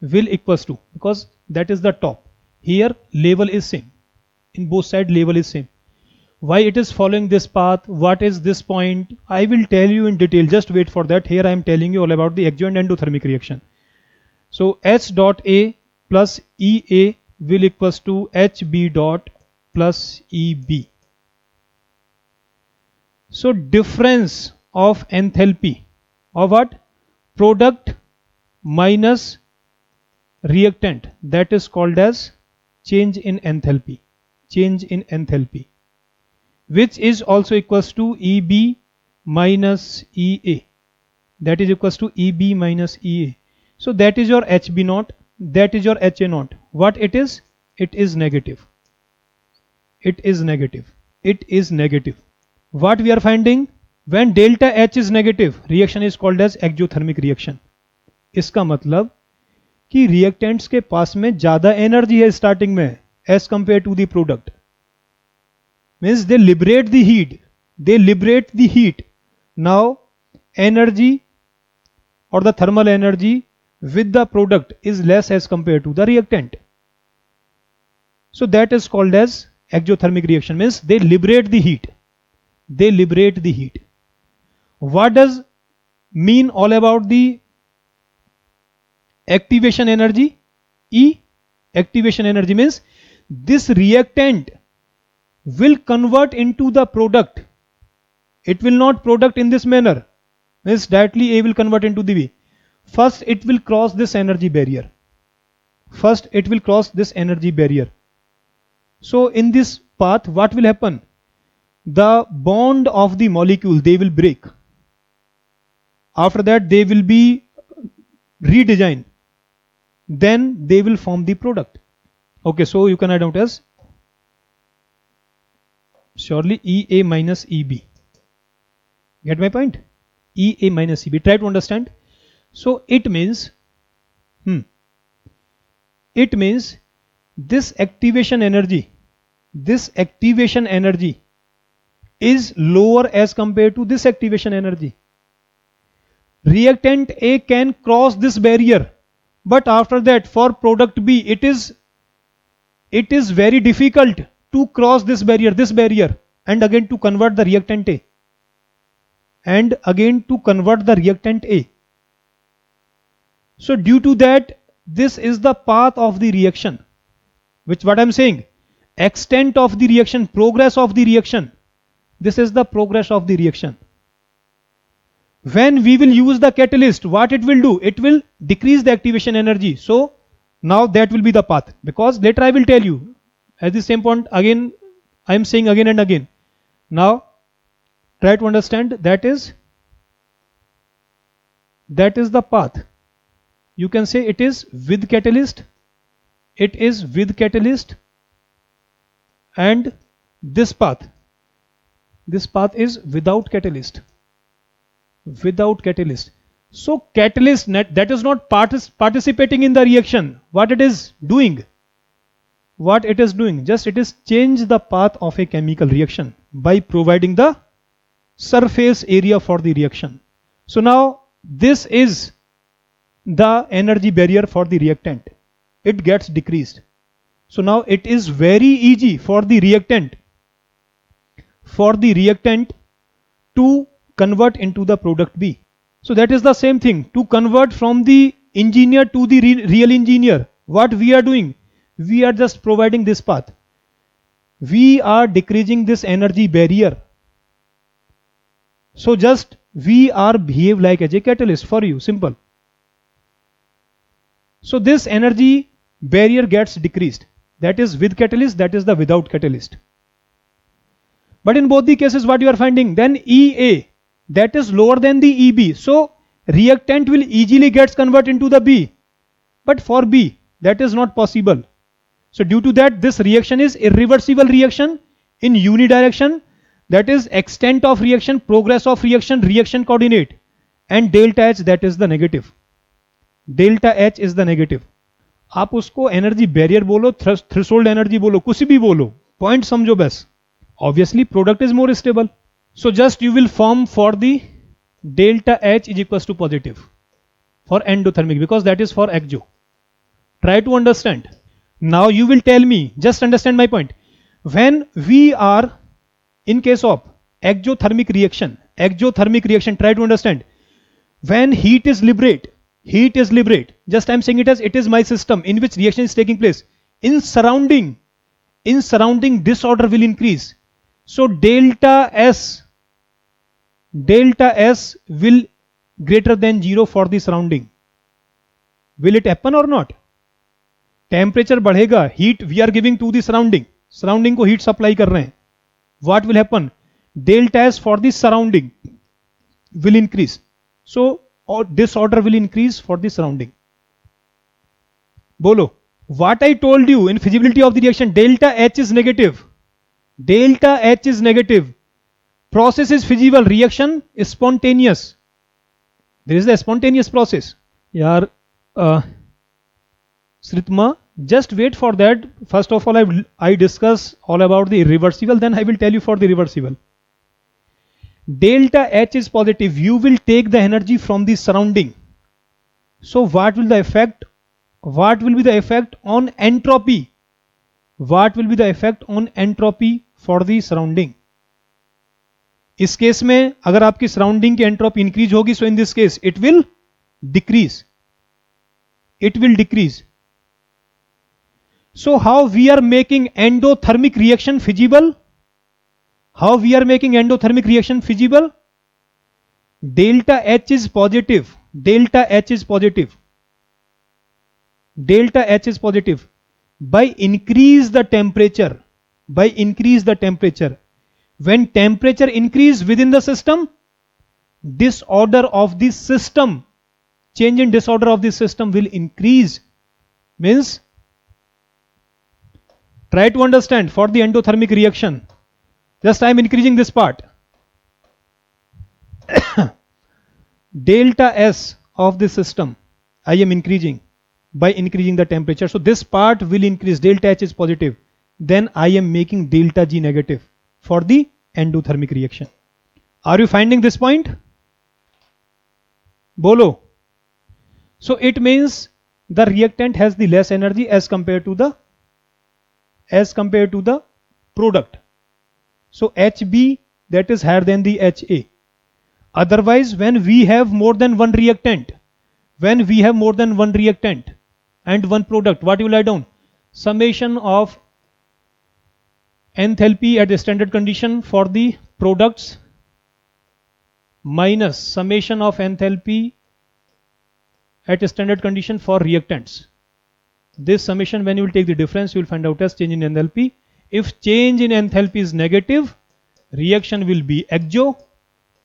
will equals to, because that is the top, here level is same, in both side level is same. Why it is following this path, what is this point, I will tell you in detail, just wait for that. Here I am telling you all about the exo and endothermic reaction. So H dot A plus EA will equals to HB dot plus EB. So difference of enthalpy of what? Product minus reactant, that is called as change in enthalpy. Change in enthalpy, which is also equals to EB minus EA, that is equals to EB minus EA. So that is your HB naught, that is your HA naught. What it is? It is negative. It is negative. It is negative. What we are finding? When delta H is negative, reaction is called as exothermic reaction. इसका मतलब कि reactants के पास में ज़्यादा energy है starting में as compared to the product. Means they liberate the heat. They liberate the heat. Now energy or the thermal energy with the product is less as compared to the reactant. So that is called as exothermic reaction, means they liberate the heat. They liberate the heat. What does mean all about the activation energy? E. Activation energy means this reactant will convert into the product. It will not product in this manner, means directly A will convert into the B. First it will cross this energy barrier. First it will cross this energy barrier. So in this path what will happen? The bond of the molecule, they will break. After that they will be redesigned. Then they will form the product. Okay, so you can write out as surely EA minus EB. Get my point? EA minus EB. Try to understand. So it means this activation energy is lower as compared to this activation energy. Reactant A can cross this barrier, but after that for product B it is very difficult to cross this barrier and again to convert the reactant A. So due to that, this is the path of the reaction, which what I am saying, extent of the reaction, progress of the reaction. This is the progress of the reaction. When we will use the catalyst, what it will do? It will decrease the activation energy. So now that will be the path, because later I will tell you at the same point again. I am saying again and again. Now try to understand, that is the path. You can say it is with catalyst, and this path is without catalyst. So catalyst that is not participating in the reaction. What it is doing, just it is change the path of a chemical reaction by providing the surface area for the reaction. So now this is the energy barrier for the reactant. It gets decreased. So now it is very easy for the reactant to convert into the product B. So that is the same thing, to convert from the engineer to the real engineer. What we are doing? We are just providing this path. We are decreasing this energy barrier. So just we are behave like as a catalyst for you, simple. So this energy barrier gets decreased. That is with catalyst, that is the without catalyst. But in both the cases what you are finding, then EA, that is lower than the EB. So reactant will easily gets converted into the B. But for B, that is not possible. So due to that, this reaction is irreversible reaction in unidirection. That is extent of reaction, progress of reaction, reaction coordinate. and delta H, that is the negative. Delta H is the negative. आप उसको energy barrier बोलो, threshold energy बोलो, कुछ भी बोलो, point समझो बस. Obviously product is more stable, so just you will form for the delta H is equals to positive for endothermic, because that is for exo. Try to understand. Now you will tell me, just understand my point. When we are in case of exothermic reaction, try to understand. When heat is liberate, just I am saying it as it is my system in which reaction is taking place. In surrounding disorder will increase. So delta S will greater than 0 for the surrounding. Will it happen or not? Temperature बढ़ेगा, heat we are giving to the surrounding को heat supply कर रहे हैं. What will happen? Delta S for the surrounding will increase. So disorder will increase for the surrounding. बोलो, what I told you in feasibility of the reaction, delta H is negative. Process is feasible, reaction is spontaneous. There is a spontaneous process. Yaar, Sritma, just wait for that. First of all, I discuss all about the irreversible, then I will tell you for the reversible. Delta H is positive. You will take the energy from the surrounding. So what will the effect? What will be the effect on entropy? What will be the effect on entropy for the surrounding? इस case में अगर आपकी surrounding की entropy increase होगी, so in this case it will decrease. So how we are making endothermic reaction feasible? Delta H is positive. By increase the temperature. When temperature increase within the system, disorder of the system, change in disorder of the system will increase. Means, try to understand for the endothermic reaction. Just I am increasing this part. Delta S of the system I am increasing by increasing the temperature. So this part will increase. Delta H is positive. Then I am making delta G negative for the endothermic reaction. Are you finding this point? Bolo. So it means the reactant has the less energy as compared to the product. So HB, that is higher than the HA. Otherwise, when we have more than one reactant and one product, what you will write down? Summation of enthalpy at the standard condition for the products minus summation of enthalpy at a standard condition for reactants. This summation, when you will take the difference, you will find out as change in enthalpy. If change in enthalpy is negative, reaction will be exo.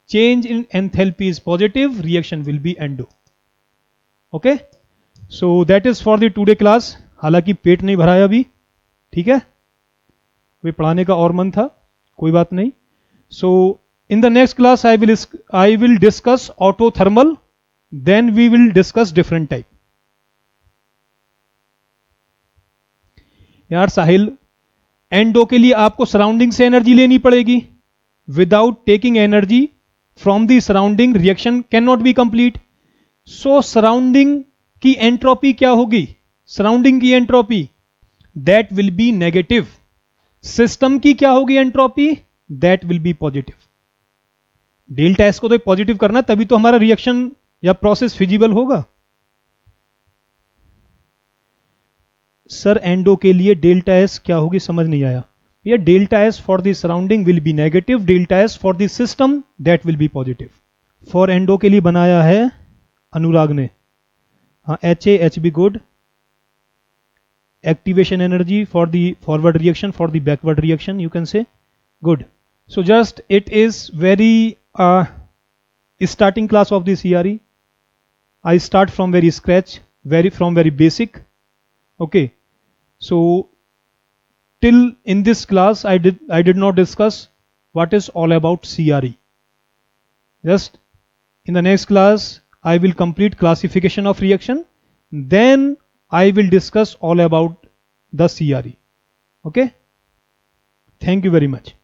Change in enthalpy is positive, reaction will be endo. Okay, so that is for the today class. हालांकि पेट नहीं भराया अभी, ठीक है, वे पढ़ाने का और मन था, कोई बात नहीं. So in the next class I will discuss autothermal, then we will discuss different type. यार साहिल, एंडो के लिए आपको सराउंडिंग से एनर्जी लेनी पड़ेगी. Without taking energy from the surrounding reaction can not be complete. So surrounding की entropy क्या होगी? सराउंडिंग की entropy that will B negative. System की क्या होगी entropy? That will B positive. Delta S को तो पॉजिटिव करना, तभी तो हमारा रिएक्शन या प्रोसेस फिजिबल होगा. सर एंडो के लिए डेल्टा एस क्या होगी, समझ नहीं आया. ये delta S for the surrounding will be negative, delta S for the system that will B positive. For endo के लिए बनाया है अनुराग ने. हाँ, H be good. Activation energy for the forward reaction, for the backward reaction, you can say. Good. So just it is very starting class of the CRE. I start from very scratch, from very basic. Okay. So till in this class I did not discuss what is all about CRE. Just In the next class, I will complete classification of reaction. Then I will discuss all about the CRE. Okay? Thank you very much.